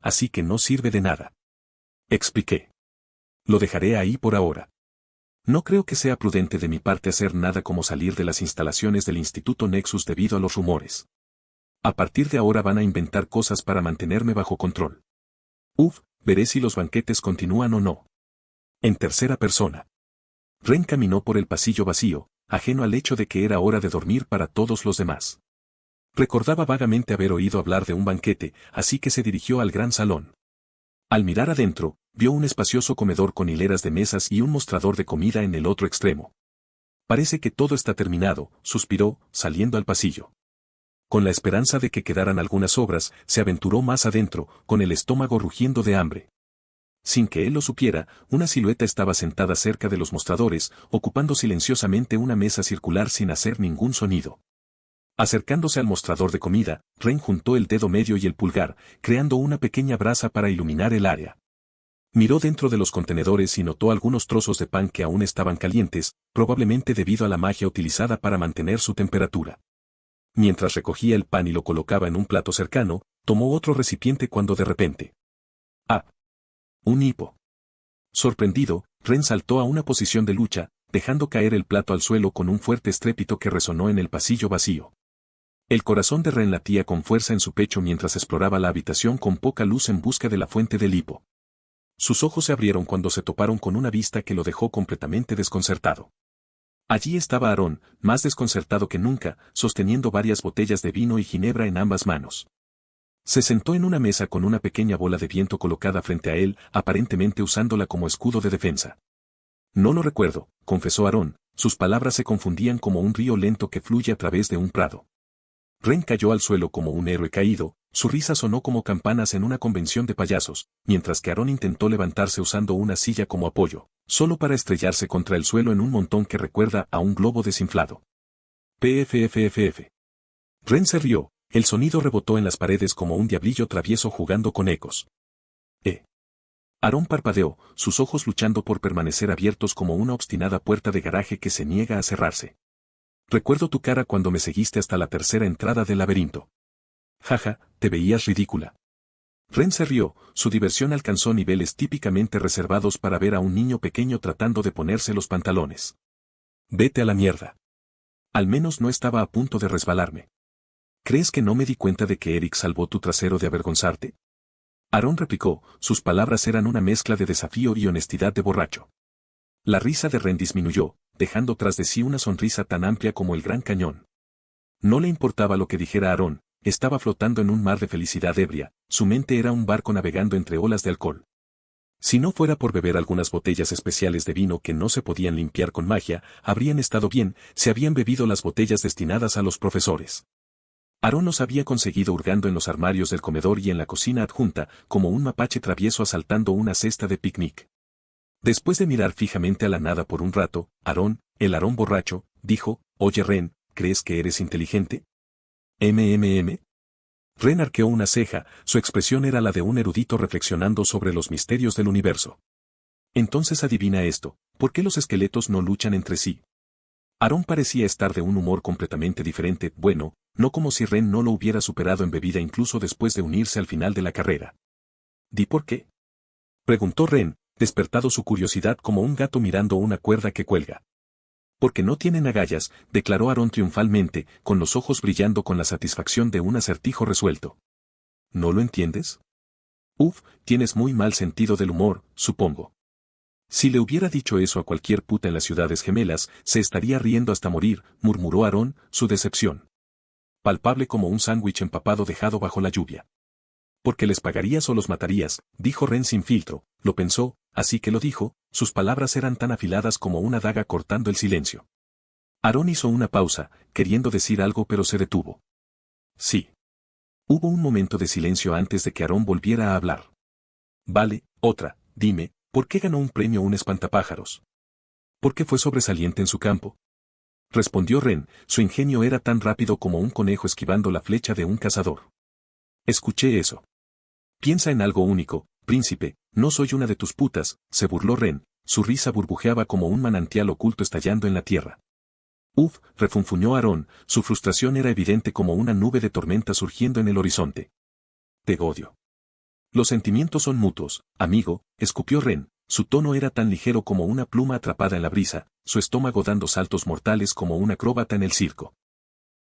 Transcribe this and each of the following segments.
así que no sirve de nada. Expliqué. Lo dejaré ahí por ahora. No creo que sea prudente de mi parte hacer nada como salir de las instalaciones del Instituto Nexus debido a los rumores. A partir de ahora van a inventar cosas para mantenerme bajo control. Veré si los banquetes continúan o no. En tercera persona. Ren caminó por el pasillo vacío, ajeno al hecho de que era hora de dormir para todos los demás. Recordaba vagamente haber oído hablar de un banquete, así que se dirigió al gran salón. Al mirar adentro, vio un espacioso comedor con hileras de mesas y un mostrador de comida en el otro extremo. Parece que todo está terminado, suspiró, saliendo al pasillo. Con la esperanza de que quedaran algunas sobras, se aventuró más adentro, con el estómago rugiendo de hambre. Sin que él lo supiera, una silueta estaba sentada cerca de los mostradores, ocupando silenciosamente una mesa circular sin hacer ningún sonido. Acercándose al mostrador de comida, Ren juntó el dedo medio y el pulgar, creando una pequeña brasa para iluminar el área. Miró dentro de los contenedores y notó algunos trozos de pan que aún estaban calientes, probablemente debido a la magia utilizada para mantener su temperatura. Mientras recogía el pan y lo colocaba en un plato cercano, tomó otro recipiente cuando de repente. Un hipo. Sorprendido, Ren saltó a una posición de lucha, dejando caer el plato al suelo con un fuerte estrépito que resonó en el pasillo vacío. El corazón de Ren latía con fuerza en su pecho mientras exploraba la habitación con poca luz en busca de la fuente del hipo. Sus ojos se abrieron cuando se toparon con una vista que lo dejó completamente desconcertado. Allí estaba Aarón, más desconcertado que nunca, sosteniendo varias botellas de vino y ginebra en ambas manos. Se sentó en una mesa con una pequeña bola de viento colocada frente a él, aparentemente usándola como escudo de defensa. No lo recuerdo, confesó Aarón, sus palabras se confundían como un río lento que fluye a través de un prado. Ren cayó al suelo como un héroe caído, su risa sonó como campanas en una convención de payasos, mientras que Aarón intentó levantarse usando una silla como apoyo, solo para estrellarse contra el suelo en un montón que recuerda a un globo desinflado. PFFFF. Ren se rió, el sonido rebotó en las paredes como un diablillo travieso jugando con ecos. Aarón parpadeó, sus ojos luchando por permanecer abiertos como una obstinada puerta de garaje que se niega a cerrarse. Recuerdo tu cara cuando me seguiste hasta la tercera entrada del laberinto. Jaja, te veías ridícula. Ren se rió, su diversión alcanzó niveles típicamente reservados para ver a un niño pequeño tratando de ponerse los pantalones. Vete a la mierda. Al menos no estaba a punto de resbalarme. ¿Crees que no me di cuenta de que Eric salvó tu trasero de avergonzarte? Aarón replicó, sus palabras eran una mezcla de desafío y honestidad de borracho. La risa de Ren disminuyó, dejando tras de sí una sonrisa tan amplia como el Gran Cañón. No le importaba lo que dijera Aarón, estaba flotando en un mar de felicidad ebria, su mente era un barco navegando entre olas de alcohol. Si no fuera por beber algunas botellas especiales de vino que no se podían limpiar con magia, habrían estado bien, se habían bebido las botellas destinadas a los profesores. Aarón los había conseguido hurgando en los armarios del comedor y en la cocina adjunta, como un mapache travieso asaltando una cesta de picnic. Después de mirar fijamente a la nada por un rato, Aarón, el Aarón borracho, dijo, «Oye Ren, ¿crees que eres inteligente?» Ren arqueó una ceja, su expresión era la de un erudito reflexionando sobre los misterios del universo. Entonces adivina esto, ¿por qué los esqueletos no luchan entre sí? Aarón parecía estar de un humor completamente diferente, bueno, no como si Ren no lo hubiera superado en bebida incluso después de unirse al final de la carrera. ¿Di por qué?, preguntó Ren, despertado su curiosidad como un gato mirando una cuerda que cuelga. Porque no tienen agallas, declaró Aarón triunfalmente, con los ojos brillando con la satisfacción de un acertijo resuelto. ¿No lo entiendes? Tienes muy mal sentido del humor, supongo. Si le hubiera dicho eso a cualquier puta en las ciudades gemelas, se estaría riendo hasta morir, murmuró Aarón, su decepción. Palpable como un sándwich empapado dejado bajo la lluvia. Porque les pagarías o los matarías, dijo Ren sin filtro, lo pensó, así que lo dijo, sus palabras eran tan afiladas como una daga cortando el silencio. Aarón hizo una pausa, queriendo decir algo pero se detuvo. Sí. Hubo un momento de silencio antes de que Aarón volviera a hablar. Vale, otra, dime, ¿por qué ganó un premio un espantapájaros? ¿Por qué fue sobresaliente en su campo? Respondió Ren, su ingenio era tan rápido como un conejo esquivando la flecha de un cazador. Escuché eso. Piensa en algo único, príncipe, no soy una de tus putas, se burló Ren, su risa burbujeaba como un manantial oculto estallando en la tierra. Refunfuñó Aarón, su frustración era evidente como una nube de tormenta surgiendo en el horizonte. Te odio. Los sentimientos son mutuos, amigo, escupió Ren. Su tono era tan ligero como una pluma atrapada en la brisa, su estómago dando saltos mortales como un acróbata en el circo.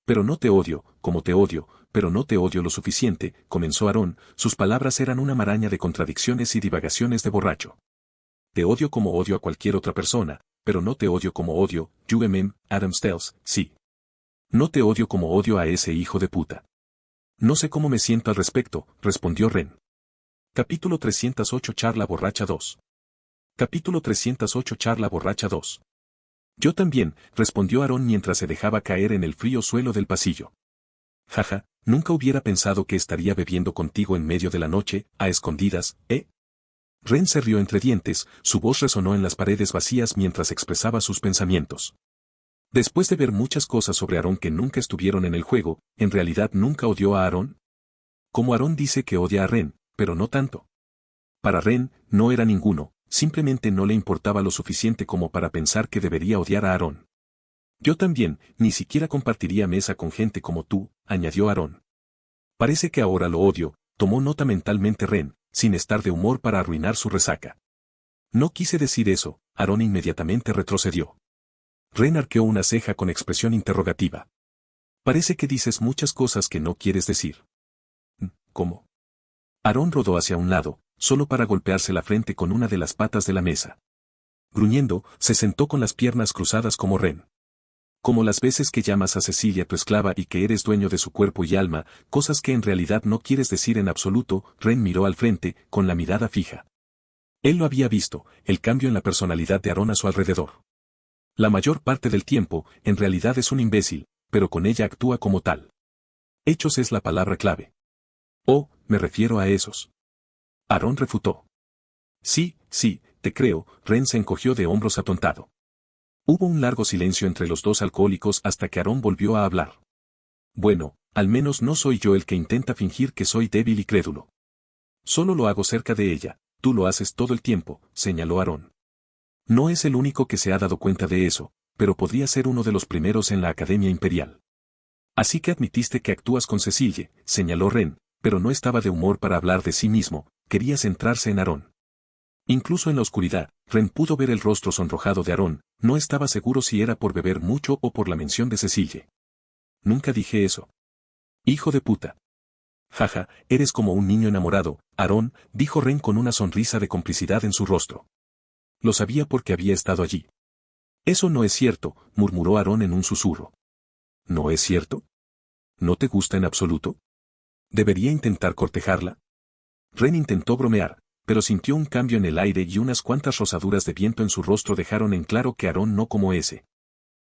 Pero no te odio, como te odio, pero no te odio lo suficiente, comenzó Aarón, sus palabras eran una maraña de contradicciones y divagaciones de borracho. Te odio como odio a cualquier otra persona, pero no te odio como odio, Adam Stells, sí. No te odio como odio a ese hijo de puta. No sé cómo me siento al respecto, respondió Ren. Capítulo 308 Charla borracha 2. Capítulo 308 Charla borracha 2. Yo también, respondió Aarón mientras se dejaba caer en el frío suelo del pasillo. Jaja, nunca hubiera pensado que estaría bebiendo contigo en medio de la noche, a escondidas, ¿eh? Ren se rió entre dientes, su voz resonó en las paredes vacías mientras expresaba sus pensamientos. Después de ver muchas cosas sobre Aarón que nunca estuvieron en el juego, ¿en realidad nunca odió a Aarón? Como Aarón dice que odia a Ren, pero no tanto. Para Ren, no era ninguno, simplemente no le importaba lo suficiente como para pensar que debería odiar a Aarón. Yo también, ni siquiera compartiría mesa con gente como tú, añadió Aarón. Parece que ahora lo odio, tomó nota mentalmente Ren, sin estar de humor para arruinar su resaca. No quise decir eso, Aarón inmediatamente retrocedió. Ren arqueó una ceja con expresión interrogativa. Parece que dices muchas cosas que no quieres decir. ¿Cómo? Aarón rodó hacia un lado, solo para golpearse la frente con una de las patas de la mesa. Gruñendo, se sentó con las piernas cruzadas como Ren. Como las veces que llamas a Cecilia tu esclava y que eres dueño de su cuerpo y alma, cosas que en realidad no quieres decir en absoluto, Ren miró al frente, con la mirada fija. Él lo había visto, el cambio en la personalidad de Aarón a su alrededor. La mayor parte del tiempo, en realidad es un imbécil, pero con ella actúa como tal. Hechos es la palabra clave. Oh, me refiero a esos. Aarón refutó. Sí, te creo, Ren se encogió de hombros atontado. Hubo un largo silencio entre los dos alcohólicos hasta que Aarón volvió a hablar. Bueno, al menos no soy yo el que intenta fingir que soy débil y crédulo. Solo lo hago cerca de ella, tú lo haces todo el tiempo, señaló Aarón. No es el único que se ha dado cuenta de eso, pero podría ser uno de los primeros en la Academia Imperial. Así que admitiste que actúas con Cecilia, señaló Ren, pero no estaba de humor para hablar de sí mismo, quería centrarse en Aarón. Incluso en la oscuridad, Ren pudo ver el rostro sonrojado de Aarón, no estaba seguro si era por beber mucho o por la mención de Cecilia. Nunca dije eso. Hijo de puta. Jaja, eres como un niño enamorado, Aarón, dijo Ren con una sonrisa de complicidad en su rostro. Lo sabía porque había estado allí. Eso no es cierto, murmuró Aarón en un susurro. ¿No es cierto? ¿No te gusta en absoluto? ¿Debería intentar cortejarla? Ren intentó bromear, pero sintió un cambio en el aire y unas cuantas rozaduras de viento en su rostro dejaron en claro que Aarón no como ese.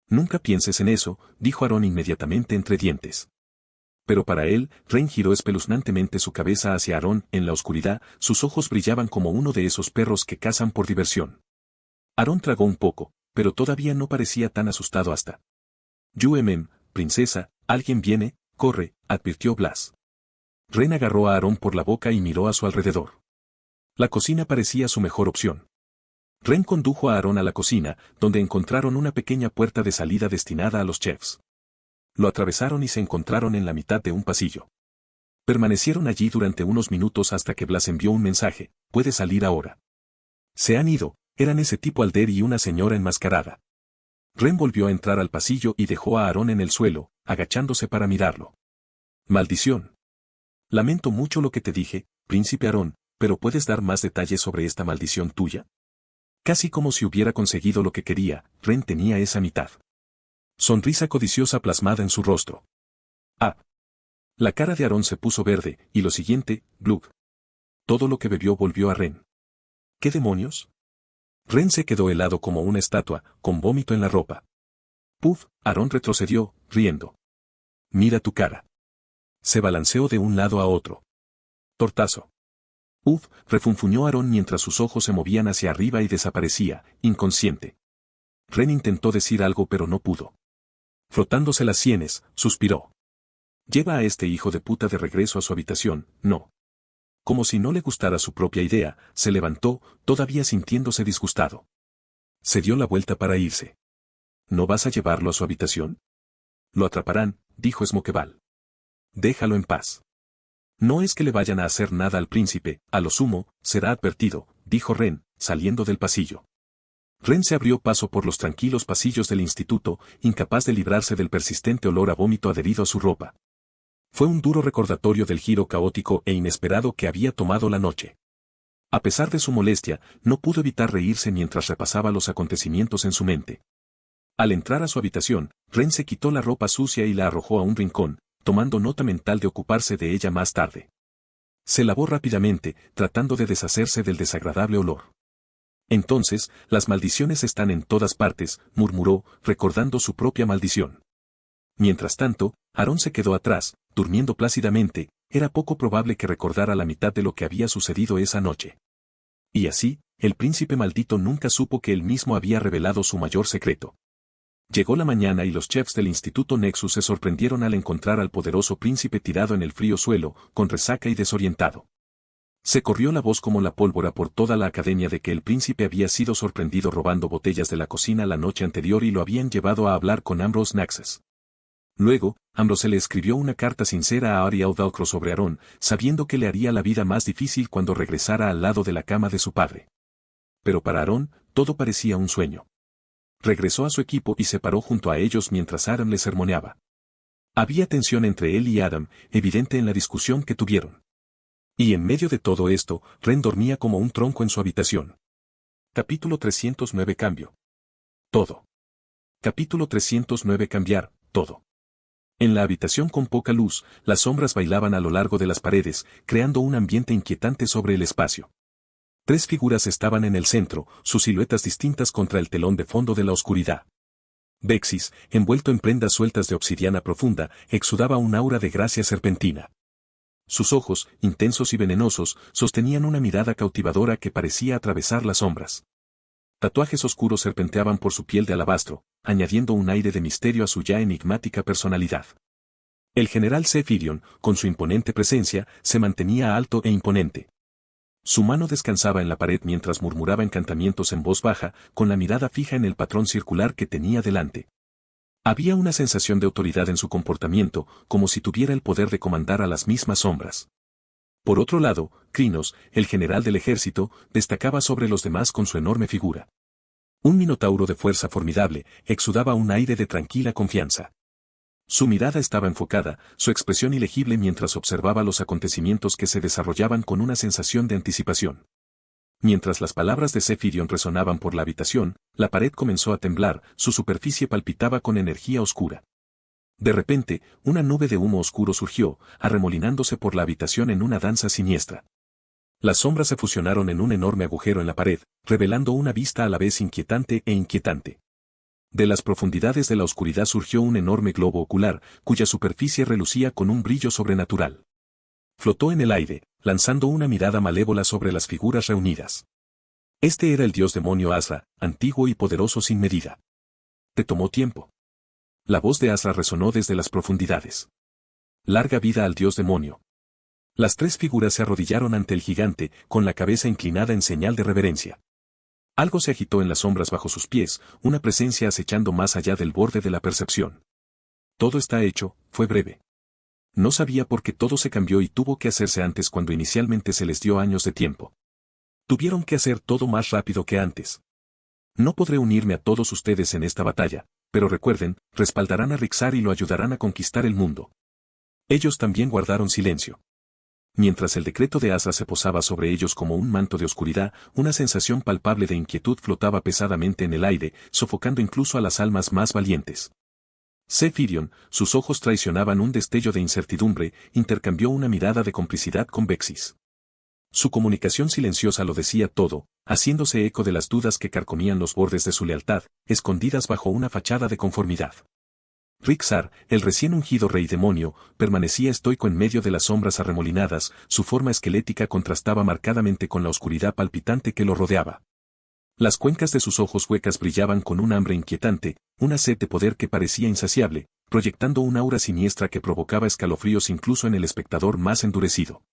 Nunca pienses en eso, dijo Aarón inmediatamente entre dientes. Pero para él, Ren giró espeluznantemente su cabeza hacia Aarón, en la oscuridad, sus ojos brillaban como uno de esos perros que cazan por diversión. Aarón tragó un poco, pero todavía no parecía tan asustado hasta. Princesa, alguien viene, corre, advirtió Blas. Ren agarró a Aarón por la boca y miró a su alrededor. La cocina parecía su mejor opción. Ren condujo a Aarón a la cocina, donde encontraron una pequeña puerta de salida destinada a los chefs. Lo atravesaron y se encontraron en la mitad de un pasillo. Permanecieron allí durante unos minutos hasta que Blas envió un mensaje, puede salir ahora. Se han ido, eran ese tipo Alder y una señora enmascarada. Ren volvió a entrar al pasillo y dejó a Aarón en el suelo, agachándose para mirarlo. Maldición. Lamento mucho lo que te dije, príncipe Aarón, pero ¿puedes dar más detalles sobre esta maldición tuya? Casi como si hubiera conseguido lo que quería, Ren tenía esa mitad. Sonrisa codiciosa plasmada en su rostro. Ah. La cara de Aarón se puso verde, y lo siguiente, glug. Todo lo que bebió volvió a Ren. ¿Qué demonios? Ren se quedó helado como una estatua, con vómito en la ropa. Puf, Aarón retrocedió, riendo. Mira tu cara. Se balanceó de un lado a otro. Tortazo. Uf, refunfuñó Aarón mientras sus ojos se movían hacia arriba y desaparecía, inconsciente. Ren intentó decir algo pero no pudo. Frotándose las sienes, suspiró. Lleva a este hijo de puta de regreso a su habitación, no. Como si no le gustara su propia idea, se levantó, todavía sintiéndose disgustado. Se dio la vuelta para irse. ¿No vas a llevarlo a su habitación? Lo atraparán, dijo Smokeval. Déjalo en paz. No es que le vayan a hacer nada al príncipe, a lo sumo, será advertido, dijo Ren, saliendo del pasillo. Ren se abrió paso por los tranquilos pasillos del instituto, incapaz de librarse del persistente olor a vómito adherido a su ropa. Fue un duro recordatorio del giro caótico e inesperado que había tomado la noche. A pesar de su molestia, no pudo evitar reírse mientras repasaba los acontecimientos en su mente. Al entrar a su habitación, Ren se quitó la ropa sucia y la arrojó a un rincón, tomando nota mental de ocuparse de ella más tarde. Se lavó rápidamente, tratando de deshacerse del desagradable olor. Entonces, las maldiciones están en todas partes, murmuró, recordando su propia maldición. Mientras tanto, Aarón se quedó atrás, durmiendo plácidamente, era poco probable que recordara la mitad de lo que había sucedido esa noche. Y así, el príncipe maldito nunca supo que él mismo había revelado su mayor secreto. Llegó la mañana y los chefs del Instituto Nexus se sorprendieron al encontrar al poderoso príncipe tirado en el frío suelo, con resaca y desorientado. Se corrió la voz como la pólvora por toda la academia de que el príncipe había sido sorprendido robando botellas de la cocina la noche anterior y lo habían llevado a hablar con Ambrose Naxes. Luego, Ambrose le escribió una carta sincera a Ariel Velcro sobre Aarón, sabiendo que le haría la vida más difícil cuando regresara al lado de la cama de su padre. Pero para Aarón, todo parecía un sueño. Regresó a su equipo y se paró junto a ellos mientras Adam le sermoneaba. Había tensión entre él y Adam, evidente en la discusión que tuvieron. Y en medio de todo esto, Ren dormía como un tronco en su habitación. Capítulo 309 Cambio. Todo. Capítulo 309 Cambiar, todo. En la habitación con poca luz, las sombras bailaban a lo largo de las paredes, creando un ambiente inquietante sobre el espacio. 3 figuras estaban en el centro, sus siluetas distintas contra el telón de fondo de la oscuridad. Vexis, envuelto en prendas sueltas de obsidiana profunda, exudaba un aura de gracia serpentina. Sus ojos, intensos y venenosos, sostenían una mirada cautivadora que parecía atravesar las sombras. Tatuajes oscuros serpenteaban por su piel de alabastro, añadiendo un aire de misterio a su ya enigmática personalidad. El general Zephyrion, con su imponente presencia, se mantenía alto e imponente. Su mano descansaba en la pared mientras murmuraba encantamientos en voz baja, con la mirada fija en el patrón circular que tenía delante. Había una sensación de autoridad en su comportamiento, como si tuviera el poder de comandar a las mismas sombras. Por otro lado, Crinos, el general del ejército, destacaba sobre los demás con su enorme figura. Un minotauro de fuerza formidable, exudaba un aire de tranquila confianza. Su mirada estaba enfocada, su expresión ilegible mientras observaba los acontecimientos que se desarrollaban con una sensación de anticipación. Mientras las palabras de Zephyrion resonaban por la habitación, la pared comenzó a temblar, su superficie palpitaba con energía oscura. De repente, una nube de humo oscuro surgió, arremolinándose por la habitación en una danza siniestra. Las sombras se fusionaron en un enorme agujero en la pared, revelando una vista a la vez inquietante e inquietante. De las profundidades de la oscuridad surgió un enorme globo ocular, cuya superficie relucía con un brillo sobrenatural. Flotó en el aire, lanzando una mirada malévola sobre las figuras reunidas. Este era el dios demonio Asra, antiguo y poderoso sin medida. Te tomó tiempo. La voz de Asra resonó desde las profundidades. Larga vida al dios demonio. Las 3 figuras se arrodillaron ante el gigante, con la cabeza inclinada en señal de reverencia. Algo se agitó en las sombras bajo sus pies, una presencia acechando más allá del borde de la percepción. Todo está hecho, fue breve. No sabía por qué todo se cambió y tuvo que hacerse antes cuando inicialmente se les dio años de tiempo. Tuvieron que hacer todo más rápido que antes. No podré unirme a todos ustedes en esta batalla, pero recuerden, respaldarán a Rixar y lo ayudarán a conquistar el mundo. Ellos también guardaron silencio. Mientras el decreto de Asra se posaba sobre ellos como un manto de oscuridad, una sensación palpable de inquietud flotaba pesadamente en el aire, sofocando incluso a las almas más valientes. Zephyrion, sus ojos traicionaban un destello de incertidumbre, intercambió una mirada de complicidad con Vexis. Su comunicación silenciosa lo decía todo, haciéndose eco de las dudas que carcomían los bordes de su lealtad, escondidas bajo una fachada de conformidad. Rixar, el recién ungido rey demonio, permanecía estoico en medio de las sombras arremolinadas, su forma esquelética contrastaba marcadamente con la oscuridad palpitante que lo rodeaba. Las cuencas de sus ojos huecas brillaban con un hambre inquietante, una sed de poder que parecía insaciable, proyectando un aura siniestra que provocaba escalofríos incluso en el espectador más endurecido.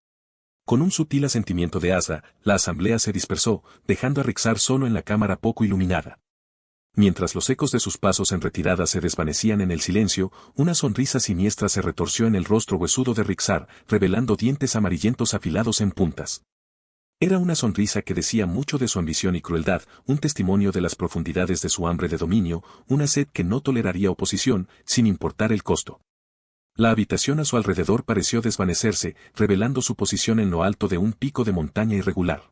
Con un sutil asentimiento de Asra, la asamblea se dispersó, dejando a Rixar solo en la cámara poco iluminada. Mientras los ecos de sus pasos en retirada se desvanecían en el silencio, una sonrisa siniestra se retorció en el rostro huesudo de Rixar, revelando dientes amarillentos afilados en puntas. Era una sonrisa que decía mucho de su ambición y crueldad, un testimonio de las profundidades de su hambre de dominio, una sed que no toleraría oposición, sin importar el costo. La habitación a su alrededor pareció desvanecerse, revelando su posición en lo alto de un pico de montaña irregular.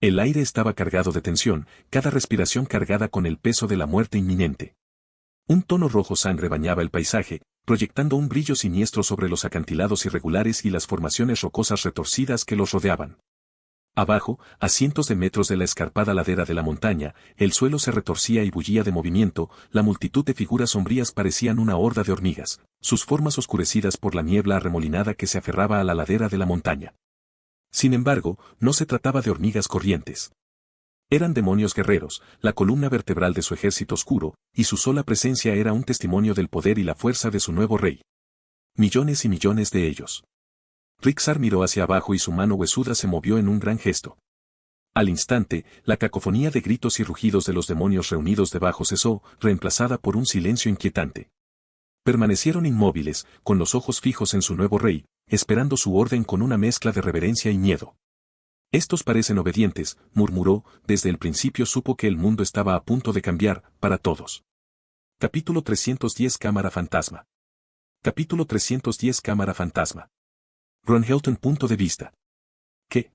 El aire estaba cargado de tensión, cada respiración cargada con el peso de la muerte inminente. Un tono rojo sangre bañaba el paisaje, proyectando un brillo siniestro sobre los acantilados irregulares y las formaciones rocosas retorcidas que los rodeaban. Abajo, a cientos de metros de la escarpada ladera de la montaña, el suelo se retorcía y bullía de movimiento, la multitud de figuras sombrías parecían una horda de hormigas, sus formas oscurecidas por la niebla arremolinada que se aferraba a la ladera de la montaña. Sin embargo, no se trataba de hormigas corrientes. Eran demonios guerreros, la columna vertebral de su ejército oscuro, y su sola presencia era un testimonio del poder y la fuerza de su nuevo rey. Millones y millones de ellos. Rixar miró hacia abajo y su mano huesuda se movió en un gran gesto. Al instante, la cacofonía de gritos y rugidos de los demonios reunidos debajo cesó, reemplazada por un silencio inquietante. Permanecieron inmóviles, con los ojos fijos en su nuevo rey, esperando su orden con una mezcla de reverencia y miedo. Estos parecen obedientes, murmuró, desde el principio supo que el mundo estaba a punto de cambiar, para todos. Capítulo 310 Cámara Fantasma. Capítulo 310 Cámara Fantasma. Ron Helton. Punto de vista. ¿Qué?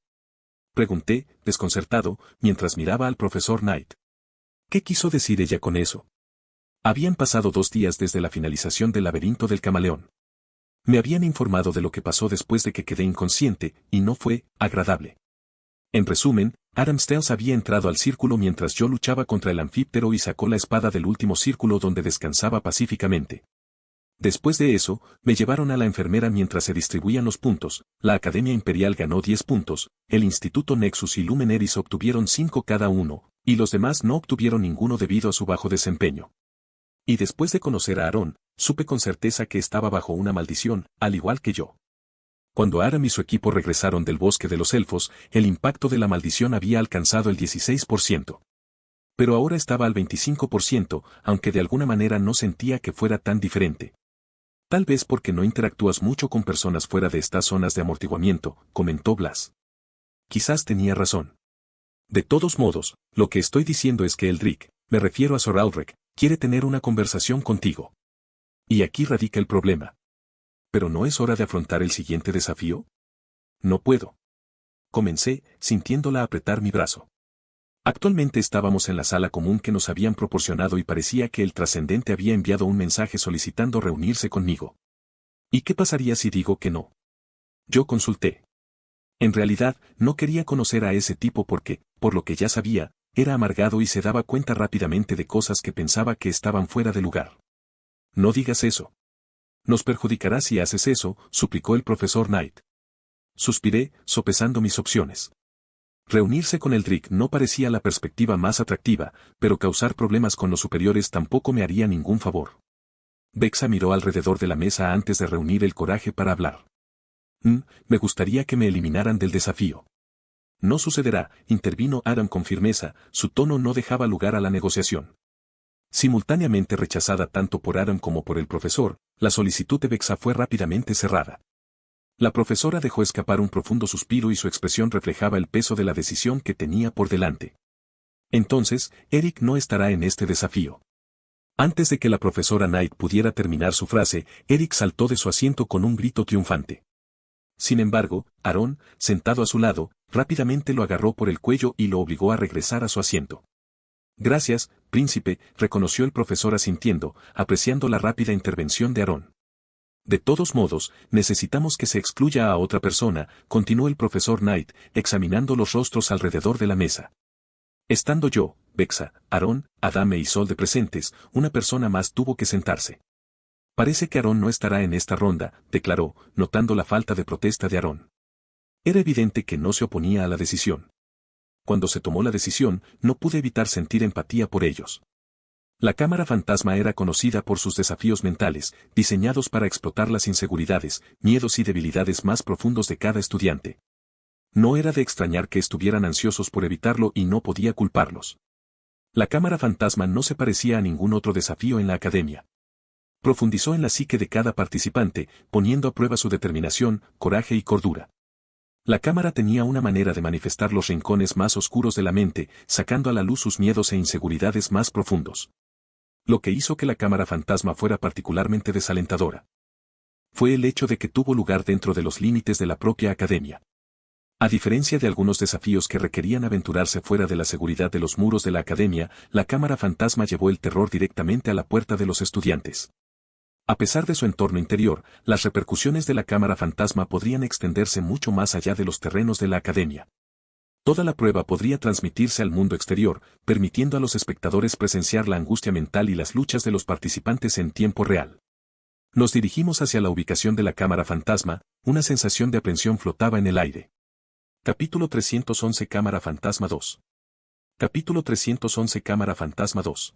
Pregunté, desconcertado, mientras miraba al profesor Knight. ¿Qué quiso decir ella con eso? Habían pasado 2 días desde la finalización del laberinto del camaleón. Me habían informado de lo que pasó después de que quedé inconsciente, y no fue agradable. En resumen, Adam Stells había entrado al círculo mientras yo luchaba contra el anfíptero y sacó la espada del último círculo donde descansaba pacíficamente. Después de eso, me llevaron a la enfermera mientras se distribuían los puntos, la Academia Imperial ganó 10 puntos, el Instituto Nexus y Lumeneris obtuvieron 5 cada uno, y los demás no obtuvieron ninguno debido a su bajo desempeño. Y después de conocer a Aarón, supe con certeza que estaba bajo una maldición, al igual que yo. Cuando Aram y su equipo regresaron del bosque de los elfos, el impacto de la maldición había alcanzado el 16%. Pero ahora estaba al 25%, aunque de alguna manera no sentía que fuera tan diferente. Tal vez porque no interactúas mucho con personas fuera de estas zonas de amortiguamiento, comentó Blas. Quizás tenía razón. De todos modos, lo que estoy diciendo es que Eldrick, me refiero a Sor Aldrich, quiere tener una conversación contigo. Y aquí radica el problema. ¿Pero no es hora de afrontar el siguiente desafío? No puedo. Comencé, sintiéndola apretar mi brazo. Actualmente estábamos en la sala común que nos habían proporcionado y parecía que el trascendente había enviado un mensaje solicitando reunirse conmigo. ¿Y qué pasaría si digo que no? Yo consulté. En realidad, no quería conocer a ese tipo porque, por lo que ya sabía, era amargado y se daba cuenta rápidamente de cosas que pensaba que estaban fuera de lugar. No digas eso. Nos perjudicará si haces eso, suplicó el profesor Knight. Suspiré, sopesando mis opciones. Reunirse con Eldrick no parecía la perspectiva más atractiva, pero causar problemas con los superiores tampoco me haría ningún favor. Vexa miró alrededor de la mesa antes de reunir el coraje para hablar. Me gustaría que me eliminaran del desafío. No sucederá, intervino Adam con firmeza, su tono no dejaba lugar a la negociación. Simultáneamente rechazada tanto por Adam como por el profesor, la solicitud de Vexa fue rápidamente cerrada. La profesora dejó escapar un profundo suspiro y su expresión reflejaba el peso de la decisión que tenía por delante. Entonces, Eric no estará en este desafío. Antes de que la profesora Knight pudiera terminar su frase, Eric saltó de su asiento con un grito triunfante. Sin embargo, Aarón, sentado a su lado, rápidamente lo agarró por el cuello y lo obligó a regresar a su asiento. Gracias, príncipe, reconoció el profesor asintiendo, apreciando la rápida intervención de Aarón. De todos modos, necesitamos que se excluya a otra persona, continuó el profesor Knight, examinando los rostros alrededor de la mesa. Estando yo, Vexa, Aarón, Adame y Solde presentes, una persona más tuvo que sentarse. Parece que Aarón no estará en esta ronda, declaró, notando la falta de protesta de Aarón. Era evidente que no se oponía a la decisión. Cuando se tomó la decisión, no pude evitar sentir empatía por ellos. La cámara fantasma era conocida por sus desafíos mentales, diseñados para explotar las inseguridades, miedos y debilidades más profundos de cada estudiante. No era de extrañar que estuvieran ansiosos por evitarlo y no podía culparlos. La cámara fantasma no se parecía a ningún otro desafío en la academia. Profundizó en la psique de cada participante, poniendo a prueba su determinación, coraje y cordura. La cámara tenía una manera de manifestar los rincones más oscuros de la mente, sacando a la luz sus miedos e inseguridades más profundos. Lo que hizo que la cámara fantasma fuera particularmente desalentadora fue el hecho de que tuvo lugar dentro de los límites de la propia academia. A diferencia de algunos desafíos que requerían aventurarse fuera de la seguridad de los muros de la academia, la cámara fantasma llevó el terror directamente a la puerta de los estudiantes. A pesar de su entorno interior, las repercusiones de la cámara fantasma podrían extenderse mucho más allá de los terrenos de la academia. Toda la prueba podría transmitirse al mundo exterior, permitiendo a los espectadores presenciar la angustia mental y las luchas de los participantes en tiempo real. Nos dirigimos hacia la ubicación de la cámara fantasma, una sensación de aprensión flotaba en el aire. Capítulo 311 Cámara Fantasma 2. Capítulo 311 Cámara Fantasma 2.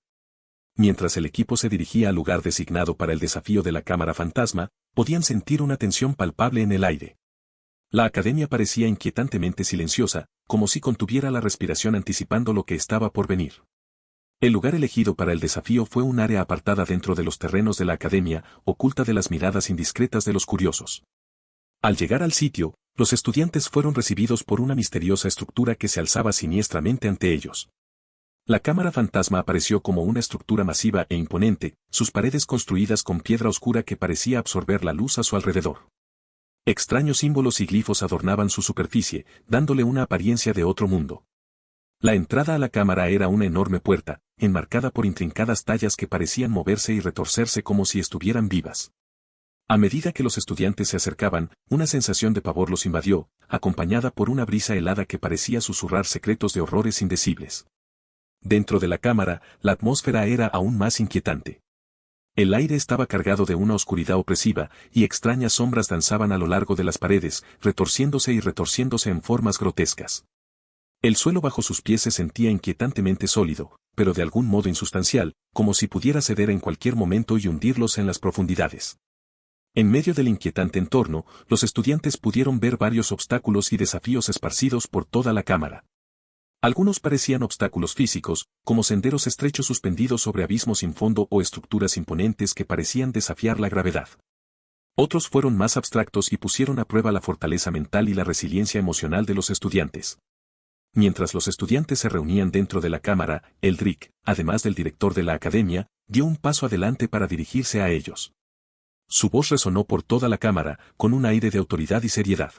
Mientras el equipo se dirigía al lugar designado para el desafío de la cámara fantasma, podían sentir una tensión palpable en el aire. La academia parecía inquietantemente silenciosa, como si contuviera la respiración anticipando lo que estaba por venir. El lugar elegido para el desafío fue un área apartada dentro de los terrenos de la academia, oculta de las miradas indiscretas de los curiosos. Al llegar al sitio, los estudiantes fueron recibidos por una misteriosa estructura que se alzaba siniestramente ante ellos. La cámara fantasma apareció como una estructura masiva e imponente, sus paredes construidas con piedra oscura que parecía absorber la luz a su alrededor. Extraños símbolos y glifos adornaban su superficie, dándole una apariencia de otro mundo. La entrada a la cámara era una enorme puerta, enmarcada por intrincadas tallas que parecían moverse y retorcerse como si estuvieran vivas. A medida que los estudiantes se acercaban, una sensación de pavor los invadió, acompañada por una brisa helada que parecía susurrar secretos de horrores indecibles. Dentro de la cámara, la atmósfera era aún más inquietante. El aire estaba cargado de una oscuridad opresiva, y extrañas sombras danzaban a lo largo de las paredes, retorciéndose y retorciéndose en formas grotescas. El suelo bajo sus pies se sentía inquietantemente sólido, pero de algún modo insustancial, como si pudiera ceder en cualquier momento y hundirlos en las profundidades. En medio del inquietante entorno, los estudiantes pudieron ver varios obstáculos y desafíos esparcidos por toda la cámara. Algunos parecían obstáculos físicos, como senderos estrechos suspendidos sobre abismos sin fondo o estructuras imponentes que parecían desafiar la gravedad. Otros fueron más abstractos y pusieron a prueba la fortaleza mental y la resiliencia emocional de los estudiantes. Mientras los estudiantes se reunían dentro de la cámara, Eldrick, además del director de la academia, dio un paso adelante para dirigirse a ellos. Su voz resonó por toda la cámara, con un aire de autoridad y seriedad.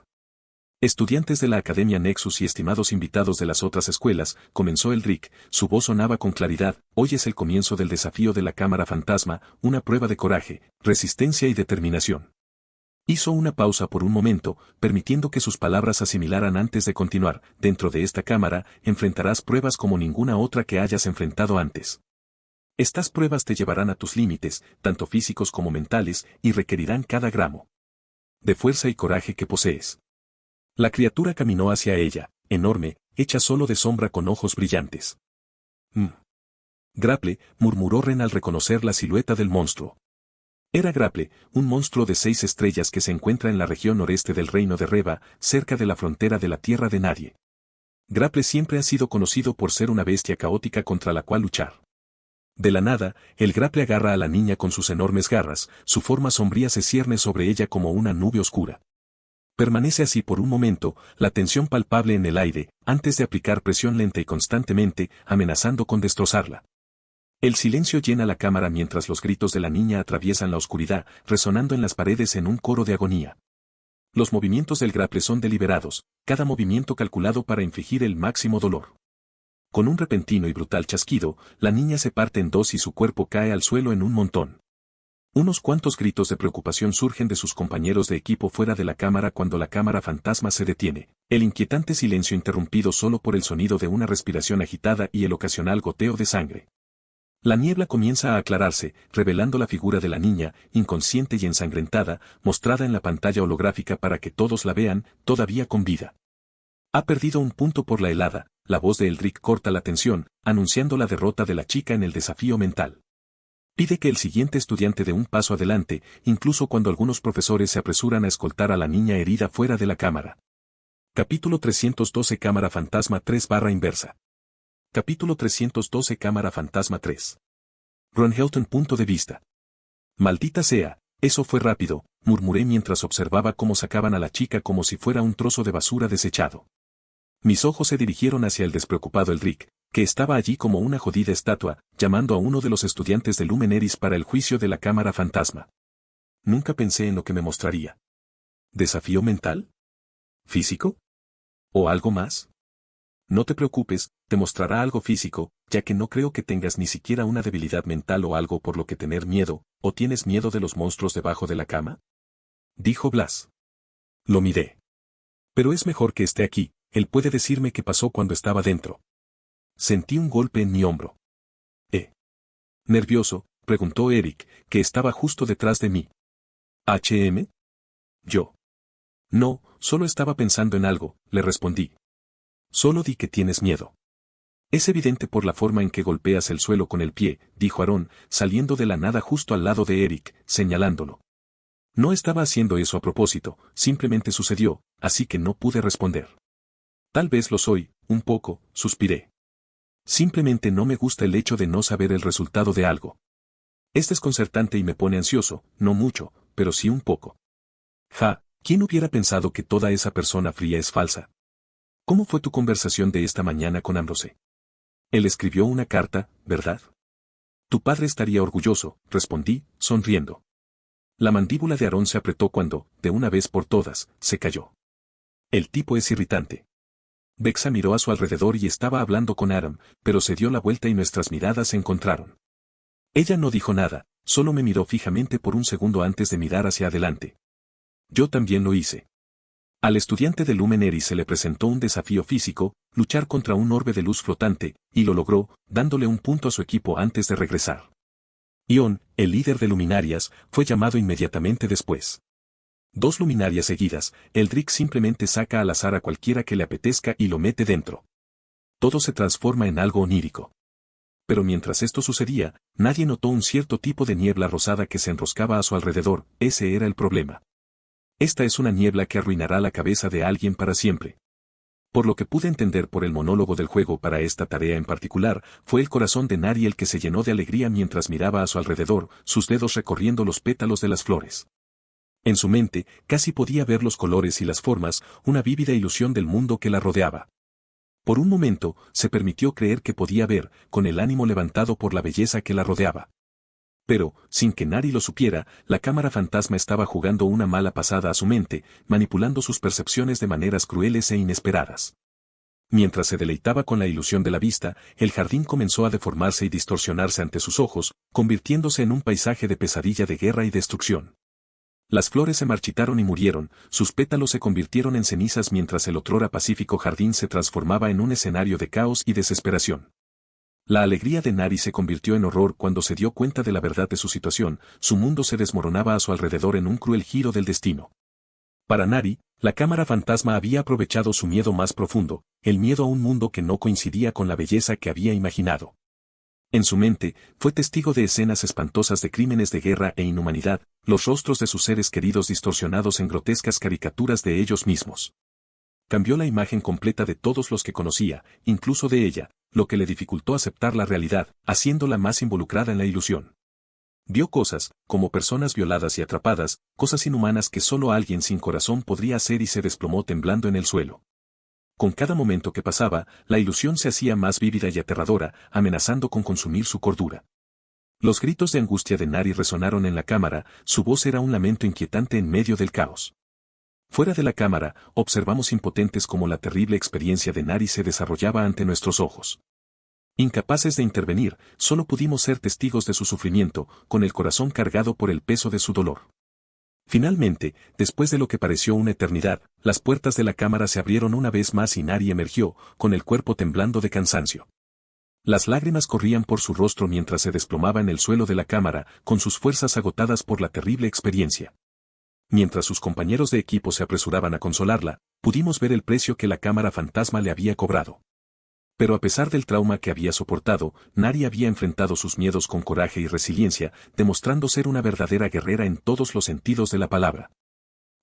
Estudiantes de la Academia Nexus y estimados invitados de las otras escuelas, comenzó Eldrick, su voz sonaba con claridad, hoy es el comienzo del desafío de la cámara fantasma, una prueba de coraje, resistencia y determinación. Hizo una pausa por un momento, permitiendo que sus palabras asimilaran antes de continuar, dentro de esta cámara, enfrentarás pruebas como ninguna otra que hayas enfrentado antes. Estas pruebas te llevarán a tus límites, tanto físicos como mentales, y requerirán cada gramo de fuerza y coraje que posees. La criatura caminó hacia ella, enorme, hecha solo de sombra con ojos brillantes. Grapple, murmuró Ren al reconocer la silueta del monstruo. Era Grapple, un monstruo de 6 estrellas que se encuentra en la región noreste del reino de Reva, cerca de la frontera de la Tierra de Nadie. Grapple siempre ha sido conocido por ser una bestia caótica contra la cual luchar. De la nada, el Grapple agarra a la niña con sus enormes garras, su forma sombría se cierne sobre ella como una nube oscura. Permanece así por un momento, la tensión palpable en el aire, antes de aplicar presión lenta y constantemente, amenazando con destrozarla. El silencio llena la cámara mientras los gritos de la niña atraviesan la oscuridad, resonando en las paredes en un coro de agonía. Los movimientos del Grapple son deliberados, cada movimiento calculado para infligir el máximo dolor. Con un repentino y brutal chasquido, la niña se parte en dos y su cuerpo cae al suelo en un montón. Unos cuantos gritos de preocupación surgen de sus compañeros de equipo fuera de la cámara cuando la cámara fantasma se detiene, el inquietante silencio interrumpido solo por el sonido de una respiración agitada y el ocasional goteo de sangre. La niebla comienza a aclararse, revelando la figura de la niña, inconsciente y ensangrentada, mostrada en la pantalla holográfica para que todos la vean, todavía con vida. Ha perdido un punto por la helada, la voz de Eldrick corta la tensión, anunciando la derrota de la chica en el desafío mental. Pide que el siguiente estudiante dé un paso adelante, incluso cuando algunos profesores se apresuran a escoltar a la niña herida fuera de la cámara. Capítulo 312 Cámara Fantasma 3/inversa. Capítulo 312 Cámara Fantasma 3. Ron Helton. Punto de vista. Maldita sea, eso fue rápido, murmuré mientras observaba cómo sacaban a la chica como si fuera un trozo de basura desechado. Mis ojos se dirigieron hacia el despreocupado Elric, que estaba allí como una jodida estatua, llamando a uno de los estudiantes de Lumeneris para el juicio de la Cámara Fantasma. Nunca pensé en lo que me mostraría. ¿Desafío mental? ¿Físico? ¿O algo más? No te preocupes, te mostrará algo físico, ya que no creo que tengas ni siquiera una debilidad mental o algo por lo que tener miedo, ¿o tienes miedo de los monstruos debajo de la cama? Dijo Blas. Lo miré. Pero es mejor que esté aquí, él puede decirme qué pasó cuando estaba dentro. Sentí un golpe en mi hombro. Nervioso, preguntó Eric, que estaba justo detrás de mí. ¿HM? Yo. No, solo estaba pensando en algo, le respondí. Solo di que tienes miedo. Es evidente por la forma en que golpeas el suelo con el pie, dijo Aaron, saliendo de la nada justo al lado de Eric, señalándolo. No estaba haciendo eso a propósito, simplemente sucedió, así que no pude responder. Tal vez lo soy, un poco, suspiré. Simplemente no me gusta el hecho de no saber el resultado de algo. Es desconcertante y me pone ansioso, no mucho, pero sí un poco. ¿Quién hubiera pensado que toda esa persona fría es falsa? ¿Cómo fue tu conversación de esta mañana con Ambrose? Él escribió una carta, ¿verdad? Tu padre estaría orgulloso, respondí, sonriendo. La mandíbula de Aaron se apretó cuando, de una vez por todas, se cayó. El tipo es irritante. Bexa miró a su alrededor y estaba hablando con Adam, pero se dio la vuelta y nuestras miradas se encontraron. Ella no dijo nada, solo me miró fijamente por un segundo antes de mirar hacia adelante. Yo también lo hice. Al estudiante de Lumeneris se le presentó un desafío físico, luchar contra un orbe de luz flotante, y lo logró, dándole un punto a su equipo antes de regresar. Ion, el líder de luminarias, fue llamado inmediatamente después. 2 luminarias seguidas, Eldrick simplemente saca al azar a cualquiera que le apetezca y lo mete dentro. Todo se transforma en algo onírico. Pero mientras esto sucedía, nadie notó un cierto tipo de niebla rosada que se enroscaba a su alrededor, ese era el problema. Esta es una niebla que arruinará la cabeza de alguien para siempre. Por lo que pude entender por el monólogo del juego para esta tarea en particular, fue el corazón de Nari el que se llenó de alegría mientras miraba a su alrededor, sus dedos recorriendo los pétalos de las flores. En su mente, casi podía ver los colores y las formas, una vívida ilusión del mundo que la rodeaba. Por un momento, se permitió creer que podía ver, con el ánimo levantado por la belleza que la rodeaba. Pero, sin que Nari lo supiera, la cámara fantasma estaba jugando una mala pasada a su mente, manipulando sus percepciones de maneras crueles e inesperadas. Mientras se deleitaba con la ilusión de la vista, el jardín comenzó a deformarse y distorsionarse ante sus ojos, convirtiéndose en un paisaje de pesadilla de guerra y destrucción. Las flores se marchitaron y murieron, sus pétalos se convirtieron en cenizas mientras el otrora pacífico jardín se transformaba en un escenario de caos y desesperación. La alegría de Nari se convirtió en horror cuando se dio cuenta de la verdad de su situación, su mundo se desmoronaba a su alrededor en un cruel giro del destino. Para Nari, la cámara fantasma había aprovechado su miedo más profundo, el miedo a un mundo que no coincidía con la belleza que había imaginado. En su mente, fue testigo de escenas espantosas de crímenes de guerra e inhumanidad, los rostros de sus seres queridos distorsionados en grotescas caricaturas de ellos mismos. Cambió la imagen completa de todos los que conocía, incluso de ella, lo que le dificultó aceptar la realidad, haciéndola más involucrada en la ilusión. Vio cosas, como personas violadas y atrapadas, cosas inhumanas que solo alguien sin corazón podría hacer y se desplomó temblando en el suelo. Con cada momento que pasaba, la ilusión se hacía más vívida y aterradora, amenazando con consumir su cordura. Los gritos de angustia de Nari resonaron en la cámara, su voz era un lamento inquietante en medio del caos. Fuera de la cámara, observamos impotentes cómo la terrible experiencia de Nari se desarrollaba ante nuestros ojos. Incapaces de intervenir, solo pudimos ser testigos de su sufrimiento, con el corazón cargado por el peso de su dolor. Finalmente, después de lo que pareció una eternidad, las puertas de la cámara se abrieron una vez más y Nari emergió, con el cuerpo temblando de cansancio. Las lágrimas corrían por su rostro mientras se desplomaba en el suelo de la cámara, con sus fuerzas agotadas por la terrible experiencia. Mientras sus compañeros de equipo se apresuraban a consolarla, pudimos ver el precio que la cámara fantasma le había cobrado. Pero a pesar del trauma que había soportado, Nari había enfrentado sus miedos con coraje y resiliencia, demostrando ser una verdadera guerrera en todos los sentidos de la palabra.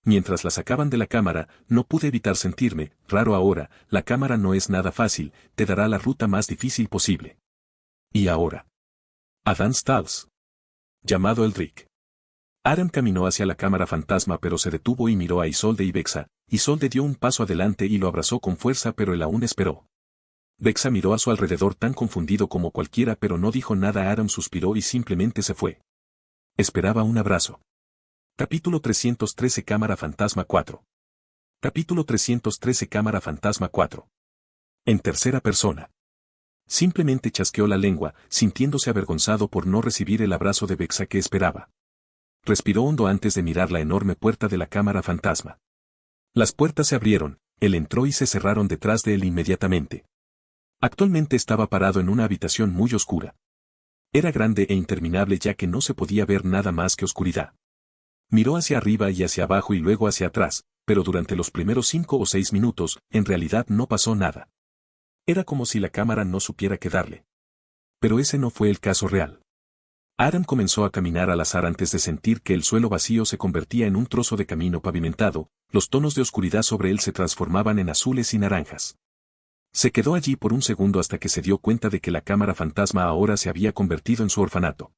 Mientras la sacaban de la cámara, no pude evitar sentirme, raro ahora, la cámara no es nada fácil, te dará la ruta más difícil posible. ¿Y ahora? Adam Stahls. Llamado Eldrick. Aram caminó hacia la cámara fantasma pero se detuvo y miró a Isolde y Vexa. Isolde dio un paso adelante y lo abrazó con fuerza pero él aún esperó. Vexa miró a su alrededor tan confundido como cualquiera pero no dijo nada. Aram suspiró y simplemente se fue. Esperaba un abrazo. Capítulo 313 Cámara Fantasma 4. Capítulo 313 Cámara Fantasma 4. En tercera persona. Simplemente chasqueó la lengua, sintiéndose avergonzado por no recibir el abrazo de Vexa que esperaba. Respiró hondo antes de mirar la enorme puerta de la cámara fantasma. Las puertas se abrieron, él entró y se cerraron detrás de él inmediatamente. Actualmente estaba parado en una habitación muy oscura. Era grande e interminable ya que no se podía ver nada más que oscuridad. Miró hacia arriba y hacia abajo y luego hacia atrás, pero durante los primeros 5 o 6 minutos, en realidad no pasó nada. Era como si la cámara no supiera qué darle. Pero ese no fue el caso real. Aram comenzó a caminar al azar antes de sentir que el suelo vacío se convertía en un trozo de camino pavimentado, los tonos de oscuridad sobre él se transformaban en azules y naranjas. Se quedó allí por un segundo hasta que se dio cuenta de que la cámara fantasma ahora se había convertido en su orfanato.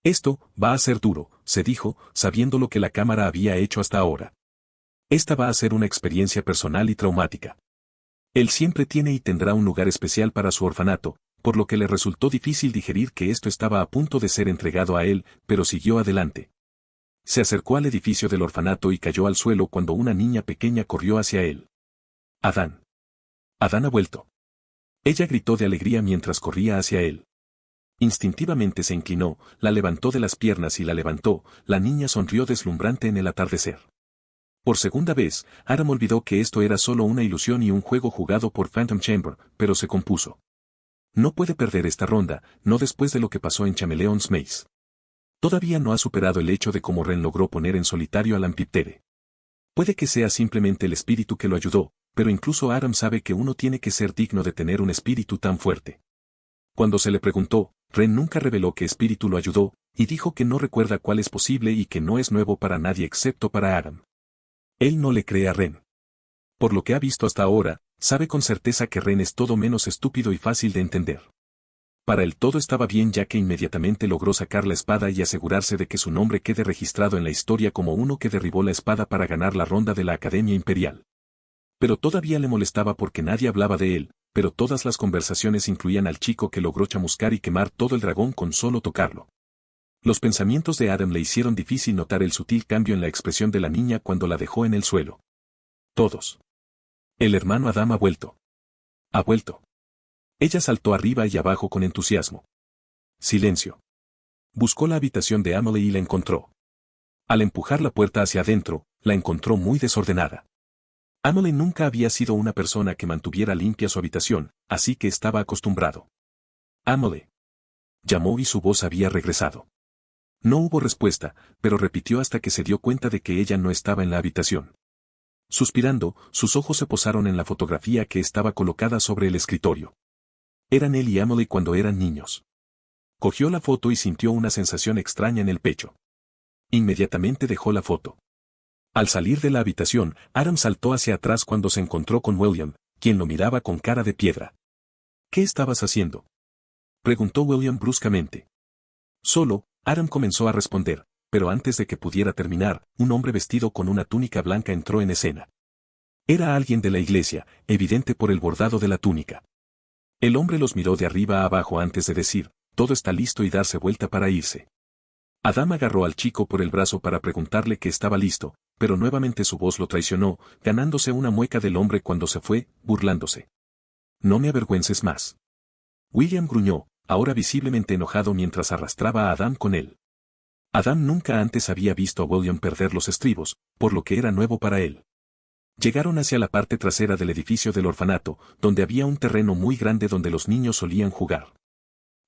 Esto va a ser duro, se dijo, sabiendo lo que la cámara había hecho hasta ahora. Esta va a ser una experiencia personal y traumática. Él siempre tiene y tendrá un lugar especial para su orfanato, por lo que le resultó difícil digerir que esto estaba a punto de ser entregado a él, pero siguió adelante. Se acercó al edificio del orfanato y cayó al suelo cuando una niña pequeña corrió hacia él. Adán. Adán ha vuelto. Ella gritó de alegría mientras corría hacia él. Instintivamente se inclinó, la levantó de las piernas y la levantó, la niña sonrió deslumbrante en el atardecer. Por segunda vez, Aram olvidó que esto era solo una ilusión y un juego jugado por Phantom Chamber, pero se compuso. No puede perder esta ronda, no después de lo que pasó en Chameleon's Maze. Todavía no ha superado el hecho de cómo Ren logró poner en solitario a Lampiptere. Puede que sea simplemente el espíritu que lo ayudó, pero incluso Aram sabe que uno tiene que ser digno de tener un espíritu tan fuerte. Cuando se le preguntó, Ren nunca reveló qué espíritu lo ayudó, y dijo que no recuerda cuál es posible y que no es nuevo para nadie excepto para Aram. Él no le cree a Ren. Por lo que ha visto hasta ahora, sabe con certeza que Ren es todo menos estúpido y fácil de entender. Para él todo estaba bien ya que inmediatamente logró sacar la espada y asegurarse de que su nombre quede registrado en la historia como uno que derribó la espada para ganar la ronda de la Academia Imperial. Pero todavía le molestaba porque nadie hablaba de él, pero todas las conversaciones incluían al chico que logró chamuscar y quemar todo el dragón con solo tocarlo. Los pensamientos de Adam le hicieron difícil notar el sutil cambio en la expresión de la niña cuando la dejó en el suelo. Todos. El hermano Adam ha vuelto. Ha vuelto. Ella saltó arriba y abajo con entusiasmo. Silencio. Buscó la habitación de Amelie y la encontró. Al empujar la puerta hacia adentro, la encontró muy desordenada. Amelie nunca había sido una persona que mantuviera limpia su habitación, así que estaba acostumbrado. Amelie. Llamó y su voz había regresado. No hubo respuesta, pero repitió hasta que se dio cuenta de que ella no estaba en la habitación. Suspirando, sus ojos se posaron en la fotografía que estaba colocada sobre el escritorio. Eran él y Amelie cuando eran niños. Cogió la foto y sintió una sensación extraña en el pecho. Inmediatamente dejó la foto. Al salir de la habitación, Aram saltó hacia atrás cuando se encontró con William, quien lo miraba con cara de piedra. ¿Qué estabas haciendo?, preguntó William bruscamente. Solo, Aram comenzó a responder, pero antes de que pudiera terminar, un hombre vestido con una túnica blanca entró en escena. Era alguien de la iglesia, evidente por el bordado de la túnica. El hombre los miró de arriba a abajo antes de decir, todo está listo y darse vuelta para irse. Adam agarró al chico por el brazo para preguntarle que estaba listo, pero nuevamente su voz lo traicionó, ganándose una mueca del hombre cuando se fue, burlándose. No me avergüences más. William gruñó, ahora visiblemente enojado mientras arrastraba a Adam con él. Adam nunca antes había visto a William perder los estribos, por lo que era nuevo para él. Llegaron hacia la parte trasera del edificio del orfanato, donde había un terreno muy grande donde los niños solían jugar.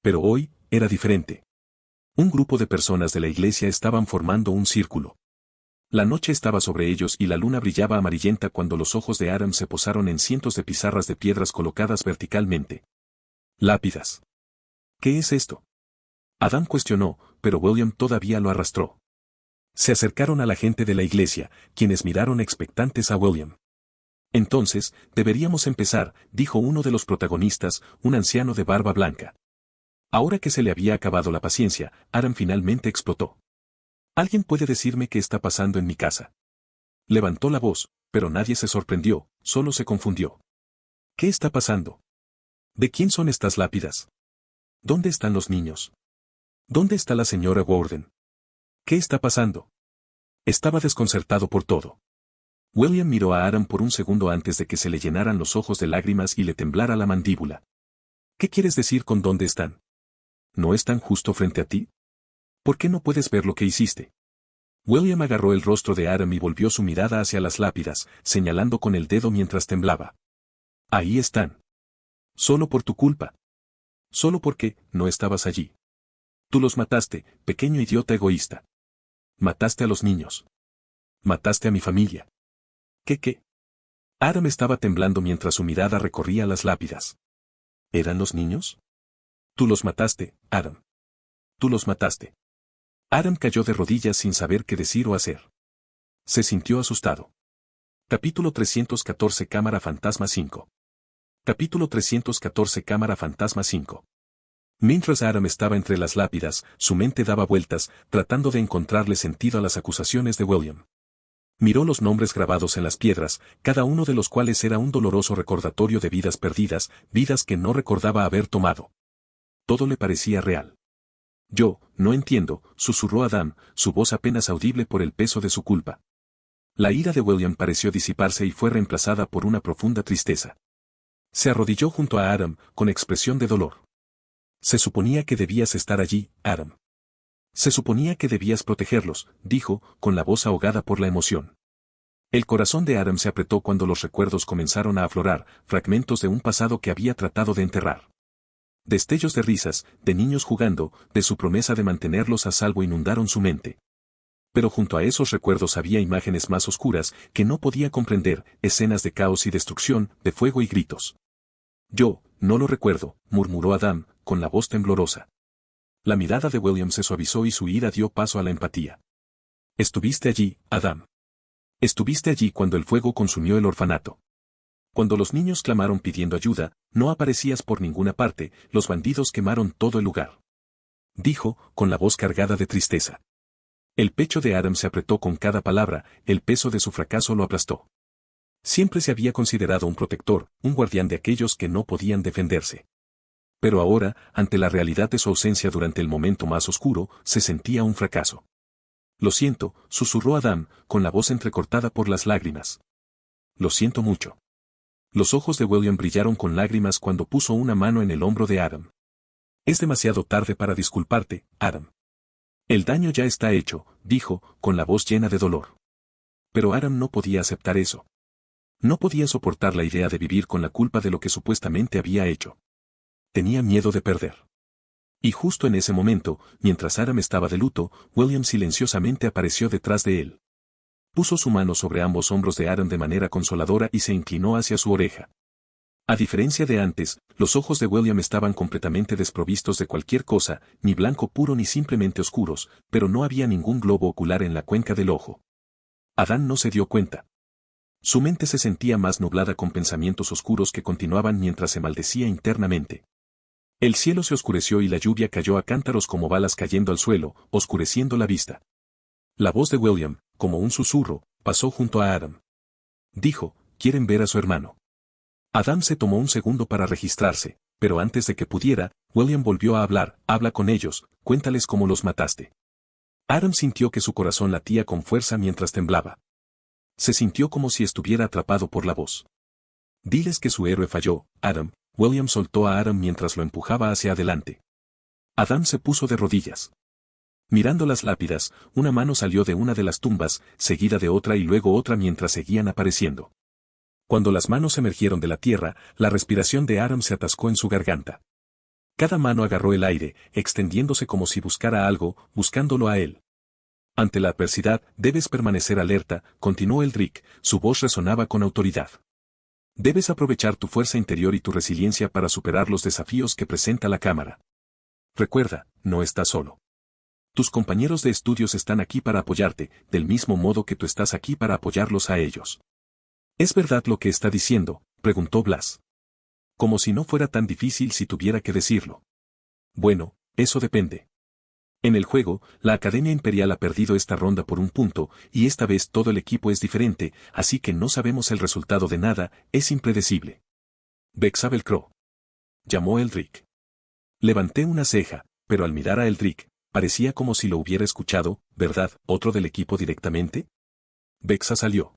Pero hoy, era diferente. Un grupo de personas de la iglesia estaban formando un círculo. La noche estaba sobre ellos y la luna brillaba amarillenta cuando los ojos de Aram se posaron en cientos de pizarras de piedras colocadas verticalmente. Lápidas. ¿Qué es esto?, Adam cuestionó, pero William todavía lo arrastró. Se acercaron a la gente de la iglesia, quienes miraron expectantes a William. Entonces, deberíamos empezar, dijo uno de los protagonistas, un anciano de barba blanca. Ahora que se le había acabado la paciencia, Aram finalmente explotó. ¿Alguien puede decirme qué está pasando en mi casa? Levantó la voz, pero nadie se sorprendió, solo se confundió. ¿Qué está pasando? ¿De quién son estas lápidas? ¿Dónde están los niños? ¿Dónde está la señora Warden? ¿Qué está pasando? Estaba desconcertado por todo. William miró a Aram por un segundo antes de que se le llenaran los ojos de lágrimas y le temblara la mandíbula. ¿Qué quieres decir con dónde están? ¿No están justo frente a ti? ¿Por qué no puedes ver lo que hiciste? William agarró el rostro de Aram y volvió su mirada hacia las lápidas, señalando con el dedo mientras temblaba. Ahí están. Solo por tu culpa. Solo porque no estabas allí. Tú los mataste, pequeño idiota egoísta. Mataste a los niños. Mataste a mi familia. ¿Qué? Aram estaba temblando mientras su mirada recorría las lápidas. ¿Eran los niños? Tú los mataste, Aram. Tú los mataste. Aram cayó de rodillas sin saber qué decir o hacer. Se sintió asustado. Capítulo 314 Cámara Fantasma 5. Capítulo 314 Cámara Fantasma 5. Mientras Aram estaba entre las lápidas, su mente daba vueltas, tratando de encontrarle sentido a las acusaciones de William. Miró los nombres grabados en las piedras, cada uno de los cuales era un doloroso recordatorio de vidas perdidas, vidas que no recordaba haber tomado. Todo le parecía real. Yo, no entiendo, susurró Adam, su voz apenas audible por el peso de su culpa. La ira de William pareció disiparse y fue reemplazada por una profunda tristeza. Se arrodilló junto a Aram, con expresión de dolor. Se suponía que debías estar allí, Aram. Se suponía que debías protegerlos, dijo, con la voz ahogada por la emoción. El corazón de Aram se apretó cuando los recuerdos comenzaron a aflorar, fragmentos de un pasado que había tratado de enterrar. Destellos de risas, de niños jugando, de su promesa de mantenerlos a salvo inundaron su mente. Pero junto a esos recuerdos había imágenes más oscuras que no podía comprender, escenas de caos y destrucción, de fuego y gritos. Yo, no lo recuerdo, murmuró Adam, con la voz temblorosa. La mirada de William se suavizó y su ira dio paso a la empatía. Estuviste allí, Adam. Estuviste allí cuando el fuego consumió el orfanato. Cuando los niños clamaron pidiendo ayuda, no aparecías por ninguna parte, los bandidos quemaron todo el lugar. Dijo, con la voz cargada de tristeza. El pecho de Aram se apretó con cada palabra, el peso de su fracaso lo aplastó. Siempre se había considerado un protector, un guardián de aquellos que no podían defenderse. Pero ahora, ante la realidad de su ausencia durante el momento más oscuro, se sentía un fracaso. Lo siento, susurró Adam, con la voz entrecortada por las lágrimas. Lo siento mucho. Los ojos de William brillaron con lágrimas cuando puso una mano en el hombro de Aram. Es demasiado tarde para disculparte, Aram. El daño ya está hecho, dijo, con la voz llena de dolor. Pero Aram no podía aceptar eso. No podía soportar la idea de vivir con la culpa de lo que supuestamente había hecho. Tenía miedo de perder. Y justo en ese momento, mientras Aram estaba de luto, William silenciosamente apareció detrás de él. Puso su mano sobre ambos hombros de Aram de manera consoladora y se inclinó hacia su oreja. A diferencia de antes, los ojos de William estaban completamente desprovistos de cualquier cosa, ni blanco puro ni simplemente oscuros, pero no había ningún globo ocular en la cuenca del ojo. Adán no se dio cuenta. Su mente se sentía más nublada con pensamientos oscuros que continuaban mientras se maldecía internamente. El cielo se oscureció y la lluvia cayó a cántaros como balas cayendo al suelo, oscureciendo la vista. La voz de William, como un susurro, pasó junto a Adam. Dijo, ¿quieren ver a su hermano? Adam se tomó un segundo para registrarse, pero antes de que pudiera, William volvió a hablar, habla con ellos, cuéntales cómo los mataste. Adam sintió que su corazón latía con fuerza mientras temblaba. Se sintió como si estuviera atrapado por la voz. Diles que su héroe falló, Adam. William soltó a Adam mientras lo empujaba hacia adelante. Adam se puso de rodillas. Mirando las lápidas, una mano salió de una de las tumbas, seguida de otra y luego otra mientras seguían apareciendo. Cuando las manos emergieron de la tierra, la respiración de Adam se atascó en su garganta. Cada mano agarró el aire, extendiéndose como si buscara algo, buscándolo a él. Ante la adversidad, debes permanecer alerta, continuó Eldrick, su voz resonaba con autoridad. Debes aprovechar tu fuerza interior y tu resiliencia para superar los desafíos que presenta la cámara. Recuerda, no estás solo. Tus compañeros de estudios están aquí para apoyarte, del mismo modo que tú estás aquí para apoyarlos a ellos. ¿Es verdad lo que está diciendo?, preguntó Blas. Como si no fuera tan difícil si tuviera que decirlo. Bueno, eso depende. En el juego, la Academia Imperial ha perdido esta ronda por un punto, y esta vez todo el equipo es diferente, así que no sabemos el resultado de nada, es impredecible. Vexabelcro. Llamó Eldrick. Levanté una ceja, pero al mirar a Eldrick, parecía como si lo hubiera escuchado, ¿verdad? ¿Otro del equipo directamente? Vexa salió.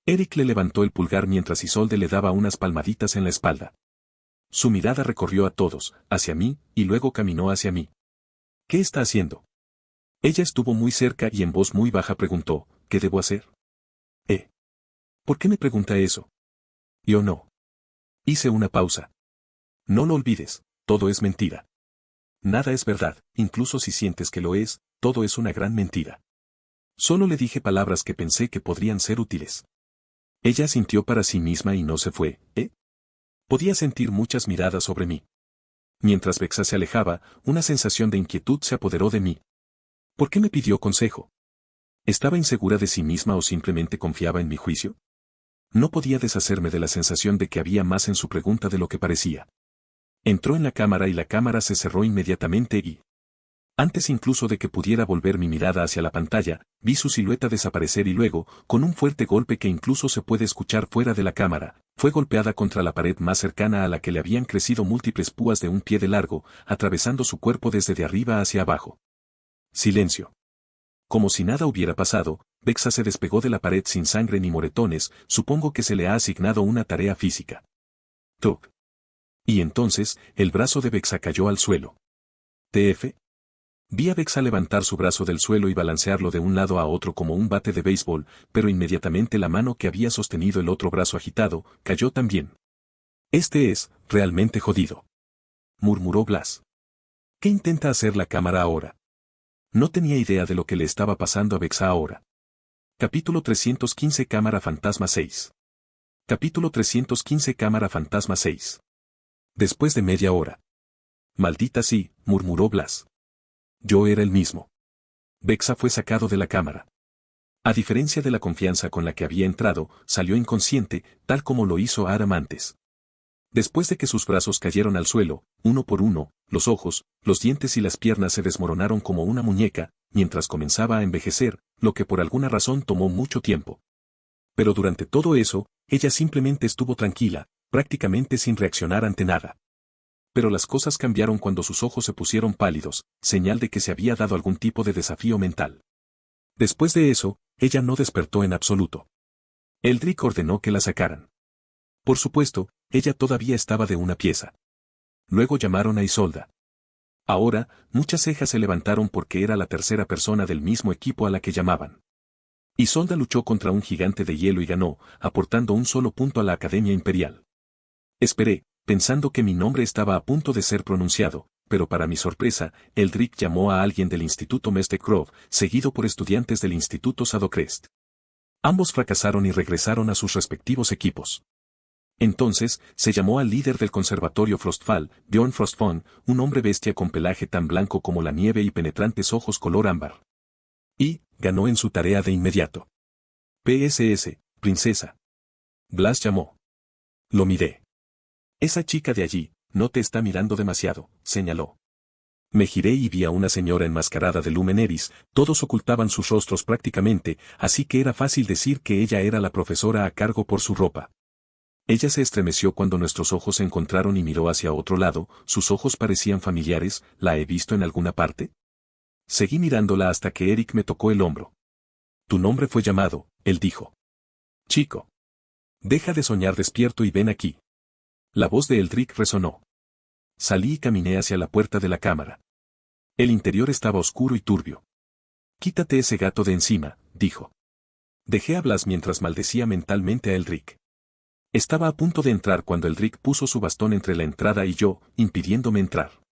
Eric le levantó el pulgar mientras Isolde le daba unas palmaditas en la espalda. Su mirada recorrió a todos, hacia mí, y luego caminó hacia mí. ¿Qué está haciendo? Ella estuvo muy cerca y en voz muy baja preguntó, ¿qué debo hacer? ¿Por qué me pregunta eso? Yo no. Hice una pausa. No lo olvides, todo es mentira. Nada es verdad, incluso si sientes que lo es, todo es una gran mentira. Solo le dije palabras que pensé que podrían ser útiles. Ella sintió para sí misma y no se fue, Podía sentir muchas miradas sobre mí. Mientras Vexa se alejaba, una sensación de inquietud se apoderó de mí. ¿Por qué me pidió consejo? ¿Estaba insegura de sí misma o simplemente confiaba en mi juicio? No podía deshacerme de la sensación de que había más en su pregunta de lo que parecía. Entró en la cámara y la cámara se cerró inmediatamente y... Antes incluso de que pudiera volver mi mirada hacia la pantalla, vi su silueta desaparecer y luego, con un fuerte golpe que incluso se puede escuchar fuera de la cámara, fue golpeada contra la pared más cercana a la que le habían crecido múltiples púas de un pie de largo, atravesando su cuerpo desde de arriba hacia abajo. Silencio. Como si nada hubiera pasado, Vexa se despegó de la pared sin sangre ni moretones, supongo que se le ha asignado una tarea física. Tuc. Y entonces, el brazo de Vexa cayó al suelo. ¿TF? Vi a Vexa levantar su brazo del suelo y balancearlo de un lado a otro como un bate de béisbol, pero inmediatamente la mano que había sostenido el otro brazo agitado, cayó también. Este es, realmente jodido. Murmuró Blas. ¿Qué intenta hacer la cámara ahora? No tenía idea de lo que le estaba pasando a Vexa ahora. Capítulo 315 Cámara Fantasma 6. Capítulo 315 Cámara Fantasma 6. Después de media hora. Maldita sí, murmuró Blas. Yo era el mismo. Vexa fue sacado de la cámara. A diferencia de la confianza con la que había entrado, salió inconsciente, tal como lo hizo Aram antes. Después de que sus brazos cayeron al suelo, uno por uno, los ojos, los dientes y las piernas se desmoronaron como una muñeca, mientras comenzaba a envejecer, lo que por alguna razón tomó mucho tiempo. Pero durante todo eso, ella simplemente estuvo tranquila, prácticamente sin reaccionar ante nada. Pero las cosas cambiaron cuando sus ojos se pusieron pálidos, señal de que se había dado algún tipo de desafío mental. Después de eso, ella no despertó en absoluto. Eldrick ordenó que la sacaran. Por supuesto, ella todavía estaba de una pieza. Luego llamaron a Isolda. Ahora, muchas cejas se levantaron porque era la tercera persona del mismo equipo a la que llamaban. Isolda luchó contra un gigante de hielo y ganó, aportando un solo punto a la Academia Imperial. Esperé, pensando que mi nombre estaba a punto de ser pronunciado, pero para mi sorpresa, Eldrick llamó a alguien del Instituto Mestek-Grove, seguido por estudiantes del Instituto Shadowcrest. Ambos fracasaron y regresaron a sus respectivos equipos. Entonces, se llamó al líder del conservatorio Frostfall, Bjorn Frostfall, un hombre bestia con pelaje tan blanco como la nieve y penetrantes ojos color ámbar. Y, ganó en su tarea de inmediato. PSS, princesa. Blas llamó. Lo miré. Esa chica de allí, no te está mirando demasiado, señaló. Me giré y vi a una señora enmascarada de Lumeneris, todos ocultaban sus rostros prácticamente, así que era fácil decir que ella era la profesora a cargo por su ropa. Ella se estremeció cuando nuestros ojos se encontraron y miró hacia otro lado, sus ojos parecían familiares, ¿la he visto en alguna parte? Seguí mirándola hasta que Eric me tocó el hombro. Tu nombre fue llamado, él dijo. Chico. Deja de soñar despierto y ven aquí. La voz de Eldrick resonó. Salí y caminé hacia la puerta de la cámara. El interior estaba oscuro y turbio. Quítate ese gato de encima, dijo. Dejé a Blas mientras maldecía mentalmente a Eldrick. Estaba a punto de entrar cuando Eldrick puso su bastón entre la entrada y yo, impidiéndome entrar.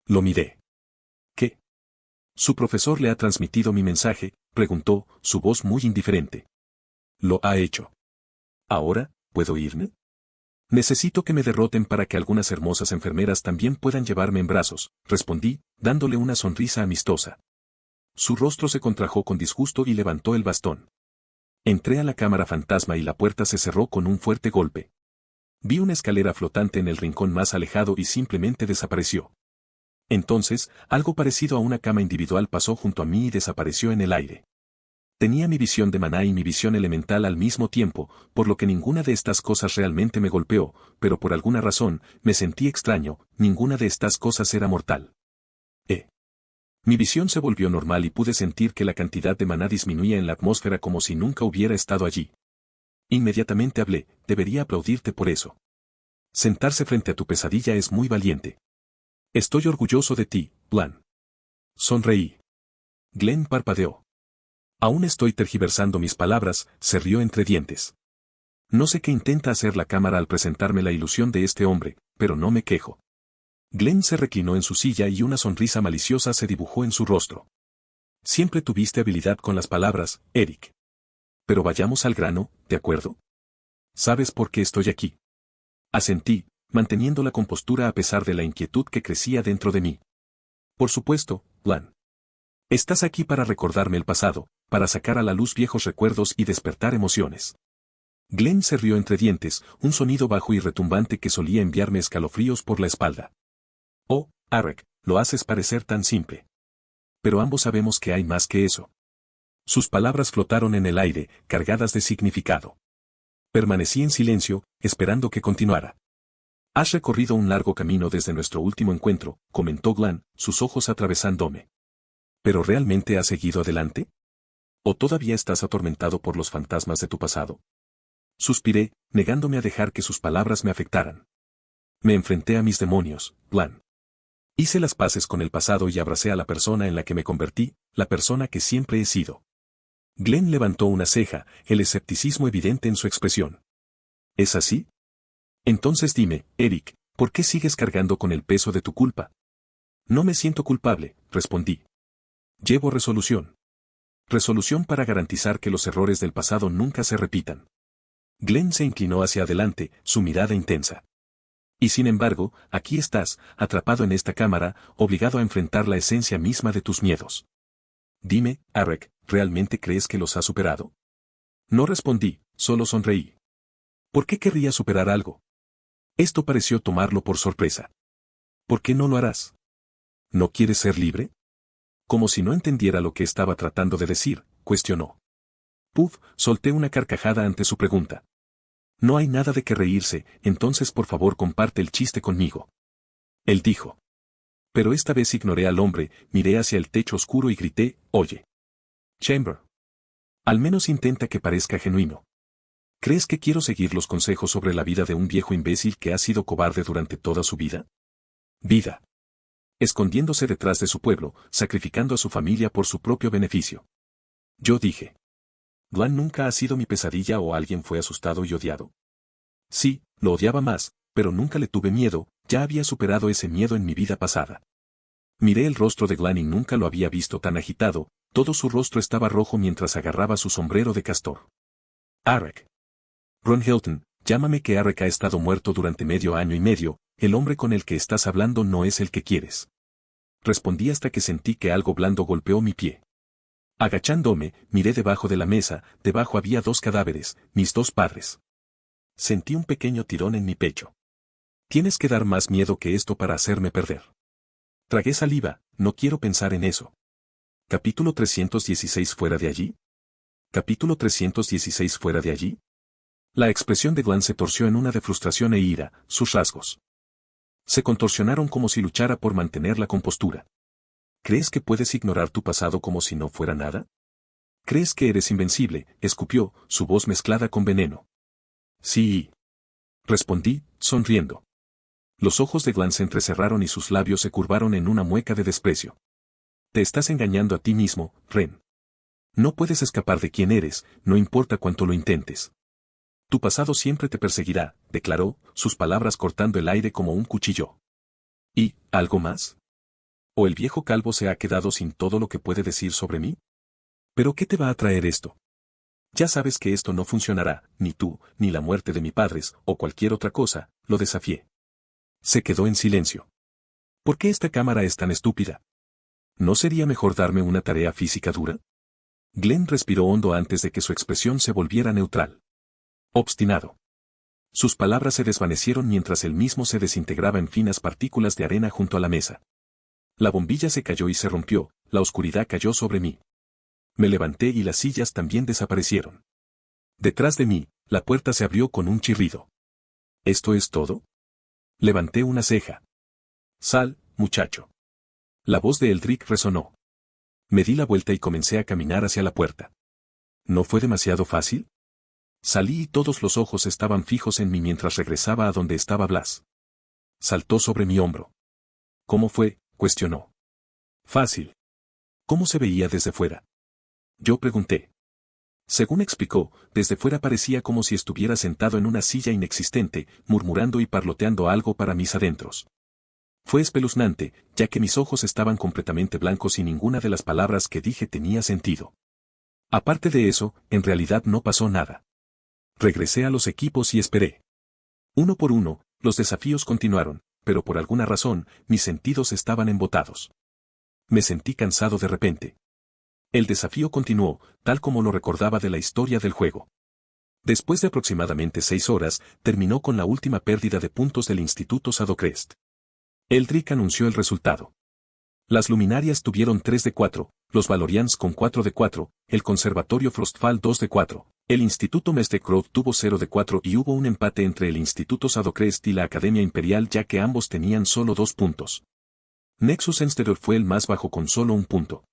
Lo miré. ¿Qué? ¿Su profesor le ha transmitido mi mensaje?, preguntó, su voz muy indiferente. Lo ha hecho. ¿Ahora, puedo irme? Necesito que me derroten para que algunas hermosas enfermeras también puedan llevarme en brazos, respondí, dándole una sonrisa amistosa. Su rostro se contrajo con disgusto y levantó el bastón. Entré a la cámara fantasma y la puerta se cerró con un fuerte golpe. Vi una escalera flotante en el rincón más alejado y simplemente desapareció. Entonces, algo parecido a una cama individual pasó junto a mí y desapareció en el aire. Tenía mi visión de maná y mi visión elemental al mismo tiempo, por lo que ninguna de estas cosas realmente me golpeó, pero por alguna razón, me sentí extraño, ninguna de estas cosas era mortal. Mi visión se volvió normal y pude sentir que la cantidad de maná disminuía en la atmósfera como si nunca hubiera estado allí. Inmediatamente hablé, debería aplaudirte por eso. Sentarse frente a tu pesadilla es muy valiente. Estoy orgulloso de ti, Glenn. Sonreí. Glenn parpadeó. Aún estoy tergiversando mis palabras, se rió entre dientes. No sé qué intenta hacer la cámara al presentarme la ilusión de este hombre, pero no me quejo. Glenn se reclinó en su silla y una sonrisa maliciosa se dibujó en su rostro. Siempre tuviste habilidad con las palabras, Eric. Pero vayamos al grano, ¿de acuerdo? ¿Sabes por qué estoy aquí? Asentí, manteniendo la compostura a pesar de la inquietud que crecía dentro de mí. Por supuesto, Glenn. Estás aquí para recordarme el pasado, para sacar a la luz viejos recuerdos y despertar emociones. Glenn se rió entre dientes, un sonido bajo y retumbante que solía enviarme escalofríos por la espalda. Oh, Arek, lo haces parecer tan simple. Pero ambos sabemos que hay más que eso. Sus palabras flotaron en el aire, cargadas de significado. Permanecí en silencio, esperando que continuara. Has recorrido un largo camino desde nuestro último encuentro, comentó Glenn, sus ojos atravesándome. ¿Pero realmente has seguido adelante? ¿O todavía estás atormentado por los fantasmas de tu pasado? Suspiré, negándome a dejar que sus palabras me afectaran. Me enfrenté a mis demonios, Glenn. Hice las paces con el pasado y abracé a la persona en la que me convertí, la persona que siempre he sido. Glenn levantó una ceja, el escepticismo evidente en su expresión. ¿Es así? Entonces dime, Eric, ¿por qué sigues cargando con el peso de tu culpa? No me siento culpable, respondí. Llevo resolución. Resolución para garantizar que los errores del pasado nunca se repitan. Glenn se inclinó hacia adelante, su mirada intensa. Y sin embargo, aquí estás, atrapado en esta cámara, obligado a enfrentar la esencia misma de tus miedos. Dime, Arek, ¿realmente crees que los has superado? No respondí, solo sonreí. ¿Por qué querría superar algo? Esto pareció tomarlo por sorpresa. ¿Por qué no lo harás? ¿No quieres ser libre? Como si no entendiera lo que estaba tratando de decir, cuestionó. Puff, solté una carcajada ante su pregunta. No hay nada de qué reírse, entonces por favor comparte el chiste conmigo. Él dijo. Pero esta vez ignoré al hombre, miré hacia el techo oscuro y grité, oye. Chamber. Al menos intenta que parezca genuino. ¿Crees que quiero seguir los consejos sobre la vida de un viejo imbécil que ha sido cobarde durante toda su vida? Vida. Escondiéndose detrás de su pueblo, sacrificando a su familia por su propio beneficio. Yo dije. ¿Glenn nunca ha sido mi pesadilla o alguien fue asustado y odiado? Sí, lo odiaba más, pero nunca le tuve miedo, ya había superado ese miedo en mi vida pasada. Miré el rostro de Glenn y nunca lo había visto tan agitado, todo su rostro estaba rojo mientras agarraba su sombrero de castor. Arek. Ron Hilton, llámame que Arek ha estado muerto durante medio año y medio, el hombre con el que estás hablando no es el que quieres. Respondí hasta que sentí que algo blando golpeó mi pie. Agachándome, miré debajo de la mesa, debajo había 2 cadáveres, mis 2 padres. Sentí un pequeño tirón en mi pecho. Tienes que dar más miedo que esto para hacerme perder. Tragué saliva, no quiero pensar en eso. Capítulo 316 ¿Fuera de allí? Capítulo 316 ¿Fuera de allí? La expresión de Glenn se torció en una de frustración e ira, sus rasgos se contorsionaron como si luchara por mantener la compostura. ¿Crees que puedes ignorar tu pasado como si no fuera nada? ¿Crees que eres invencible?, escupió, su voz mezclada con veneno. Sí. Respondí, sonriendo. Los ojos de Glenn se entrecerraron y sus labios se curvaron en una mueca de desprecio. Te estás engañando a ti mismo, Ren. No puedes escapar de quién eres, no importa cuánto lo intentes. Tu pasado siempre te perseguirá, declaró, sus palabras cortando el aire como un cuchillo. ¿Y, algo más? ¿O el viejo calvo se ha quedado sin todo lo que puede decir sobre mí? ¿Pero qué te va a traer esto? Ya sabes que esto no funcionará, ni tú, ni la muerte de mis padres, o cualquier otra cosa, lo desafié. Se quedó en silencio. ¿Por qué esta cámara es tan estúpida? ¿No sería mejor darme una tarea física dura? Glenn respiró hondo antes de que su expresión se volviera neutral. Obstinado. Sus palabras se desvanecieron mientras él mismo se desintegraba en finas partículas de arena junto a la mesa. La bombilla se cayó y se rompió, la oscuridad cayó sobre mí. Me levanté y las sillas también desaparecieron. Detrás de mí, la puerta se abrió con un chirrido. ¿Esto es todo? Levanté una ceja. Sal, muchacho. La voz de Eldrick resonó. Me di la vuelta y comencé a caminar hacia la puerta. ¿No fue demasiado fácil? Salí y todos los ojos estaban fijos en mí mientras regresaba a donde estaba Blas. Saltó sobre mi hombro. ¿Cómo fue?, cuestionó. Fácil. ¿Cómo se veía desde fuera? Yo pregunté. Según explicó, desde fuera parecía como si estuviera sentado en una silla inexistente, murmurando y parloteando algo para mis adentros. Fue espeluznante, ya que mis ojos estaban completamente blancos y ninguna de las palabras que dije tenía sentido. Aparte de eso, en realidad no pasó nada. Regresé a los equipos y esperé. Uno por uno, los desafíos continuaron, pero por alguna razón, mis sentidos estaban embotados. Me sentí cansado de repente. El desafío continuó, tal como lo recordaba de la historia del juego. Después de aproximadamente 6 horas, terminó con la última pérdida de puntos del Instituto Shadowcrest. Eldrick anunció el resultado. Las luminarias tuvieron 3 de 4, los Valorians con 4 de 4, el Conservatorio Frostfall 2 de 4, el Instituto Mestecroft tuvo 0 de 4 y hubo un empate entre el Instituto Shadowcrest y la Academia Imperial ya que ambos tenían solo 2 puntos. Nexus Enstedor fue el más bajo con solo 1 punto.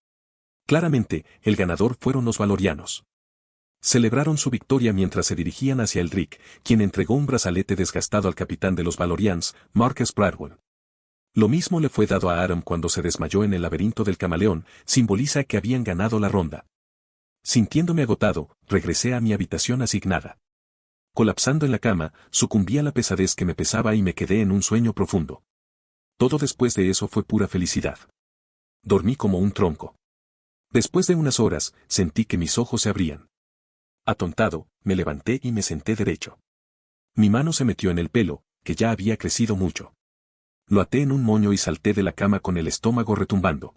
Claramente, el ganador fueron los Valorianos. Celebraron su victoria mientras se dirigían hacia Eldrick, quien entregó un brazalete desgastado al capitán de los Valorians, Marcus Bradwell. Lo mismo le fue dado a Aram cuando se desmayó en el laberinto del camaleón, simboliza que habían ganado la ronda. Sintiéndome agotado, regresé a mi habitación asignada. Colapsando en la cama, sucumbí a la pesadez que me pesaba y me quedé en un sueño profundo. Todo después de eso fue pura felicidad. Dormí como un tronco. Después de unas horas, sentí que mis ojos se abrían. Atontado, me levanté y me senté derecho. Mi mano se metió en el pelo, que ya había crecido mucho. Lo até en un moño y salté de la cama con el estómago retumbando.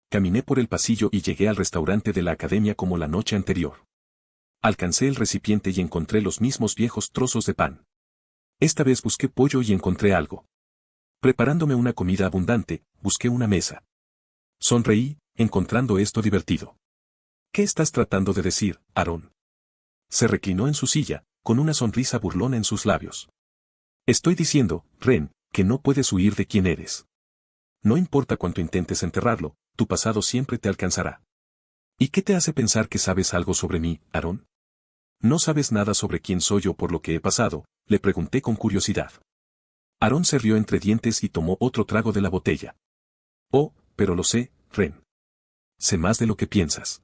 Caminé por el pasillo y llegué al restaurante de la academia como la noche anterior. Alcancé el recipiente y encontré los mismos viejos trozos de pan. Esta vez busqué pollo y encontré algo. Preparándome una comida abundante, busqué una mesa. Sonreí, encontrando esto divertido. ¿Qué estás tratando de decir, Aaron? Se reclinó en su silla, con una sonrisa burlona en sus labios. Estoy diciendo, Ren, que no puedes huir de quién eres. No importa cuánto intentes enterrarlo, tu pasado siempre te alcanzará. ¿Y qué te hace pensar que sabes algo sobre mí, Aaron? ¿No sabes nada sobre quién soy o por lo que he pasado?, le pregunté con curiosidad. Aaron se rió entre dientes y tomó otro trago de la botella. Oh, pero lo sé, Ren. Sé más de lo que piensas.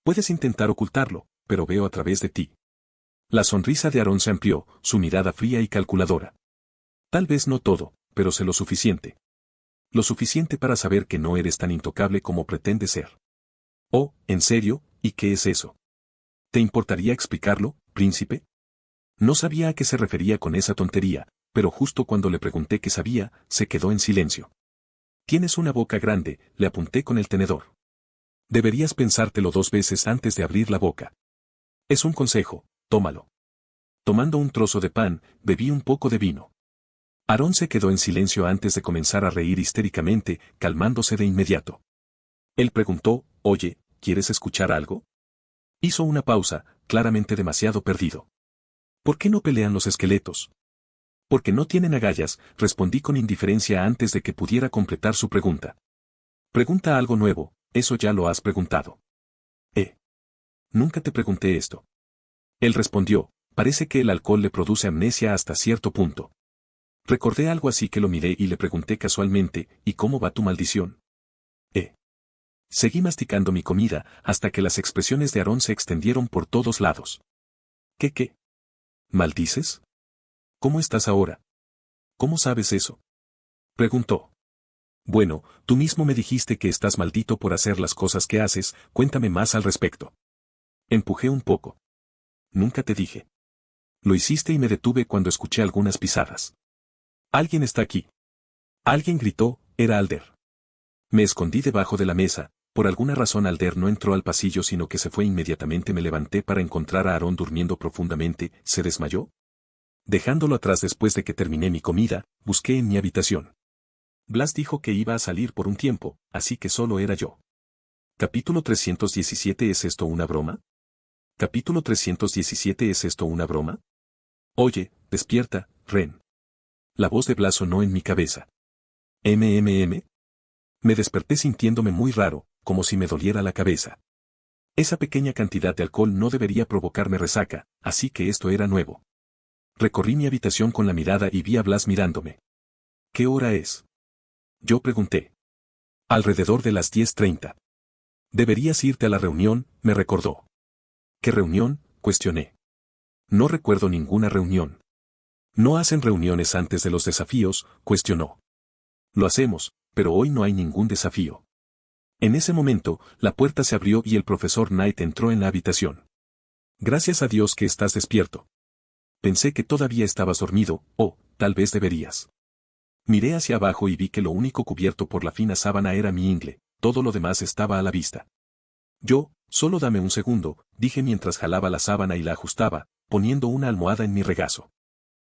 Puedes intentar ocultarlo, pero veo a través de ti. La sonrisa de Aaron se amplió, su mirada fría y calculadora. Tal vez no todo, pero sé lo suficiente. Lo suficiente para saber que no eres tan intocable como pretendes ser. Oh, ¿en serio? ¿Y qué es eso? ¿Te importaría explicarlo, príncipe? No sabía a qué se refería con esa tontería, pero justo cuando le pregunté qué sabía, se quedó en silencio. Tienes una boca grande, le apunté con el tenedor. Deberías pensártelo 2 veces antes de abrir la boca. Es un consejo, tómalo. Tomando un trozo de pan, bebí un poco de vino. Aaron se quedó en silencio antes de comenzar a reír histéricamente, calmándose de inmediato. Él preguntó, oye, ¿quieres escuchar algo? Hizo una pausa, claramente demasiado perdido. ¿Por qué no pelean los esqueletos? Porque no tienen agallas, respondí con indiferencia antes de que pudiera completar su pregunta. Pregunta algo nuevo, eso ya lo has preguntado. Nunca te pregunté esto. Él respondió, parece que el alcohol le produce amnesia hasta cierto punto. Recordé algo así que lo miré y le pregunté casualmente, ¿y cómo va tu maldición? Seguí masticando mi comida, hasta que las expresiones de Aaron se extendieron por todos lados. ¿Qué? ¿Maldices? ¿Cómo estás ahora? ¿Cómo sabes eso? Preguntó. Bueno, tú mismo me dijiste que estás maldito por hacer las cosas que haces, cuéntame más al respecto. Empujé un poco. Nunca te dije. Lo hiciste y me detuve cuando escuché algunas pisadas. Alguien está aquí. Alguien gritó, era Alder. Me escondí debajo de la mesa. Por alguna razón Alder no entró al pasillo sino que se fue inmediatamente. Me levanté para encontrar a Aarón durmiendo profundamente. ¿Se desmayó? Dejándolo atrás después de que terminé mi comida, busqué en mi habitación. Blas dijo que iba a salir por un tiempo, así que solo era yo. Capítulo 317. ¿Es esto una broma? Capítulo 317. ¿Es esto una broma? Oye, despierta, Ren. La voz de Blas sonó en mi cabeza. ¿MMM? Me desperté sintiéndome muy raro, como si me doliera la cabeza. Esa pequeña cantidad de alcohol no debería provocarme resaca, así que esto era nuevo. Recorrí mi habitación con la mirada y vi a Blas mirándome. ¿Qué hora es? Yo pregunté. Alrededor de las 10:30. Deberías irte a la reunión, me recordó. ¿Qué reunión?, cuestioné. No recuerdo ninguna reunión. ¿No hacen reuniones antes de los desafíos?, cuestionó. Lo hacemos, pero hoy no hay ningún desafío. En ese momento, la puerta se abrió y el profesor Knight entró en la habitación. Gracias a Dios que estás despierto. Pensé que todavía estabas dormido, o, tal vez deberías. Miré hacia abajo y vi que lo único cubierto por la fina sábana era mi ingle, todo lo demás estaba a la vista. Solo dame un segundo, dije mientras jalaba la sábana y la ajustaba, poniendo una almohada en mi regazo.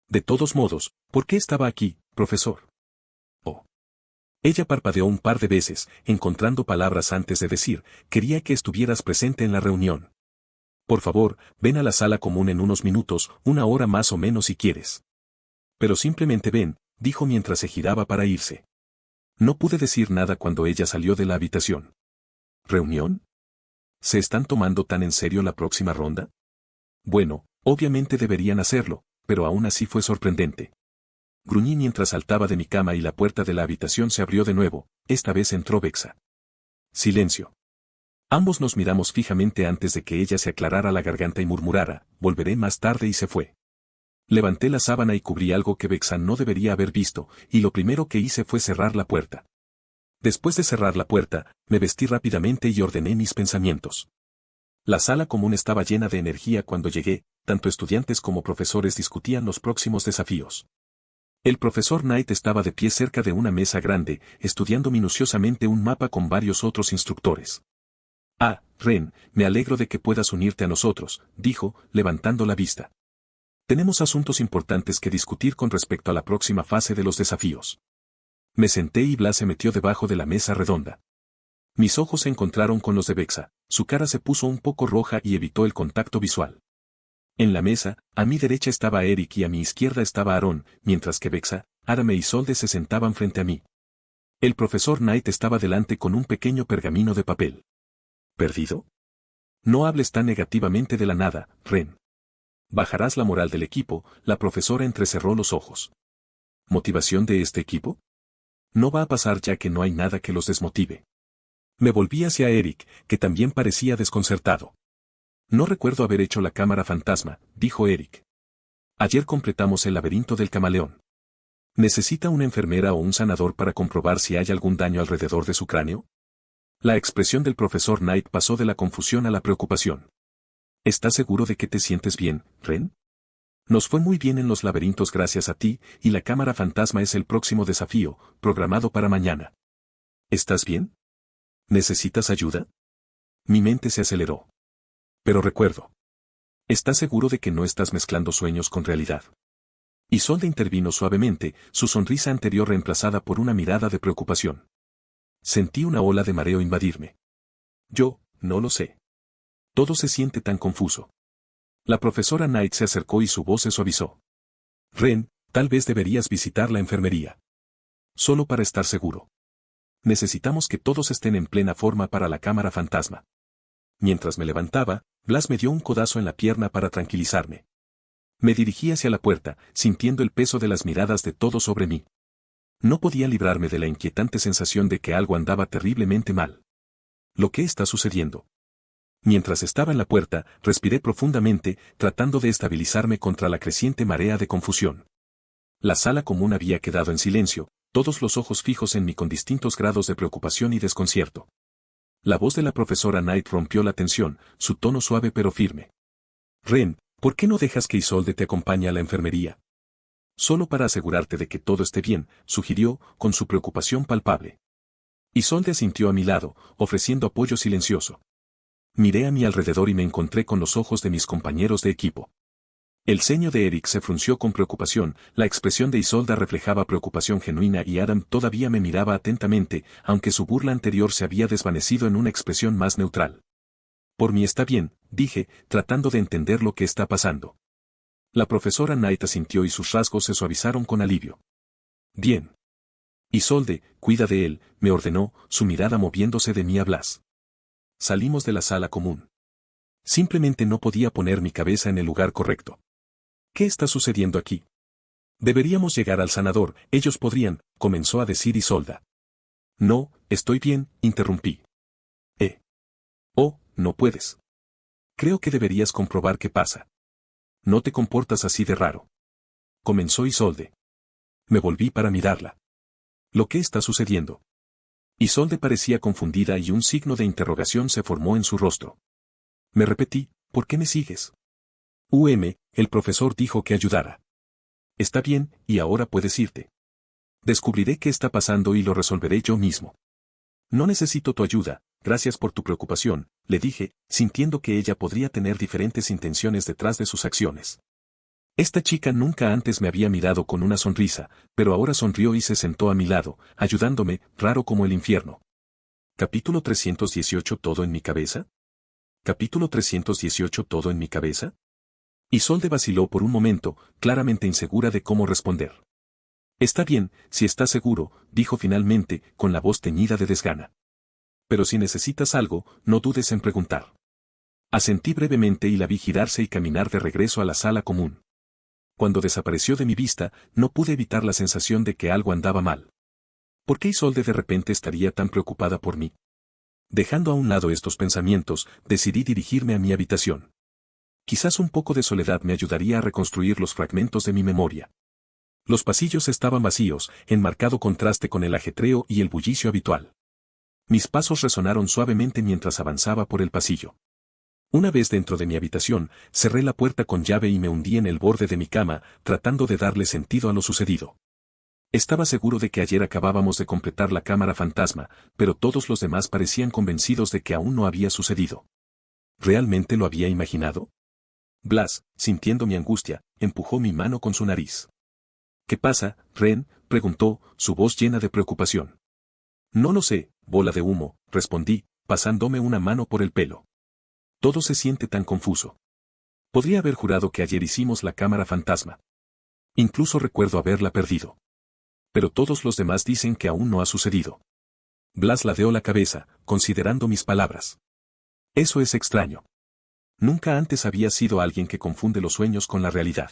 De todos modos, ¿por qué estaba aquí, profesor? Oh. Ella parpadeó un par de veces, encontrando palabras antes de decir, quería que estuvieras presente en la reunión. Por favor, ven a la sala común en unos minutos, una hora más o menos si quieres. Pero simplemente ven, dijo mientras se giraba para irse. No pude decir nada cuando ella salió de la habitación. ¿Reunión? ¿Se están tomando tan en serio la próxima ronda? Bueno, obviamente deberían hacerlo, pero aún así fue sorprendente. Gruñí mientras saltaba de mi cama y la puerta de la habitación se abrió de nuevo, esta vez entró Vexa. Silencio. Ambos nos miramos fijamente antes de que ella se aclarara la garganta y murmurara, volveré más tarde y se fue. Levanté la sábana y cubrí algo que Vexa no debería haber visto, y lo primero que hice fue cerrar la puerta. Después de cerrar la puerta, me vestí rápidamente y ordené mis pensamientos. La sala común estaba llena de energía cuando llegué, tanto estudiantes como profesores discutían los próximos desafíos. El profesor Knight estaba de pie cerca de una mesa grande, estudiando minuciosamente un mapa con varios otros instructores. Ah, Ren, me alegro de que puedas unirte a nosotros, dijo, levantando la vista. Tenemos asuntos importantes que discutir con respecto a la próxima fase de los desafíos. Me senté y Blas se metió debajo de la mesa redonda. Mis ojos se encontraron con los de Vexa, su cara se puso un poco roja y evitó el contacto visual. En la mesa, a mi derecha estaba Eric y a mi izquierda estaba Aarón, mientras que Vexa, Arame y Solde se sentaban frente a mí. El profesor Knight estaba delante con un pequeño pergamino de papel. ¿Perdido? No hables tan negativamente de la nada, Ren. Bajarás la moral del equipo, la profesora entrecerró los ojos. ¿Motivación de este equipo? No va a pasar ya que no hay nada que los desmotive. Me volví hacia Eric, que también parecía desconcertado. No recuerdo haber hecho la cámara fantasma, dijo Eric. Ayer completamos el laberinto del camaleón. ¿Necesita una enfermera o un sanador para comprobar si hay algún daño alrededor de su cráneo? La expresión del profesor Knight pasó de la confusión a la preocupación. ¿Estás seguro de que te sientes bien, Ren? Nos fue muy bien en los laberintos gracias a ti, y la cámara fantasma es el próximo desafío, programado para mañana. ¿Estás bien? ¿Necesitas ayuda? Mi mente se aceleró. Pero recuerdo. ¿Estás seguro de que no estás mezclando sueños con realidad? Isolde intervino suavemente, su sonrisa anterior reemplazada por una mirada de preocupación. Sentí una ola de mareo invadirme. Yo, no lo sé. Todo se siente tan confuso. La profesora Knight se acercó y su voz se suavizó. Ren, tal vez deberías visitar la enfermería. Solo para estar seguro. Necesitamos que todos estén en plena forma para la cámara fantasma. Mientras me levantaba, Blas me dio un codazo en la pierna para tranquilizarme. Me dirigí hacia la puerta, sintiendo el peso de las miradas de todos sobre mí. No podía librarme de la inquietante sensación de que algo andaba terriblemente mal. ¿Lo que está sucediendo? Mientras estaba en la puerta, respiré profundamente, tratando de estabilizarme contra la creciente marea de confusión. La sala común había quedado en silencio, todos los ojos fijos en mí con distintos grados de preocupación y desconcierto. La voz de la profesora Knight rompió la tensión, su tono suave pero firme. Ren, ¿por qué no dejas que Isolde te acompañe a la enfermería? Solo para asegurarte de que todo esté bien, sugirió, con su preocupación palpable. Isolde asintió a mi lado, ofreciendo apoyo silencioso. Miré a mi alrededor y me encontré con los ojos de mis compañeros de equipo. El ceño de Eric se frunció con preocupación, la expresión de Isolda reflejaba preocupación genuina y Adam todavía me miraba atentamente, aunque su burla anterior se había desvanecido en una expresión más neutral. Por mí está bien, dije, tratando de entender lo que está pasando. La profesora Knight asintió y sus rasgos se suavizaron con alivio. Bien. Isolde, cuida de él, me ordenó, su mirada moviéndose de mí a Blas. Salimos de la sala común. Simplemente no podía poner mi cabeza en el lugar correcto. ¿Qué está sucediendo aquí? Deberíamos llegar al sanador, ellos podrían, comenzó a decir Isolda. No, estoy bien, interrumpí. Oh, no puedes. Creo que deberías comprobar qué pasa. No te comportas así de raro. Comenzó Isolde. Me volví para mirarla. ¿Lo que está sucediendo? Isolde parecía confundida y un signo de interrogación se formó en su rostro. Me repetí, ¿por qué me sigues? El profesor dijo que ayudara. Está bien, y ahora puedes irte. Descubriré qué está pasando y lo resolveré yo mismo. No necesito tu ayuda, gracias por tu preocupación, le dije, sintiendo que ella podría tener diferentes intenciones detrás de sus acciones. Esta chica nunca antes me había mirado con una sonrisa, pero ahora sonrió y se sentó a mi lado, ayudándome, raro como el infierno. Capítulo 318 ¿Todo en mi cabeza? Capítulo 318 ¿Todo en mi cabeza? Isolde vaciló por un momento, claramente insegura de cómo responder. Está bien, si estás seguro, dijo finalmente, con la voz teñida de desgana. Pero si necesitas algo, no dudes en preguntar. Asentí brevemente y la vi girarse y caminar de regreso a la sala común. Cuando desapareció de mi vista, no pude evitar la sensación de que algo andaba mal. ¿Por qué Isolde de repente estaría tan preocupada por mí? Dejando a un lado estos pensamientos, decidí dirigirme a mi habitación. Quizás un poco de soledad me ayudaría a reconstruir los fragmentos de mi memoria. Los pasillos estaban vacíos, en marcado contraste con el ajetreo y el bullicio habitual. Mis pasos resonaron suavemente mientras avanzaba por el pasillo. Una vez dentro de mi habitación, cerré la puerta con llave y me hundí en el borde de mi cama, tratando de darle sentido a lo sucedido. Estaba seguro de que ayer acabábamos de completar la cámara fantasma, pero todos los demás parecían convencidos de que aún no había sucedido. ¿Realmente lo había imaginado? Blas, sintiendo mi angustia, empujó mi mano con su nariz. ¿Qué pasa, Ren?, preguntó, su voz llena de preocupación. No lo sé, bola de humo, respondí, pasándome una mano por el pelo. Todo se siente tan confuso. Podría haber jurado que ayer hicimos la cámara fantasma. Incluso recuerdo haberla perdido. Pero todos los demás dicen que aún no ha sucedido. Blas ladeó la cabeza, considerando mis palabras. Eso es extraño. Nunca antes había sido alguien que confunde los sueños con la realidad.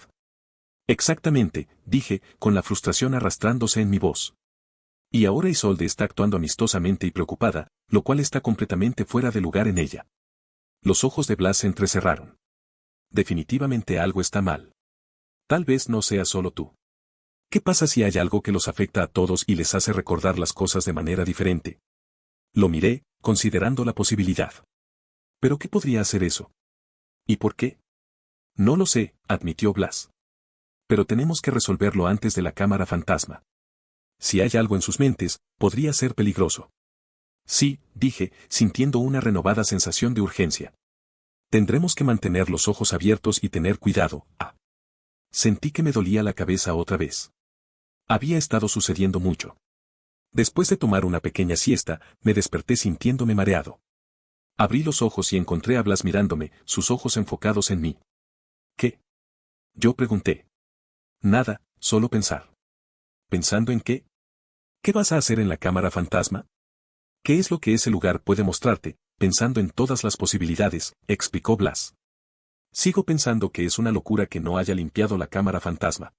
Exactamente, dije, con la frustración arrastrándose en mi voz. Y ahora Isolde está actuando amistosamente y preocupada, lo cual está completamente fuera de lugar en ella. Los ojos de Blas se entrecerraron. Definitivamente algo está mal. Tal vez no sea solo tú. ¿Qué pasa si hay algo que los afecta a todos y les hace recordar las cosas de manera diferente? Lo miré, considerando la posibilidad. ¿Pero qué podría hacer eso? ¿Y por qué? No lo sé, admitió Blas. Pero tenemos que resolverlo antes de la cámara fantasma. Si hay algo en sus mentes, podría ser peligroso. Sí, dije, sintiendo una renovada sensación de urgencia. Tendremos que mantener los ojos abiertos y tener cuidado. Sentí que me dolía la cabeza otra vez. Había estado sucediendo mucho. Después de tomar una pequeña siesta, me desperté sintiéndome mareado. Abrí los ojos y encontré a Blas mirándome, sus ojos enfocados en mí. ¿Qué? Yo pregunté. Nada, solo pensar. ¿Pensando en qué? ¿Qué vas a hacer en la cámara fantasma? ¿Qué es lo que ese lugar puede mostrarte? Pensando en todas las posibilidades, explicó Blas. Sigo pensando que es una locura que no haya limpiado la cámara fantasma.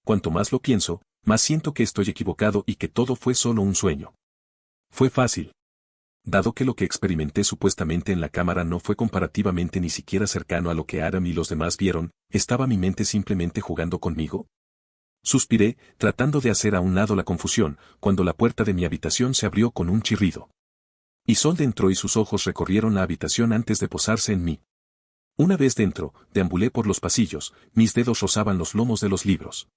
Cuanto más lo pienso, más siento que estoy equivocado y que todo fue solo un sueño. Fue fácil. Dado que lo que experimenté supuestamente en la cámara no fue comparativamente ni siquiera cercano a lo que Aram y los demás vieron, ¿estaba mi mente simplemente jugando conmigo? Suspiré, tratando de hacer a un lado la confusión, cuando la puerta de mi habitación se abrió con un chirrido. Isolde entró y sus ojos recorrieron la habitación antes de posarse en mí. Una vez dentro, deambulé por los pasillos, mis dedos rozaban los lomos de los libros.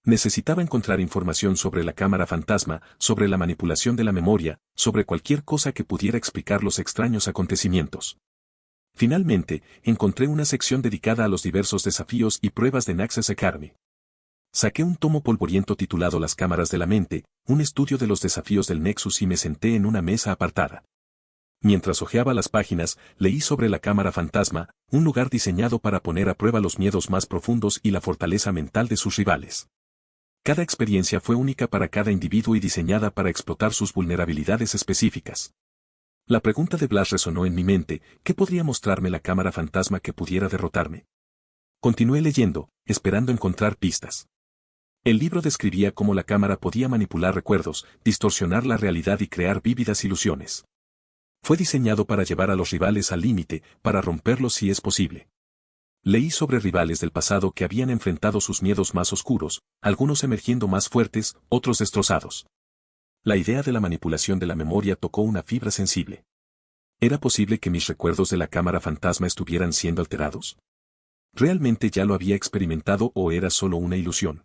Necesitaba encontrar información sobre la cámara fantasma, sobre la manipulación de la memoria, sobre cualquier cosa que pudiera explicar los extraños acontecimientos. Finalmente, encontré una sección dedicada a los diversos desafíos y pruebas de Access Academy. Saqué un tomo polvoriento titulado Las cámaras de la mente, un estudio de los desafíos del Nexus y me senté en una mesa apartada. Mientras hojeaba las páginas, leí sobre la cámara fantasma, un lugar diseñado para poner a prueba los miedos más profundos y la fortaleza mental de sus rivales. Cada experiencia fue única para cada individuo y diseñada para explotar sus vulnerabilidades específicas. La pregunta de Blas resonó en mi mente: ¿qué podría mostrarme la cámara fantasma que pudiera derrotarme? Continué leyendo, esperando encontrar pistas. El libro describía cómo la cámara podía manipular recuerdos, distorsionar la realidad y crear vívidas ilusiones. Fue diseñado para llevar a los rivales al límite, para romperlos si es posible. Leí sobre rivales del pasado que habían enfrentado sus miedos más oscuros, algunos emergiendo más fuertes, otros destrozados. La idea de la manipulación de la memoria tocó una fibra sensible. ¿Era posible que mis recuerdos de la cámara fantasma estuvieran siendo alterados? ¿Realmente ya lo había experimentado o era solo una ilusión?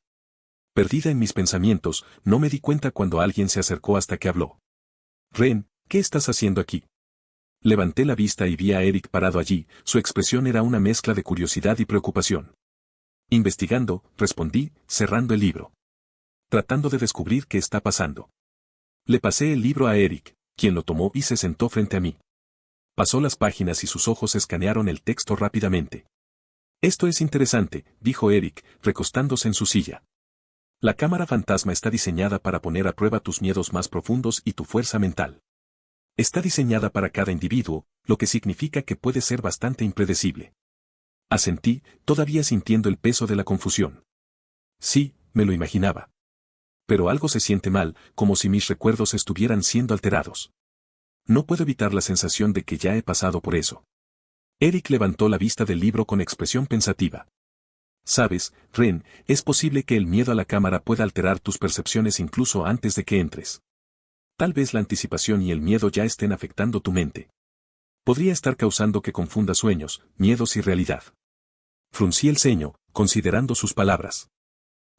Perdida en mis pensamientos, no me di cuenta cuando alguien se acercó hasta que habló. Ren, ¿qué estás haciendo aquí? Levanté la vista y vi a Eric parado allí, su expresión era una mezcla de curiosidad y preocupación. Investigando, respondí, cerrando el libro. Tratando de descubrir qué está pasando. Le pasé el libro a Eric, quien lo tomó y se sentó frente a mí. Pasó las páginas y sus ojos escanearon el texto rápidamente. Esto es interesante, dijo Eric, recostándose en su silla. La cámara fantasma está diseñada para poner a prueba tus miedos más profundos y tu fuerza mental. Está diseñada para cada individuo, lo que significa que puede ser bastante impredecible. Asentí, todavía sintiendo el peso de la confusión. Sí, me lo imaginaba. Pero algo se siente mal, como si mis recuerdos estuvieran siendo alterados. No puedo evitar la sensación de que ya he pasado por eso. Eric levantó la vista del libro con expresión pensativa. Sabes, Ren, es posible que el miedo a la cámara pueda alterar tus percepciones incluso antes de que entres. Tal vez la anticipación y el miedo ya estén afectando tu mente. Podría estar causando que confunda sueños, miedos y realidad. Fruncí el ceño, considerando sus palabras.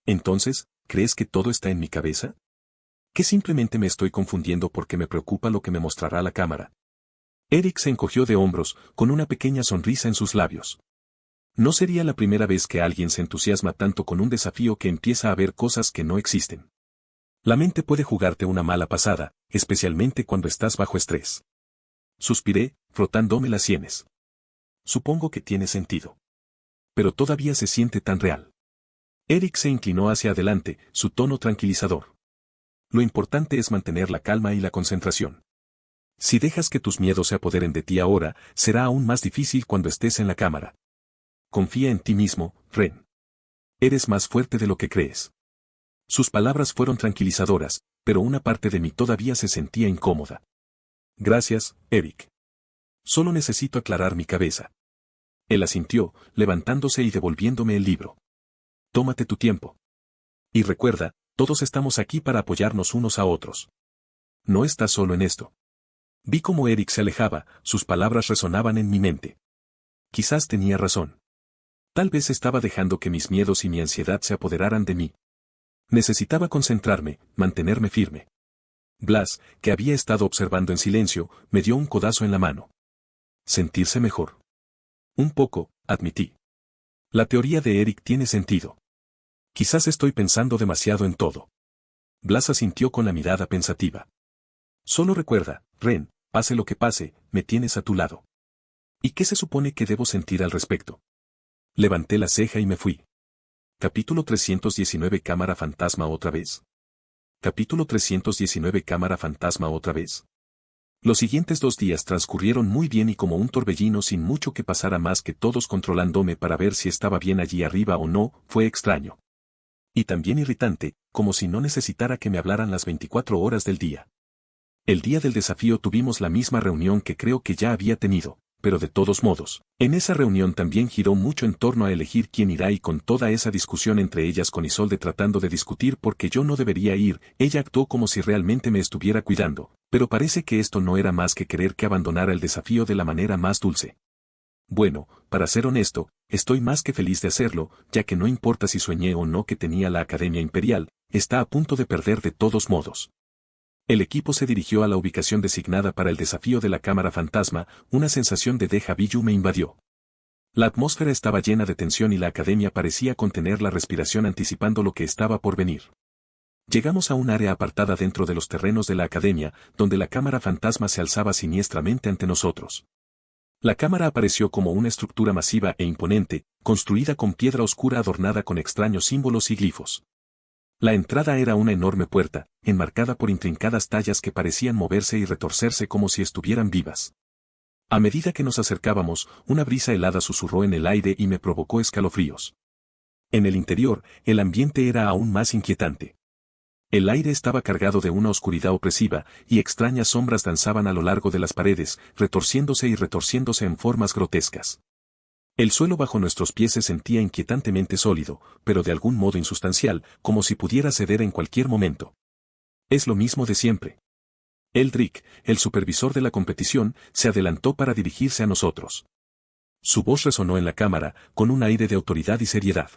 Entonces, ¿crees que todo está en mi cabeza? ¿Que simplemente me estoy confundiendo porque me preocupa lo que me mostrará la cámara? Eric se encogió de hombros, con una pequeña sonrisa en sus labios. No sería la primera vez que alguien se entusiasma tanto con un desafío que empieza a ver cosas que no existen. La mente puede jugarte una mala pasada, especialmente cuando estás bajo estrés. Suspiré, frotándome las sienes. Supongo que tiene sentido. Pero todavía se siente tan real. Eric se inclinó hacia adelante, su tono tranquilizador. Lo importante es mantener la calma y la concentración. Si dejas que tus miedos se apoderen de ti ahora, será aún más difícil cuando estés en la cámara. Confía en ti mismo, Ren. Eres más fuerte de lo que crees. Sus palabras fueron tranquilizadoras, pero una parte de mí todavía se sentía incómoda. Gracias, Eric. Solo necesito aclarar mi cabeza. Él asintió, levantándose y devolviéndome el libro. Tómate tu tiempo. Y recuerda, todos estamos aquí para apoyarnos unos a otros. No estás solo en esto. Vi cómo Eric se alejaba, sus palabras resonaban en mi mente. Quizás tenía razón. Tal vez estaba dejando que mis miedos y mi ansiedad se apoderaran de mí. Necesitaba concentrarme, mantenerme firme. Blas, que había estado observando en silencio, me dio un codazo en la mano. Sentirse mejor. Un poco, admití. La teoría de Eric tiene sentido. Quizás estoy pensando demasiado en todo. Blas asintió con la mirada pensativa. Solo recuerda, Ren, pase lo que pase, me tienes a tu lado. ¿Y qué se supone que debo sentir al respecto? Levanté la ceja y me fui. Capítulo 319 Cámara fantasma otra vez. Capítulo 319 Cámara fantasma otra vez. Los siguientes 2 días transcurrieron muy bien y como un torbellino sin mucho que pasara más que todos controlándome para ver si estaba bien allí arriba o no, fue extraño. Y también irritante, como si no necesitara que me hablaran las 24 horas del día. El día del desafío tuvimos la misma reunión que creo que ya había tenido. Pero de todos modos, en esa reunión también giró mucho en torno a elegir quién irá y con toda esa discusión entre ellas con Isolde tratando de discutir por qué yo no debería ir, ella actuó como si realmente me estuviera cuidando, pero parece que esto no era más que querer que abandonara el desafío de la manera más dulce. Bueno, para ser honesto, estoy más que feliz de hacerlo, ya que no importa si soñé o no que tenía la Academia Imperial, está a punto de perder de todos modos. El equipo se dirigió a la ubicación designada para el desafío de la cámara fantasma, una sensación de déjà vu me invadió. La atmósfera estaba llena de tensión y la Academia parecía contener la respiración anticipando lo que estaba por venir. Llegamos a un área apartada dentro de los terrenos de la Academia, donde la cámara fantasma se alzaba siniestramente ante nosotros. La cámara apareció como una estructura masiva e imponente, construida con piedra oscura adornada con extraños símbolos y glifos. La entrada era una enorme puerta, enmarcada por intrincadas tallas que parecían moverse y retorcerse como si estuvieran vivas. A medida que nos acercábamos, una brisa helada susurró en el aire y me provocó escalofríos. En el interior, el ambiente era aún más inquietante. El aire estaba cargado de una oscuridad opresiva, y extrañas sombras danzaban a lo largo de las paredes, retorciéndose y retorciéndose en formas grotescas. El suelo bajo nuestros pies se sentía inquietantemente sólido, pero de algún modo insustancial, como si pudiera ceder en cualquier momento. Es lo mismo de siempre. Eldrick, el supervisor de la competición, se adelantó para dirigirse a nosotros. Su voz resonó en la cámara, con un aire de autoridad y seriedad.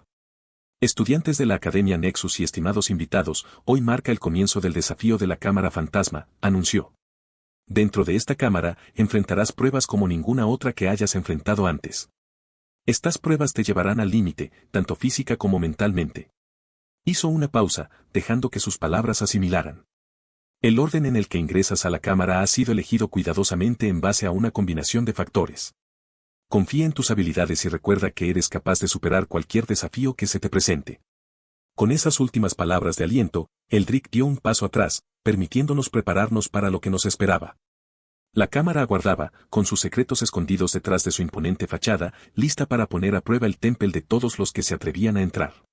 Estudiantes de la Academia Nexus y estimados invitados, hoy marca el comienzo del desafío de la cámara fantasma, anunció. Dentro de esta cámara, enfrentarás pruebas como ninguna otra que hayas enfrentado antes. Estas pruebas te llevarán al límite, tanto física como mentalmente. Hizo una pausa, dejando que sus palabras asimilaran. El orden en el que ingresas a la cámara ha sido elegido cuidadosamente en base a una combinación de factores. Confía en tus habilidades y recuerda que eres capaz de superar cualquier desafío que se te presente. Con esas últimas palabras de aliento, Eldrick dio un paso atrás, permitiéndonos prepararnos para lo que nos esperaba. La cámara aguardaba, con sus secretos escondidos detrás de su imponente fachada, lista para poner a prueba el temple de todos los que se atrevían a entrar.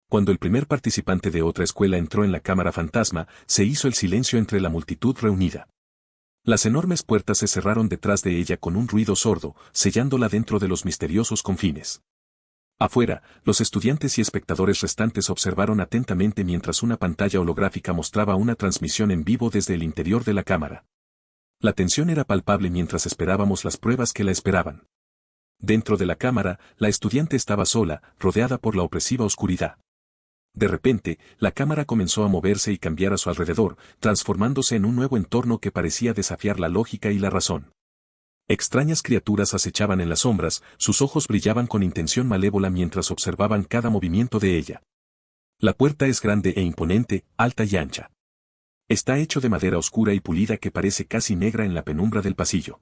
Cuando el primer participante de otra escuela entró en la cámara fantasma, se hizo el silencio entre la multitud reunida. Las enormes puertas se cerraron detrás de ella con un ruido sordo, sellándola dentro de los misteriosos confines. Afuera, los estudiantes y espectadores restantes observaron atentamente mientras una pantalla holográfica mostraba una transmisión en vivo desde el interior de la cámara. La tensión era palpable mientras esperábamos las pruebas que la esperaban. Dentro de la cámara, la estudiante estaba sola, rodeada por la opresiva oscuridad. De repente, la cámara comenzó a moverse y cambiar a su alrededor, transformándose en un nuevo entorno que parecía desafiar la lógica y la razón. Extrañas criaturas acechaban en las sombras, sus ojos brillaban con intención malévola mientras observaban cada movimiento de ella. La puerta es grande e imponente, alta y ancha. Está hecho de madera oscura y pulida que parece casi negra en la penumbra del pasillo.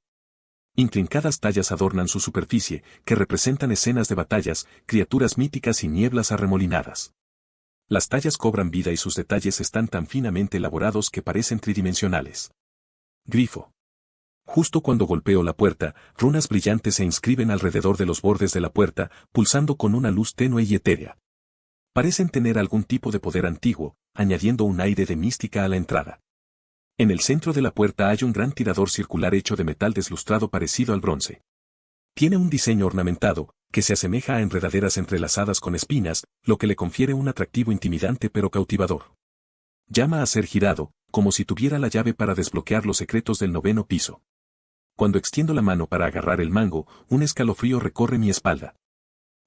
Intrincadas tallas adornan su superficie, que representan escenas de batallas, criaturas míticas y nieblas arremolinadas. Las tallas cobran vida y sus detalles están tan finamente elaborados que parecen tridimensionales. Grifo. Justo cuando golpeo la puerta, runas brillantes se inscriben alrededor de los bordes de la puerta, pulsando con una luz tenue y etérea. Parecen tener algún tipo de poder antiguo, añadiendo un aire de mística a la entrada. En el centro de la puerta hay un gran tirador circular hecho de metal deslustrado parecido al bronce. Tiene un diseño ornamentado, que se asemeja a enredaderas entrelazadas con espinas, lo que le confiere un atractivo intimidante pero cautivador. Llama a ser girado, como si tuviera la llave para desbloquear los secretos del 9º piso. Cuando extiendo la mano para agarrar el mango, un escalofrío recorre mi espalda.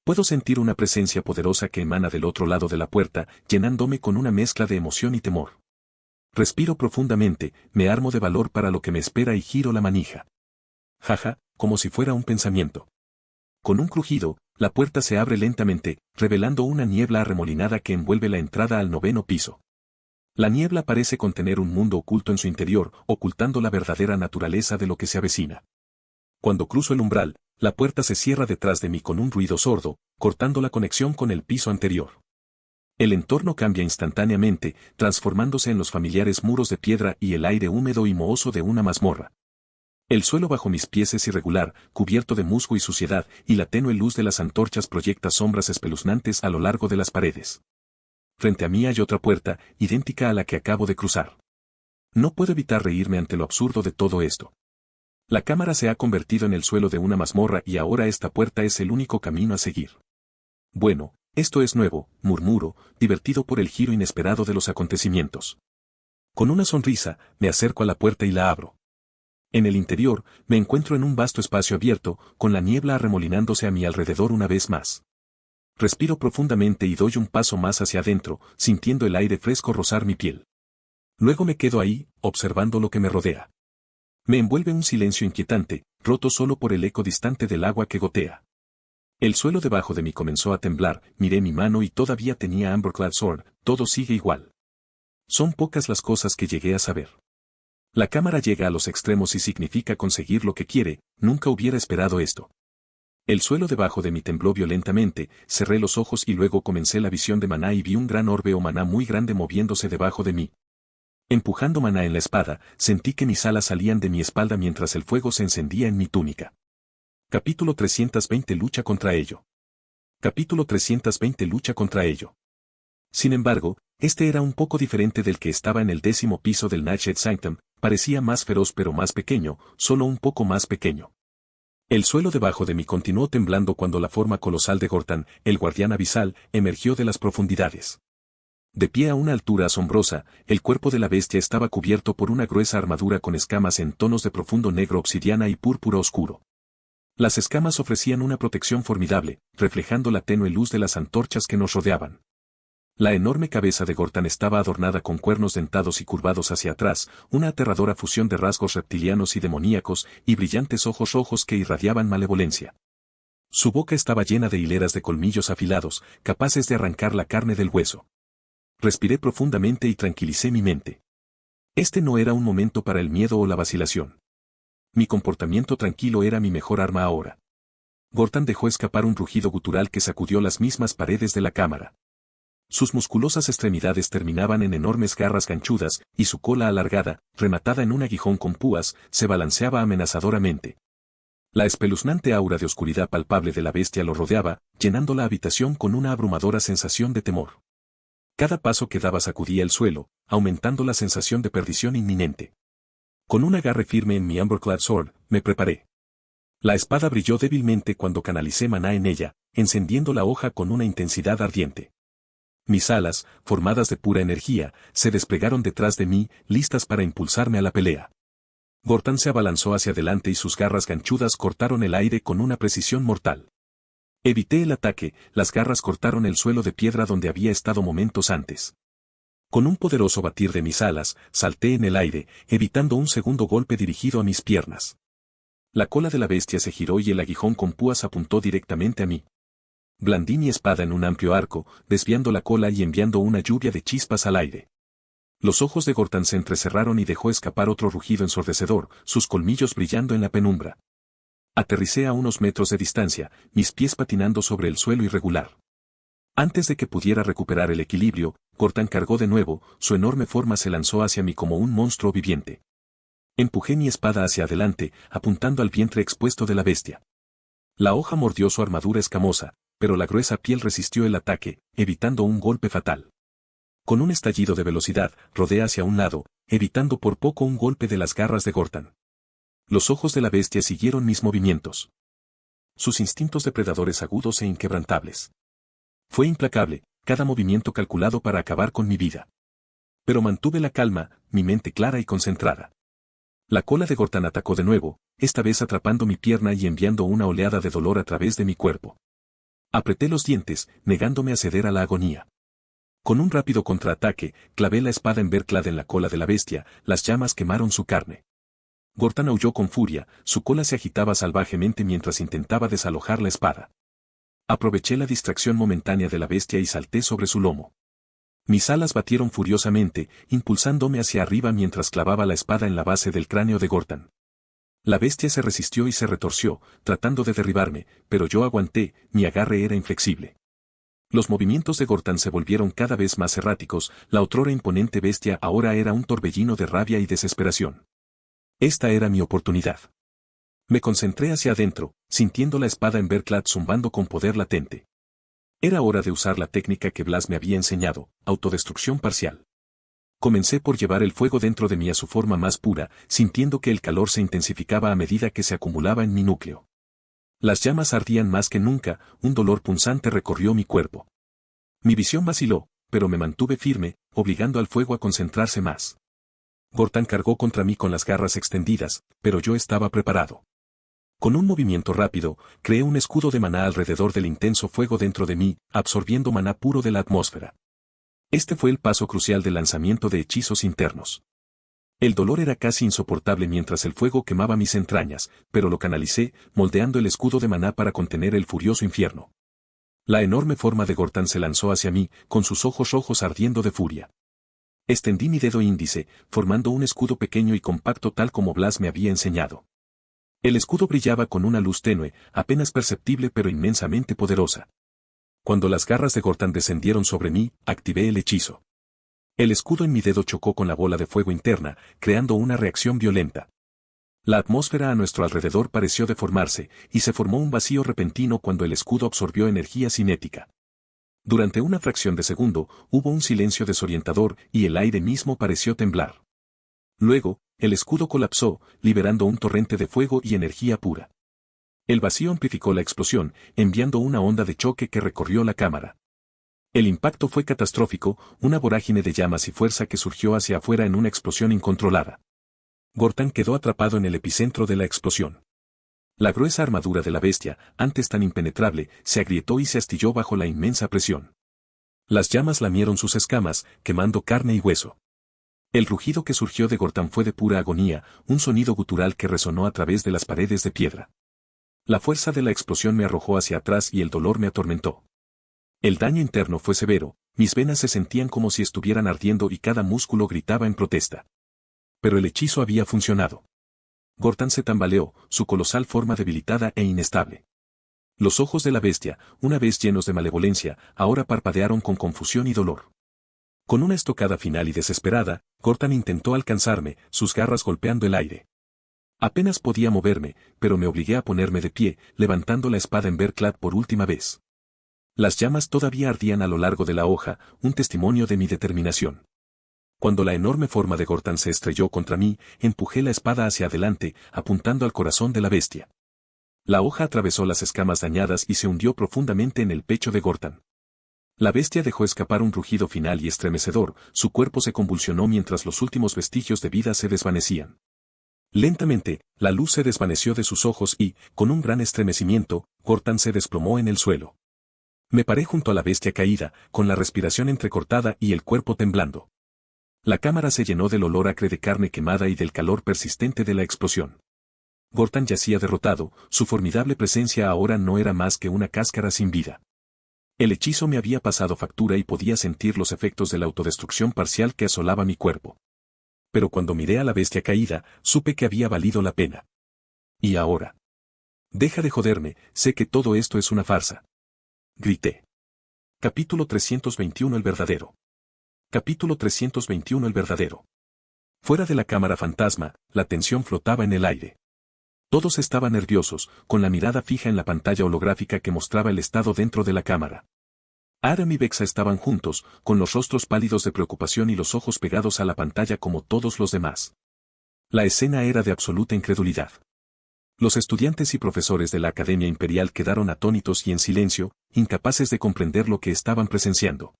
Puedo sentir una presencia poderosa que emana del otro lado de la puerta, llenándome con una mezcla de emoción y temor. Respiro profundamente, me armo de valor para lo que me espera y giro la manija. Jaja, como si fuera un pensamiento. Con un crujido, la puerta se abre lentamente, revelando una niebla arremolinada que envuelve la entrada al 9º piso. La niebla parece contener un mundo oculto en su interior, ocultando la verdadera naturaleza de lo que se avecina. Cuando cruzo el umbral, la puerta se cierra detrás de mí con un ruido sordo, cortando la conexión con el piso anterior. El entorno cambia instantáneamente, transformándose en los familiares muros de piedra y el aire húmedo y mohoso de una mazmorra. El suelo bajo mis pies es irregular, cubierto de musgo y suciedad, y la tenue luz de las antorchas proyecta sombras espeluznantes a lo largo de las paredes. Frente a mí hay otra puerta, idéntica a la que acabo de cruzar. No puedo evitar reírme ante lo absurdo de todo esto. La cámara se ha convertido en el suelo de una mazmorra y ahora esta puerta es el único camino a seguir. Bueno, esto es nuevo, murmuro, divertido por el giro inesperado de los acontecimientos. Con una sonrisa, me acerco a la puerta y la abro. En el interior, me encuentro en un vasto espacio abierto, con la niebla arremolinándose a mi alrededor una vez más. Respiro profundamente y doy un paso más hacia adentro, sintiendo el aire fresco rozar mi piel. Luego me quedo ahí, observando lo que me rodea. Me envuelve un silencio inquietante, roto solo por el eco distante del agua que gotea. El suelo debajo de mí comenzó a temblar, miré mi mano y todavía tenía Amberclad Sword, todo sigue igual. Son pocas las cosas que llegué a saber. La cámara llega a los extremos y significa conseguir lo que quiere, nunca hubiera esperado esto. El suelo debajo de mí tembló violentamente, cerré los ojos y luego comencé la visión de Maná y vi un gran orbe o maná muy grande moviéndose debajo de mí. Empujando Maná en la espada, sentí que mis alas salían de mi espalda mientras el fuego se encendía en mi túnica. Capítulo 320 Lucha contra ello. Capítulo 320 Lucha contra ello. Sin embargo, este era un poco diferente del que estaba en el 10º piso del Nightshade Sanctum, parecía más feroz pero más pequeño, solo un poco más pequeño. El suelo debajo de mí continuó temblando cuando la forma colosal de Gortan, el guardián abisal, emergió de las profundidades. De pie a una altura asombrosa, el cuerpo de la bestia estaba cubierto por una gruesa armadura con escamas en tonos de profundo negro obsidiana y púrpura oscuro. Las escamas ofrecían una protección formidable, reflejando la tenue luz de las antorchas que nos rodeaban. La enorme cabeza de Gortan estaba adornada con cuernos dentados y curvados hacia atrás, una aterradora fusión de rasgos reptilianos y demoníacos, y brillantes ojos rojos que irradiaban malevolencia. Su boca estaba llena de hileras de colmillos afilados, capaces de arrancar la carne del hueso. Respiré profundamente y tranquilicé mi mente. Este no era un momento para el miedo o la vacilación. Mi comportamiento tranquilo era mi mejor arma ahora. Gortan dejó escapar un rugido gutural que sacudió las mismas paredes de la cámara. Sus musculosas extremidades terminaban en enormes garras ganchudas, y su cola alargada, rematada en un aguijón con púas, se balanceaba amenazadoramente. La espeluznante aura de oscuridad palpable de la bestia lo rodeaba, llenando la habitación con una abrumadora sensación de temor. Cada paso que daba sacudía el suelo, aumentando la sensación de perdición inminente. Con un agarre firme en mi Amberclad Sword, me preparé. La espada brilló débilmente cuando canalicé maná en ella, encendiendo la hoja con una intensidad ardiente. Mis alas, formadas de pura energía, se desplegaron detrás de mí, listas para impulsarme a la pelea. Gortan se abalanzó hacia adelante y sus garras ganchudas cortaron el aire con una precisión mortal. Evité el ataque, las garras cortaron el suelo de piedra donde había estado momentos antes. Con un poderoso batir de mis alas, salté en el aire, evitando un segundo golpe dirigido a mis piernas. La cola de la bestia se giró y el aguijón con púas apuntó directamente a mí. Blandí mi espada en un amplio arco, desviando la cola y enviando una lluvia de chispas al aire. Los ojos de Gortan se entrecerraron y dejó escapar otro rugido ensordecedor, sus colmillos brillando en la penumbra. Aterricé a unos metros de distancia, mis pies patinando sobre el suelo irregular. Antes de que pudiera recuperar el equilibrio, Gortan cargó de nuevo, su enorme forma se lanzó hacia mí como un monstruo viviente. Empujé mi espada hacia adelante, apuntando al vientre expuesto de la bestia. La hoja mordió su armadura escamosa, pero la gruesa piel resistió el ataque, evitando un golpe fatal. Con un estallido de velocidad, rodé hacia un lado, evitando por poco un golpe de las garras de Gortan. Los ojos de la bestia siguieron mis movimientos. Sus instintos depredadores agudos e inquebrantables. Fue implacable, cada movimiento calculado para acabar con mi vida. Pero mantuve la calma, mi mente clara y concentrada. La cola de Gortan atacó de nuevo, esta vez atrapando mi pierna y enviando una oleada de dolor a través de mi cuerpo. Apreté los dientes, negándome a ceder a la agonía. Con un rápido contraataque, clavé la espada Amberclad en la cola de la bestia, las llamas quemaron su carne. Gortan aulló con furia, su cola se agitaba salvajemente mientras intentaba desalojar la espada. Aproveché la distracción momentánea de la bestia y salté sobre su lomo. Mis alas batieron furiosamente, impulsándome hacia arriba mientras clavaba la espada en la base del cráneo de Gortan. La bestia se resistió y se retorció, tratando de derribarme, pero yo aguanté, mi agarre era inflexible. Los movimientos de Gortan se volvieron cada vez más erráticos, la otrora imponente bestia ahora era un torbellino de rabia y desesperación. Esta era mi oportunidad. Me concentré hacia adentro, sintiendo la espada Amberclad zumbando con poder latente. Era hora de usar la técnica que Blas me había enseñado, autodestrucción parcial. Comencé por llevar el fuego dentro de mí a su forma más pura, sintiendo que el calor se intensificaba a medida que se acumulaba en mi núcleo. Las llamas ardían más que nunca, un dolor punzante recorrió mi cuerpo. Mi visión vaciló, pero me mantuve firme, obligando al fuego a concentrarse más. Gortan cargó contra mí con las garras extendidas, pero yo estaba preparado. Con un movimiento rápido, creé un escudo de maná alrededor del intenso fuego dentro de mí, absorbiendo maná puro de la atmósfera. Este fue el paso crucial del lanzamiento de hechizos internos. El dolor era casi insoportable mientras el fuego quemaba mis entrañas, pero lo canalicé, moldeando el escudo de maná para contener el furioso infierno. La enorme forma de Gortan se lanzó hacia mí, con sus ojos rojos ardiendo de furia. Extendí mi dedo índice, formando un escudo pequeño y compacto tal como Blas me había enseñado. El escudo brillaba con una luz tenue, apenas perceptible pero inmensamente poderosa. Cuando las garras de Gortan descendieron sobre mí, activé el hechizo. El escudo en mi dedo chocó con la bola de fuego interna, creando una reacción violenta. La atmósfera a nuestro alrededor pareció deformarse, y se formó un vacío repentino cuando el escudo absorbió energía cinética. Durante una fracción de segundo, hubo un silencio desorientador y el aire mismo pareció temblar. Luego, el escudo colapsó, liberando un torrente de fuego y energía pura. El vacío amplificó la explosión, enviando una onda de choque que recorrió la cámara. El impacto fue catastrófico, una vorágine de llamas y fuerza que surgió hacia afuera en una explosión incontrolada. Gortan quedó atrapado en el epicentro de la explosión. La gruesa armadura de la bestia, antes tan impenetrable, se agrietó y se astilló bajo la inmensa presión. Las llamas lamieron sus escamas, quemando carne y hueso. El rugido que surgió de Gortan fue de pura agonía, un sonido gutural que resonó a través de las paredes de piedra. La fuerza de la explosión me arrojó hacia atrás y el dolor me atormentó. El daño interno fue severo, mis venas se sentían como si estuvieran ardiendo y cada músculo gritaba en protesta. Pero el hechizo había funcionado. Gortan se tambaleó, su colosal forma debilitada e inestable. Los ojos de la bestia, una vez llenos de malevolencia, ahora parpadearon con confusión y dolor. Con una estocada final y desesperada, Gortan intentó alcanzarme, sus garras golpeando el aire. Apenas podía moverme, pero me obligué a ponerme de pie, levantando la espada en Emberclad por última vez. Las llamas todavía ardían a lo largo de la hoja, un testimonio de mi determinación. Cuando la enorme forma de Gortan se estrelló contra mí, empujé la espada hacia adelante, apuntando al corazón de la bestia. La hoja atravesó las escamas dañadas y se hundió profundamente en el pecho de Gortan. La bestia dejó escapar un rugido final y estremecedor, su cuerpo se convulsionó mientras los últimos vestigios de vida se desvanecían. Lentamente, la luz se desvaneció de sus ojos y, con un gran estremecimiento, Gortan se desplomó en el suelo. Me paré junto a la bestia caída, con la respiración entrecortada y el cuerpo temblando. La cámara se llenó del olor acre de carne quemada y del calor persistente de la explosión. Gortan yacía derrotado, su formidable presencia ahora no era más que una cáscara sin vida. El hechizo me había pasado factura y podía sentir los efectos de la autodestrucción parcial que asolaba mi cuerpo. Pero cuando miré a la bestia caída, supe que había valido la pena. ¿Y ahora? Deja de joderme, sé que todo esto es una farsa. Grité. Capítulo 321 El verdadero. Capítulo 321 El verdadero. Fuera de la cámara fantasma, la tensión flotaba en el aire. Todos estaban nerviosos, con la mirada fija en la pantalla holográfica que mostraba el estado dentro de la cámara. Aram y Vexa estaban juntos, con los rostros pálidos de preocupación y los ojos pegados a la pantalla como todos los demás. La escena era de absoluta incredulidad. Los estudiantes y profesores de la Academia Imperial quedaron atónitos y en silencio, incapaces de comprender lo que estaban presenciando.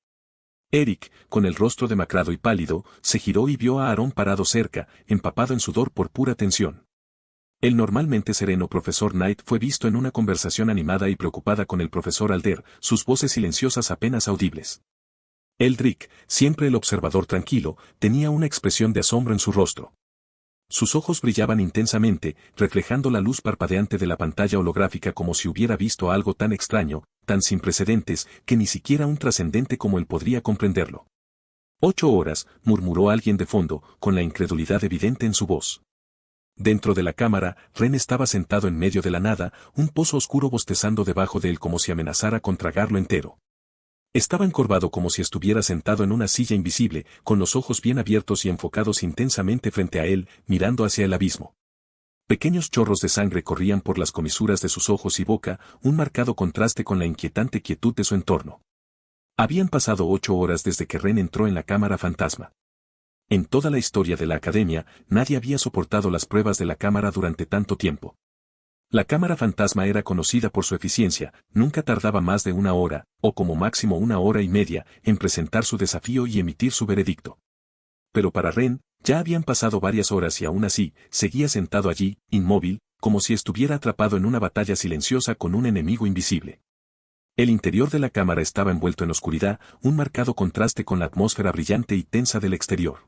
Eric, con el rostro demacrado y pálido, se giró y vio a Aaron parado cerca, empapado en sudor por pura tensión. El normalmente sereno profesor Knight fue visto en una conversación animada y preocupada con el profesor Alder, sus voces silenciosas apenas audibles. Eldrick, siempre el observador tranquilo, tenía una expresión de asombro en su rostro. Sus ojos brillaban intensamente, reflejando la luz parpadeante de la pantalla holográfica como si hubiera visto algo tan extraño, tan sin precedentes, que ni siquiera un trascendente como él podría comprenderlo. 8 horas, murmuró alguien de fondo, con la incredulidad evidente en su voz. Dentro de la cámara, Ren estaba sentado en medio de la nada, un pozo oscuro bostezando debajo de él como si amenazara con tragarlo entero. Estaba encorvado como si estuviera sentado en una silla invisible, con los ojos bien abiertos y enfocados intensamente frente a él, mirando hacia el abismo. Pequeños chorros de sangre corrían por las comisuras de sus ojos y boca, un marcado contraste con la inquietante quietud de su entorno. Habían pasado 8 horas desde que Ren entró en la cámara fantasma. En toda la historia de la academia, nadie había soportado las pruebas de la cámara durante tanto tiempo. La cámara fantasma era conocida por su eficiencia, nunca tardaba más de 1 hora, o como máximo 1 hora y media, en presentar su desafío y emitir su veredicto. Pero para Ren, Ya habían pasado varias horas y aún así, seguía sentado allí, inmóvil, como si estuviera atrapado en una batalla silenciosa con un enemigo invisible. El interior de la cámara estaba envuelto en oscuridad, un marcado contraste con la atmósfera brillante y tensa del exterior.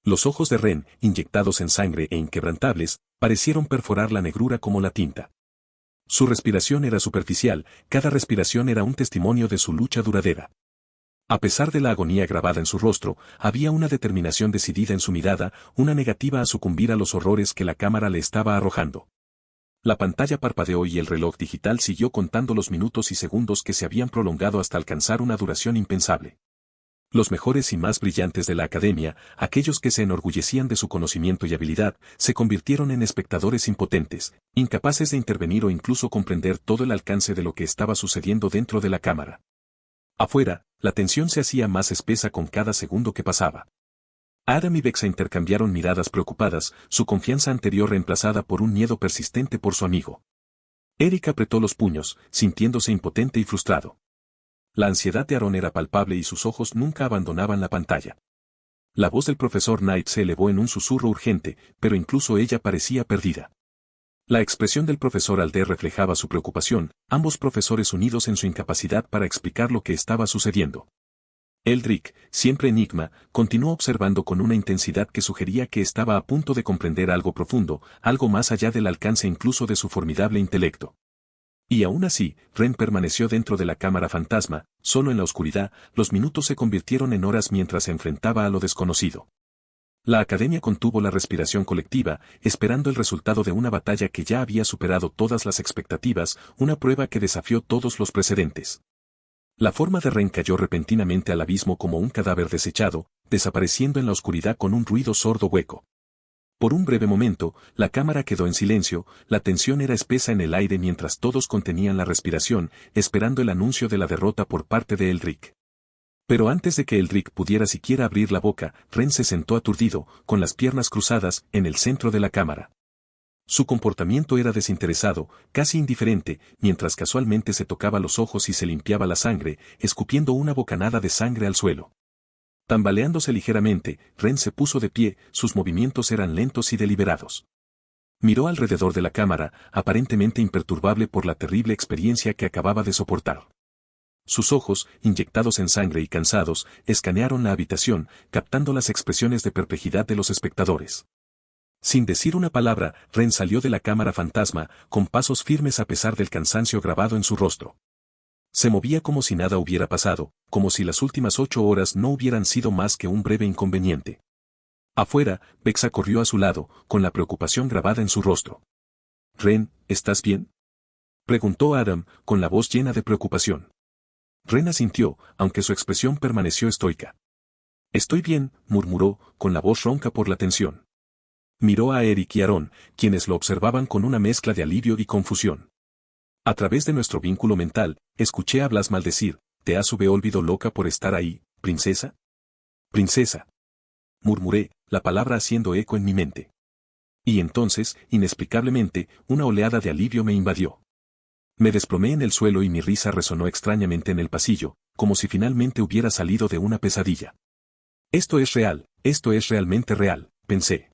Los ojos de Ren, inyectados en sangre e inquebrantables, parecieron perforar la negrura como la tinta. Su respiración era superficial, cada respiración era un testimonio de su lucha duradera. A pesar de la agonía grabada en su rostro, había una determinación decidida en su mirada, una negativa a sucumbir a los horrores que la cámara le estaba arrojando. La pantalla parpadeó y el reloj digital siguió contando los minutos y segundos que se habían prolongado hasta alcanzar una duración impensable. Los mejores y más brillantes de la academia, aquellos que se enorgullecían de su conocimiento y habilidad, se convirtieron en espectadores impotentes, incapaces de intervenir o incluso comprender todo el alcance de lo que estaba sucediendo dentro de la cámara. Afuera, la tensión se hacía más espesa con cada segundo que pasaba. Adam y Vexa intercambiaron miradas preocupadas, su confianza anterior reemplazada por un miedo persistente por su amigo. Eric apretó los puños, sintiéndose impotente y frustrado. La ansiedad de Aaron era palpable y sus ojos nunca abandonaban la pantalla. La voz del profesor Knight se elevó en un susurro urgente, pero incluso ella parecía perdida. La expresión del profesor Alder reflejaba su preocupación, ambos profesores unidos en su incapacidad para explicar lo que estaba sucediendo. Eldrick, siempre enigma, continuó observando con una intensidad que sugería que estaba a punto de comprender algo profundo, algo más allá del alcance incluso de su formidable intelecto. Y aún así, Ren permaneció dentro de la cámara fantasma, solo en la oscuridad, los minutos se convirtieron en horas mientras se enfrentaba a lo desconocido. La academia contuvo la respiración colectiva, esperando el resultado de una batalla que ya había superado todas las expectativas, una prueba que desafió todos los precedentes. La forma de Ren cayó repentinamente al abismo como un cadáver desechado, desapareciendo en la oscuridad con un ruido sordo hueco. Por un breve momento, la cámara quedó en silencio, la tensión era espesa en el aire mientras todos contenían la respiración, esperando el anuncio de la derrota por parte de Eldrick. Pero antes de que Eldrick pudiera siquiera abrir la boca, Ren se sentó aturdido, con las piernas cruzadas, en el centro de la cámara. Su comportamiento era desinteresado, casi indiferente, mientras casualmente se tocaba los ojos y se limpiaba la sangre, escupiendo una bocanada de sangre al suelo. Tambaleándose ligeramente, Ren se puso de pie, sus movimientos eran lentos y deliberados. Miró alrededor de la cámara, aparentemente imperturbable por la terrible experiencia que acababa de soportar. Sus ojos, inyectados en sangre y cansados, escanearon la habitación, captando las expresiones de perplejidad de los espectadores. Sin decir una palabra, Ren salió de la cámara fantasma, con pasos firmes a pesar del cansancio grabado en su rostro. Se movía como si nada hubiera pasado, como si las últimas 8 horas no hubieran sido más que un breve inconveniente. Afuera, Vexa corrió a su lado, con la preocupación grabada en su rostro. «Ren, ¿estás bien?», preguntó Adam, con la voz llena de preocupación. Ren asintió, aunque su expresión permaneció estoica. «Estoy bien», murmuró, con la voz ronca por la tensión. Miró a Eric y Aaron, quienes lo observaban con una mezcla de alivio y confusión. A través de nuestro vínculo mental, escuché a Blas maldecir, «¿Te has olvidado loca por estar ahí, princesa?». «Princesa», murmuré, la palabra haciendo eco en mi mente. Y entonces, inexplicablemente, una oleada de alivio me invadió. Me desplomé en el suelo y mi risa resonó extrañamente en el pasillo, como si finalmente hubiera salido de una pesadilla. Esto es real, esto es realmente real, pensé.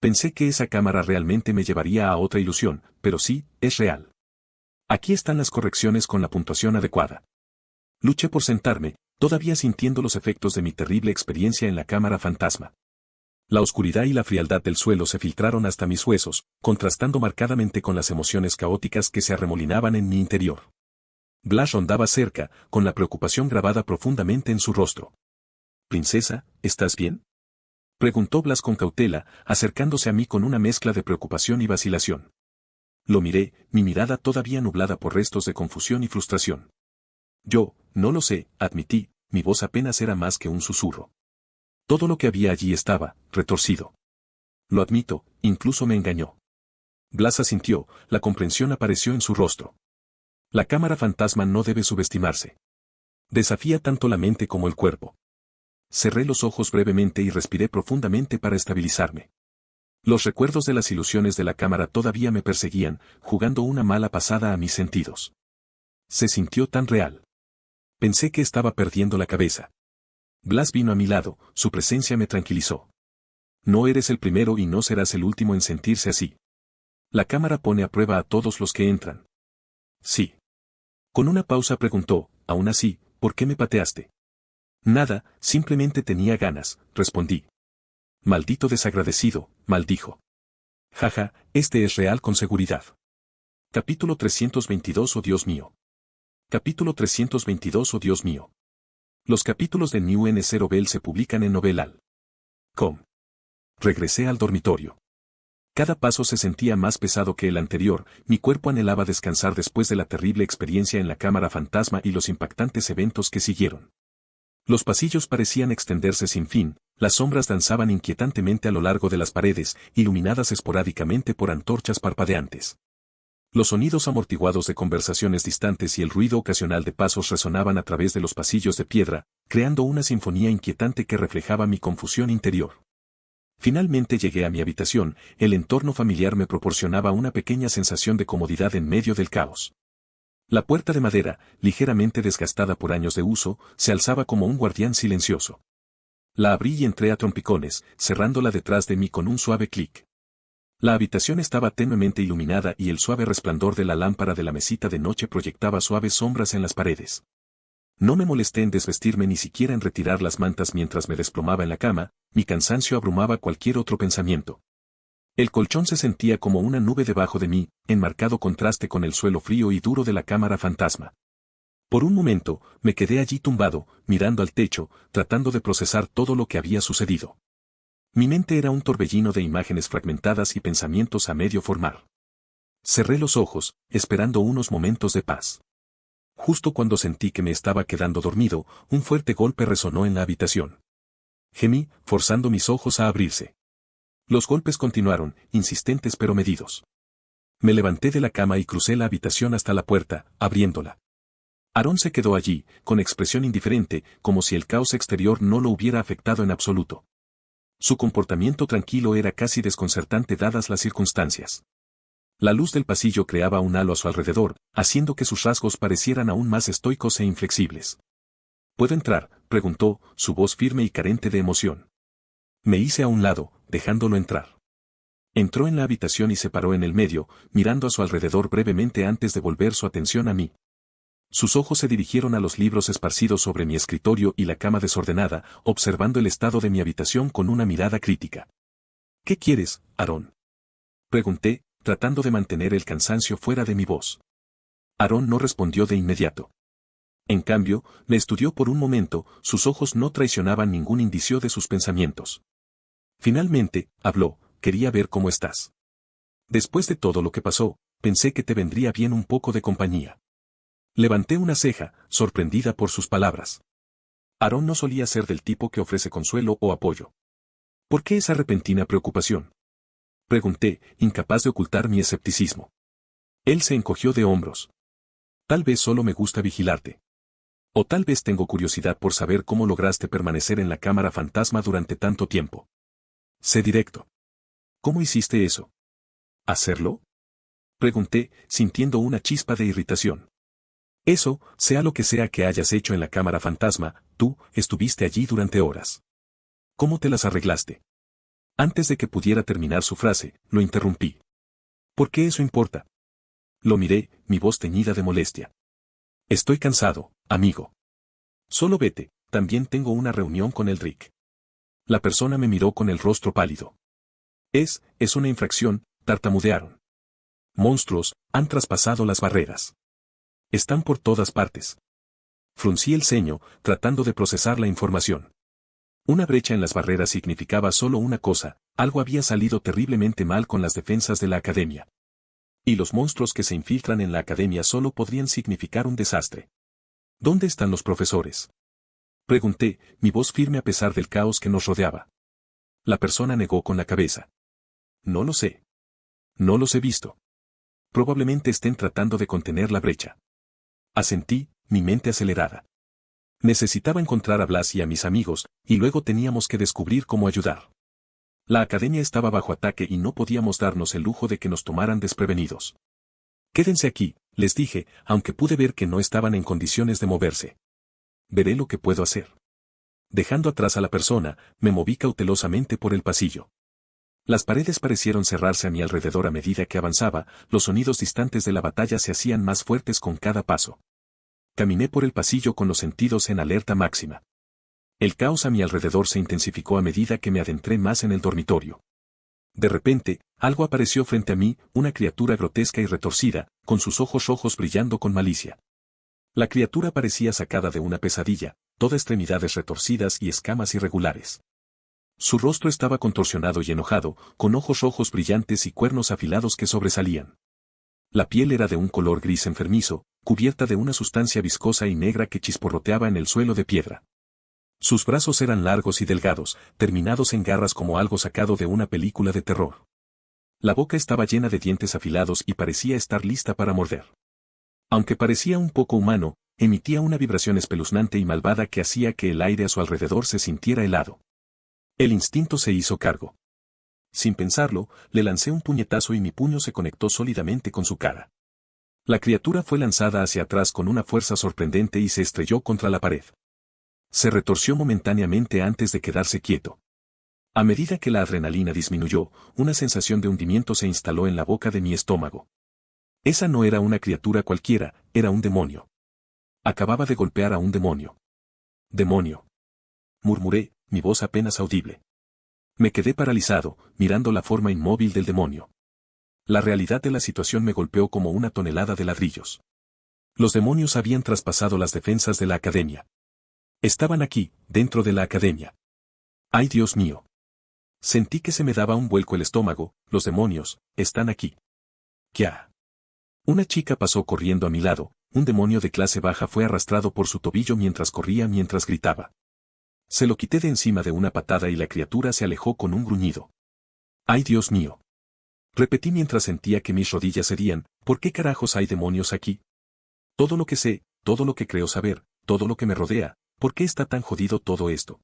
Pensé que esa cámara realmente me llevaría a otra ilusión, pero sí, es real. Aquí están las correcciones con la puntuación adecuada. Luché por sentarme, todavía sintiendo los efectos de mi terrible experiencia en la cámara fantasma. La oscuridad y la frialdad del suelo se filtraron hasta mis huesos, contrastando marcadamente con las emociones caóticas que se arremolinaban en mi interior. Blas rondaba cerca, con la preocupación grabada profundamente en su rostro. «Princesa, ¿estás bien?», preguntó Blas con cautela, acercándose a mí con una mezcla de preocupación y vacilación. Lo miré, mi mirada todavía nublada por restos de confusión y frustración. «Yo, no lo sé», admití, mi voz apenas era más que un susurro. Todo lo que había allí estaba, retorcido. Lo admito, incluso me engañó. Blas asintió, la comprensión apareció en su rostro. La cámara fantasma no debe subestimarse. Desafía tanto la mente como el cuerpo. Cerré los ojos brevemente y respiré profundamente para estabilizarme. Los recuerdos de las ilusiones de la cámara todavía me perseguían, jugando una mala pasada a mis sentidos. Se sintió tan real. Pensé que estaba perdiendo la cabeza. Blas vino a mi lado, su presencia me tranquilizó. No eres el primero y no serás el último en sentirse así. La cámara pone a prueba a todos los que entran. Sí. Con una pausa preguntó, aún así, ¿por qué me pateaste? Nada, simplemente tenía ganas, respondí. Maldito desagradecido, maldijo. Jaja, este es real con seguridad. Capítulo 322. Oh Dios mío. Capítulo 322. Oh Dios mío. Los capítulos de New N0 Bell se publican en Novelal.com. Regresé al dormitorio. Cada paso se sentía más pesado que el anterior, mi cuerpo anhelaba descansar después de la terrible experiencia en la cámara fantasma y los impactantes eventos que siguieron. Los pasillos parecían extenderse sin fin, las sombras danzaban inquietantemente a lo largo de las paredes, iluminadas esporádicamente por antorchas parpadeantes. Los sonidos amortiguados de conversaciones distantes y el ruido ocasional de pasos resonaban a través de los pasillos de piedra, creando una sinfonía inquietante que reflejaba mi confusión interior. Finalmente llegué a mi habitación, el entorno familiar me proporcionaba una pequeña sensación de comodidad en medio del caos. La puerta de madera, ligeramente desgastada por años de uso, se alzaba como un guardián silencioso. La abrí y entré a trompicones, cerrándola detrás de mí con un suave clic. La habitación estaba tenuemente iluminada y el suave resplandor de la lámpara de la mesita de noche proyectaba suaves sombras en las paredes. No me molesté en desvestirme ni siquiera en retirar las mantas mientras me desplomaba en la cama, mi cansancio abrumaba cualquier otro pensamiento. El colchón se sentía como una nube debajo de mí, en marcado contraste con el suelo frío y duro de la cámara fantasma. Por un momento, me quedé allí tumbado, mirando al techo, tratando de procesar todo lo que había sucedido. Mi mente era un torbellino de imágenes fragmentadas y pensamientos a medio formar. Cerré los ojos, esperando unos momentos de paz. Justo cuando sentí que me estaba quedando dormido, un fuerte golpe resonó en la habitación. Gemí, forzando mis ojos a abrirse. Los golpes continuaron, insistentes pero medidos. Me levanté de la cama y crucé la habitación hasta la puerta, abriéndola. Aarón se quedó allí, con expresión indiferente, como si el caos exterior no lo hubiera afectado en absoluto. Su comportamiento tranquilo era casi desconcertante dadas las circunstancias. La luz del pasillo creaba un halo a su alrededor, haciendo que sus rasgos parecieran aún más estoicos e inflexibles. ¿Puedo entrar?, preguntó, su voz firme y carente de emoción. Me hice a un lado, dejándolo entrar. Entró en la habitación y se paró en el medio, mirando a su alrededor brevemente antes de volver su atención a mí. Sus ojos se dirigieron a los libros esparcidos sobre mi escritorio y la cama desordenada, observando el estado de mi habitación con una mirada crítica. ¿Qué quieres, Aarón?, pregunté, tratando de mantener el cansancio fuera de mi voz. Aarón no respondió de inmediato. En cambio, me estudió por un momento, sus ojos no traicionaban ningún indicio de sus pensamientos. Finalmente, habló, quería ver cómo estás. Después de todo lo que pasó, pensé que te vendría bien un poco de compañía. Levanté una ceja, sorprendida por sus palabras. Aarón no solía ser del tipo que ofrece consuelo o apoyo. ¿Por qué esa repentina preocupación?, pregunté, incapaz de ocultar mi escepticismo. Él se encogió de hombros. Tal vez solo me gusta vigilarte. O tal vez tengo curiosidad por saber cómo lograste permanecer en la cámara fantasma durante tanto tiempo. Sé directo. ¿Cómo hiciste eso? ¿Hacerlo?, pregunté, sintiendo una chispa de irritación. Eso, sea lo que sea que hayas hecho en la cámara fantasma, tú, estuviste allí durante horas. ¿Cómo te las arreglaste? Antes de que pudiera terminar su frase, lo interrumpí. ¿Por qué eso importa? Lo miré, mi voz teñida de molestia. Estoy cansado, amigo. Solo vete, también tengo una reunión con el Rick. La persona me miró con el rostro pálido. Es una infracción, tartamudearon. Monstruos, han traspasado las barreras. Están por todas partes. Fruncí el ceño, tratando de procesar la información. Una brecha en las barreras significaba solo una cosa, algo había salido terriblemente mal con las defensas de la academia. Y los monstruos que se infiltran en la academia solo podrían significar un desastre. ¿Dónde están los profesores?, pregunté, mi voz firme a pesar del caos que nos rodeaba. La persona negó con la cabeza. No lo sé. No los he visto. Probablemente estén tratando de contener la brecha. Asentí, mi mente acelerada. Necesitaba encontrar a Blas y a mis amigos, y luego teníamos que descubrir cómo ayudar. La academia estaba bajo ataque y no podíamos darnos el lujo de que nos tomaran desprevenidos. Quédense aquí, les dije, aunque pude ver que no estaban en condiciones de moverse. Veré lo que puedo hacer. Dejando atrás a la persona, me moví cautelosamente por el pasillo. Las paredes parecieron cerrarse a mi alrededor a medida que avanzaba, los sonidos distantes de la batalla se hacían más fuertes con cada paso. Caminé por el pasillo con los sentidos en alerta máxima. El caos a mi alrededor se intensificó a medida que me adentré más en el dormitorio. De repente, algo apareció frente a mí, una criatura grotesca y retorcida, con sus ojos rojos brillando con malicia. La criatura parecía sacada de una pesadilla, toda extremidades retorcidas y escamas irregulares. Su rostro estaba contorsionado y enojado, con ojos rojos brillantes y cuernos afilados que sobresalían. La piel era de un color gris enfermizo, cubierta de una sustancia viscosa y negra que chisporroteaba en el suelo de piedra. Sus brazos eran largos y delgados, terminados en garras como algo sacado de una película de terror. La boca estaba llena de dientes afilados y parecía estar lista para morder. Aunque parecía un poco humano, emitía una vibración espeluznante y malvada que hacía que el aire a su alrededor se sintiera helado. El instinto se hizo cargo. Sin pensarlo, le lancé un puñetazo y mi puño se conectó sólidamente con su cara. La criatura fue lanzada hacia atrás con una fuerza sorprendente y se estrelló contra la pared. Se retorció momentáneamente antes de quedarse quieto. A medida que la adrenalina disminuyó, una sensación de hundimiento se instaló en la boca de mi estómago. Esa no era una criatura cualquiera, era un demonio. Acababa de golpear a un demonio. ¡Demonio!, murmuré, mi voz apenas audible. Me quedé paralizado, mirando la forma inmóvil del demonio. La realidad de la situación me golpeó como una tonelada de ladrillos. Los demonios habían traspasado las defensas de la academia. Estaban aquí, dentro de la academia. ¡Ay, Dios mío! Sentí que se me daba un vuelco el estómago. Los demonios, están aquí. ¡Kia! Una chica pasó corriendo a mi lado, un demonio de clase baja fue arrastrado por su tobillo mientras corría mientras gritaba. Se lo quité de encima de una patada y la criatura se alejó con un gruñido. ¡Ay, Dios mío! Repetí mientras sentía que mis rodillas cedían. ¿Por qué carajos hay demonios aquí? Todo lo que sé, todo lo que creo saber, todo lo que me rodea, ¿por qué está tan jodido todo esto?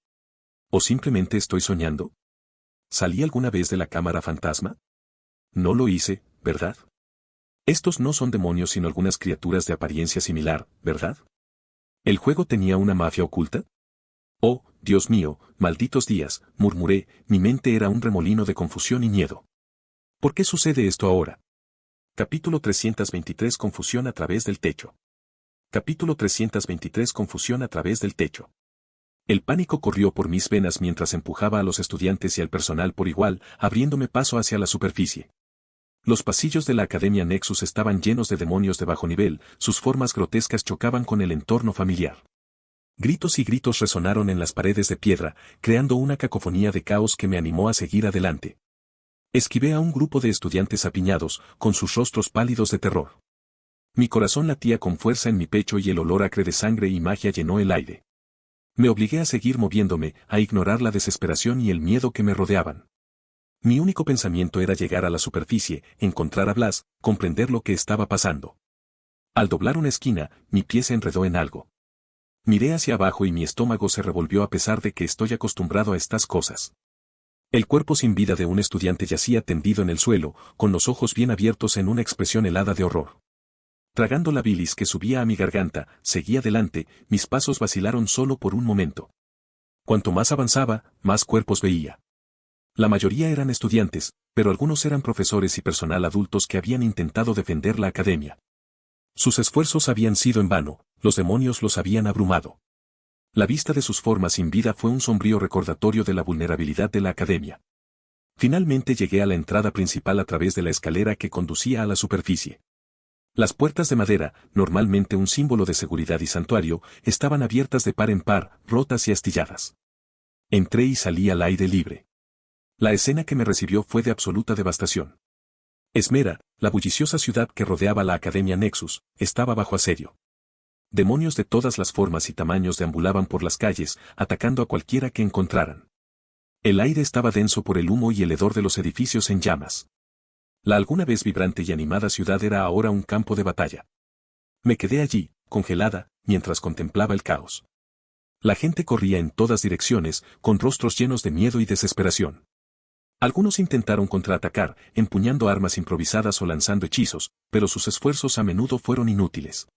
¿O simplemente estoy soñando? ¿Salí alguna vez de la cámara fantasma? No lo hice, ¿verdad? Estos no son demonios sino algunas criaturas de apariencia similar, ¿verdad? ¿El juego tenía una mafia oculta? Oh, Dios mío, malditos días, murmuré, mi mente era un remolino de confusión y miedo. ¿Por qué sucede esto ahora? Capítulo 323 Confusión a través del techo. Capítulo 323 Confusión a través del techo. El pánico corrió por mis venas mientras empujaba a los estudiantes y al personal por igual, abriéndome paso hacia la superficie. Los pasillos de la Academia Nexus estaban llenos de demonios de bajo nivel, sus formas grotescas chocaban con el entorno familiar. Gritos y gritos resonaron en las paredes de piedra, creando una cacofonía de caos que me animó a seguir adelante. Esquivé a un grupo de estudiantes apiñados, con sus rostros pálidos de terror. Mi corazón latía con fuerza en mi pecho y el olor acre de sangre y magia llenó el aire. Me obligué a seguir moviéndome, a ignorar la desesperación y el miedo que me rodeaban. Mi único pensamiento era llegar a la superficie, encontrar a Blas, comprender lo que estaba pasando. Al doblar una esquina, mi pie se enredó en algo. Miré hacia abajo y mi estómago se revolvió a pesar de que estoy acostumbrado a estas cosas. El cuerpo sin vida de un estudiante yacía tendido en el suelo, con los ojos bien abiertos en una expresión helada de horror. Tragando la bilis que subía a mi garganta, seguí adelante, mis pasos vacilaron solo por un momento. Cuanto más avanzaba, más cuerpos veía. La mayoría eran estudiantes, pero algunos eran profesores y personal adultos que habían intentado defender la academia. Sus esfuerzos habían sido en vano, los demonios los habían abrumado. La vista de sus formas sin vida fue un sombrío recordatorio de la vulnerabilidad de la academia. Finalmente llegué a la entrada principal a través de la escalera que conducía a la superficie. Las puertas de madera, normalmente un símbolo de seguridad y santuario, estaban abiertas de par en par, rotas y astilladas. Entré y salí al aire libre. La escena que me recibió fue de absoluta devastación. Esmera, la bulliciosa ciudad que rodeaba la Academia Nexus, estaba bajo asedio. Demonios de todas las formas y tamaños deambulaban por las calles, atacando a cualquiera que encontraran. El aire estaba denso por el humo y el hedor de los edificios en llamas. La alguna vez vibrante y animada ciudad era ahora un campo de batalla. Me quedé allí, congelada, mientras contemplaba el caos. La gente corría en todas direcciones, con rostros llenos de miedo y desesperación. Algunos intentaron contraatacar, empuñando armas improvisadas o lanzando hechizos, pero sus esfuerzos a menudo fueron inútiles.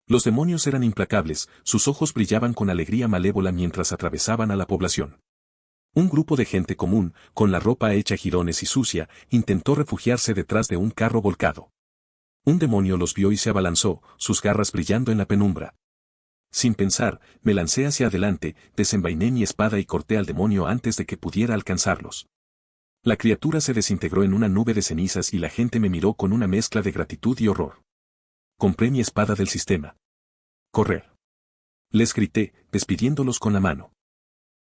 Los demonios eran implacables, sus ojos brillaban con alegría malévola mientras atravesaban a la población. Un grupo de gente común, con la ropa hecha jirones y sucia, intentó refugiarse detrás de un carro volcado. Un demonio los vio y se abalanzó, sus garras brillando en la penumbra. Sin pensar, me lancé hacia adelante, desenvainé mi espada y corté al demonio antes de que pudiera alcanzarlos. La criatura se desintegró en una nube de cenizas y la gente me miró con una mezcla de gratitud y horror. Compré mi espada del sistema. Correr. Les grité, despidiéndolos con la mano.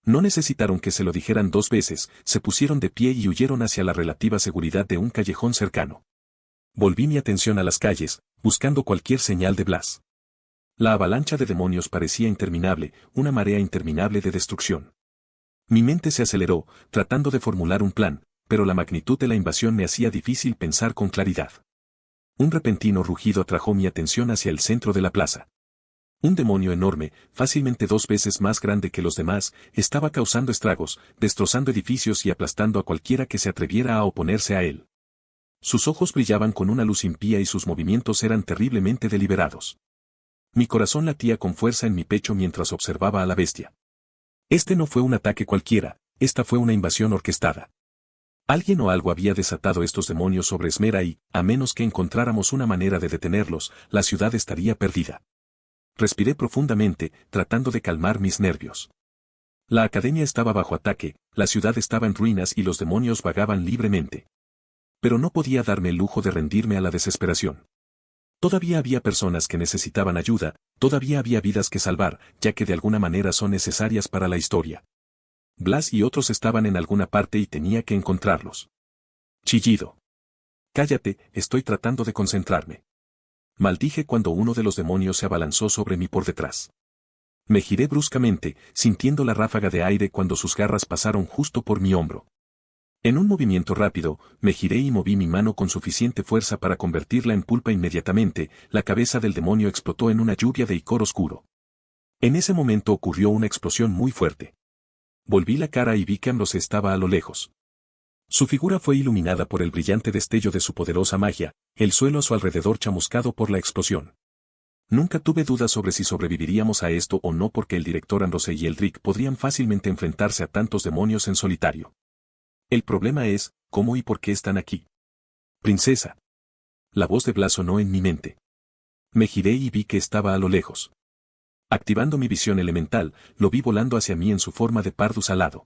No necesitaron que se lo dijeran 2 veces, se pusieron de pie y huyeron hacia la relativa seguridad de un callejón cercano. Volví mi atención a las calles, buscando cualquier señal de Blas. La avalancha de demonios parecía interminable, una marea interminable de destrucción. Mi mente se aceleró, tratando de formular un plan, pero la magnitud de la invasión me hacía difícil pensar con claridad. Un repentino rugido atrajo mi atención hacia el centro de la plaza. Un demonio enorme, fácilmente 2 veces más grande que los demás, estaba causando estragos, destrozando edificios y aplastando a cualquiera que se atreviera a oponerse a él. Sus ojos brillaban con una luz impía y sus movimientos eran terriblemente deliberados. Mi corazón latía con fuerza en mi pecho mientras observaba a la bestia. Este no fue un ataque cualquiera, esta fue una invasión orquestada. Alguien o algo había desatado estos demonios sobre Esmera y, a menos que encontráramos una manera de detenerlos, la ciudad estaría perdida. Respiré profundamente, tratando de calmar mis nervios. La academia estaba bajo ataque, la ciudad estaba en ruinas y los demonios vagaban libremente. Pero no podía darme el lujo de rendirme a la desesperación. Todavía había personas que necesitaban ayuda, todavía había vidas que salvar, ya que de alguna manera son necesarias para la historia. Blas y otros estaban en alguna parte y tenía que encontrarlos. Chillido. Cállate, estoy tratando de concentrarme. Maldije cuando uno de los demonios se abalanzó sobre mí por detrás. Me giré bruscamente, sintiendo la ráfaga de aire cuando sus garras pasaron justo por mi hombro. En un movimiento rápido, me giré y moví mi mano con suficiente fuerza para convertirla en pulpa inmediatamente, la cabeza del demonio explotó en una lluvia de icor oscuro. En ese momento ocurrió una explosión muy fuerte. Volví la cara y vi que Ambrose estaba a lo lejos. Su figura fue iluminada por el brillante destello de su poderosa magia, el suelo a su alrededor chamuscado por la explosión. Nunca tuve dudas sobre si sobreviviríamos a esto o no porque el director Ambrose y Eldrick podrían fácilmente enfrentarse a tantos demonios en solitario. El problema es, ¿cómo y por qué están aquí? Princesa. La voz de Blas sonó en mi mente. Me giré y vi que estaba a lo lejos. Activando mi visión elemental, lo vi volando hacia mí en su forma de pardus alado.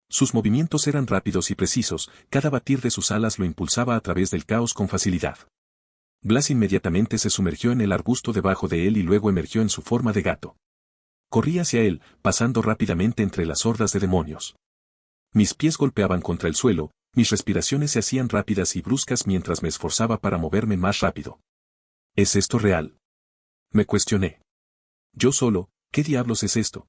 Sus movimientos eran rápidos y precisos, cada batir de sus alas lo impulsaba a través del caos con facilidad. Blas inmediatamente se sumergió en el arbusto debajo de él y luego emergió en su forma de gato. Corrí hacia él, pasando rápidamente entre las hordas de demonios. Mis pies golpeaban contra el suelo, mis respiraciones se hacían rápidas y bruscas mientras me esforzaba para moverme más rápido. ¿Es esto real? Me cuestioné. Yo solo, ¿qué diablos es esto?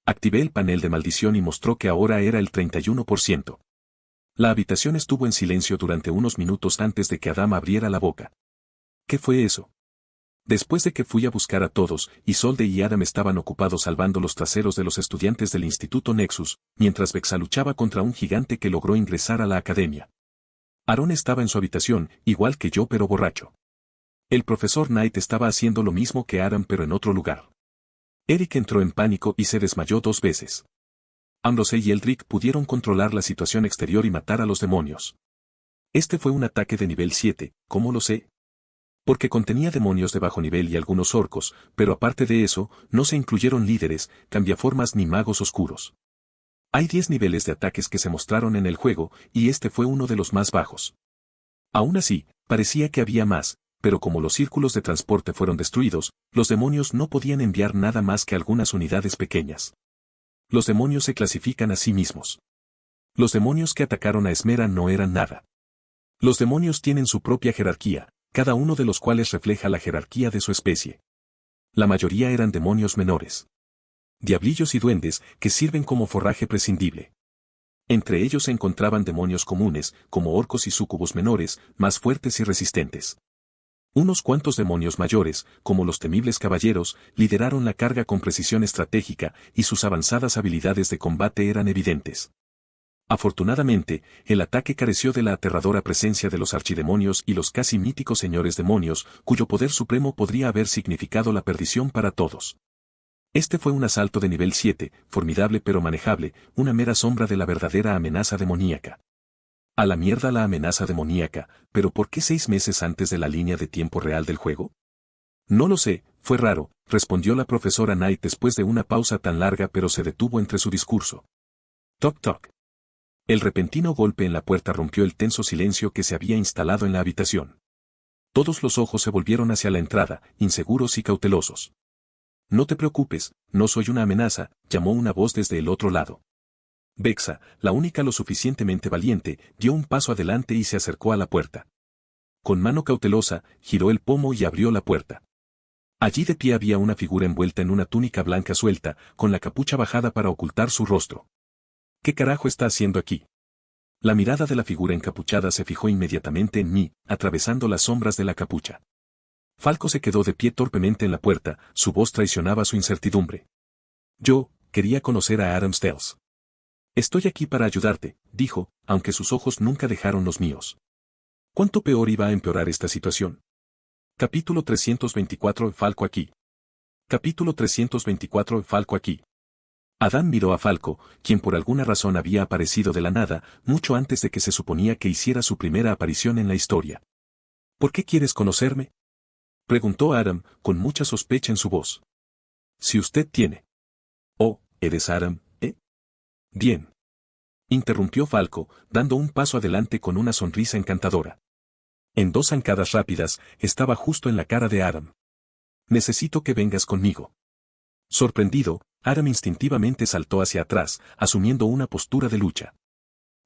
Activé el panel de maldición y mostró que ahora era el 31%. La habitación estuvo en silencio durante unos minutos antes de que Adam abriera la boca. ¿Qué fue eso? Después de que fui a buscar a todos, Isolde y Adam estaban ocupados salvando los traseros de los estudiantes del Instituto Nexus, mientras Vexa luchaba contra un gigante que logró ingresar a la academia. Aaron estaba en su habitación, igual que yo pero borracho. El profesor Knight estaba haciendo lo mismo que Adam pero en otro lugar. Eric entró en pánico y se desmayó 2 veces. Ambrose y Eldrick pudieron controlar la situación exterior y matar a los demonios. Este fue un ataque de nivel 7, ¿cómo lo sé? Porque contenía demonios de bajo nivel y algunos orcos, pero aparte de eso, no se incluyeron líderes, cambiaformas ni magos oscuros. Hay 10 niveles de ataques que se mostraron en el juego, y este fue uno de los más bajos. Aún así, parecía que había más, pero como los círculos de transporte fueron destruidos, los demonios no podían enviar nada más que algunas unidades pequeñas. Los demonios se clasifican a sí mismos. Los demonios que atacaron a Esmera no eran nada. Los demonios tienen su propia jerarquía, cada uno de los cuales refleja la jerarquía de su especie. La mayoría eran demonios menores. Diablillos y duendes que sirven como forraje prescindible. Entre ellos se encontraban demonios comunes, como orcos y súcubos menores, más fuertes y resistentes. Unos cuantos demonios mayores, como los temibles caballeros, lideraron la carga con precisión estratégica, y sus avanzadas habilidades de combate eran evidentes. Afortunadamente, el ataque careció de la aterradora presencia de los archidemonios y los casi míticos señores demonios, cuyo poder supremo podría haber significado la perdición para todos. Este fue un asalto de nivel 7, formidable pero manejable, una mera sombra de la verdadera amenaza demoníaca. A la mierda la amenaza demoníaca, pero ¿por qué 6 meses antes de la línea de tiempo real del juego? No lo sé, fue raro, respondió la profesora Knight después de una pausa tan larga, pero se detuvo entre su discurso. Toc toc. El repentino golpe en la puerta rompió el tenso silencio que se había instalado en la habitación. Todos los ojos se volvieron hacia la entrada, inseguros y cautelosos. No te preocupes, no soy una amenaza, llamó una voz desde el otro lado. Vexa, la única lo suficientemente valiente, dio un paso adelante y se acercó a la puerta. Con mano cautelosa, giró el pomo y abrió la puerta. Allí de pie había una figura envuelta en una túnica blanca suelta, con la capucha bajada para ocultar su rostro. ¿Qué carajo está haciendo aquí? La mirada de la figura encapuchada se fijó inmediatamente en mí, atravesando las sombras de la capucha. Falco se quedó de pie torpemente en la puerta, su voz traicionaba su incertidumbre. Yo, quería conocer a Adam Stells. Estoy aquí para ayudarte, dijo, aunque sus ojos nunca dejaron los míos. ¿Cuánto peor iba a empeorar esta situación? Capítulo 324 Falco aquí. Capítulo 324 Falco aquí. Adán miró a Falco, quien por alguna razón había aparecido de la nada, mucho antes de que se suponía que hiciera su primera aparición en la historia. ¿Por qué quieres conocerme? Preguntó Adam, con mucha sospecha en su voz. Si usted tiene. Oh, eres Adam, ¿eh? Bien. Interrumpió Falco, dando un paso adelante con una sonrisa encantadora. En 2 zancadas rápidas, estaba justo en la cara de Adam. Necesito que vengas conmigo. Sorprendido, Adam instintivamente saltó hacia atrás, asumiendo una postura de lucha.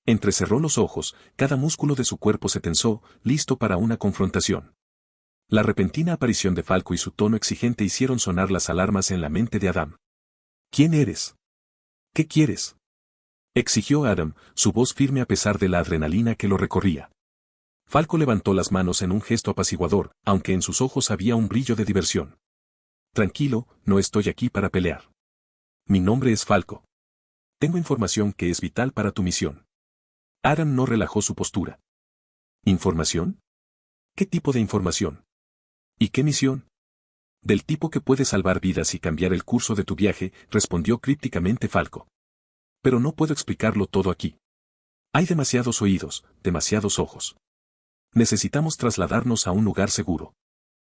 Entrecerró los ojos, cada músculo de su cuerpo se tensó, listo para una confrontación. La repentina aparición de Falco y su tono exigente hicieron sonar las alarmas en la mente de Adam. ¿Quién eres? ¿Qué quieres? Exigió Adam, su voz firme a pesar de la adrenalina que lo recorría. Falco levantó las manos en un gesto apaciguador, aunque en sus ojos había un brillo de diversión. Tranquilo, no estoy aquí para pelear. Mi nombre es Falco. Tengo información que es vital para tu misión. Adam no relajó su postura. ¿Información? ¿Qué tipo de información? ¿Y qué misión? Del tipo que puede salvar vidas y cambiar el curso de tu viaje, respondió crípticamente Falco. Pero no puedo explicarlo todo aquí. Hay demasiados oídos, demasiados ojos. Necesitamos trasladarnos a un lugar seguro.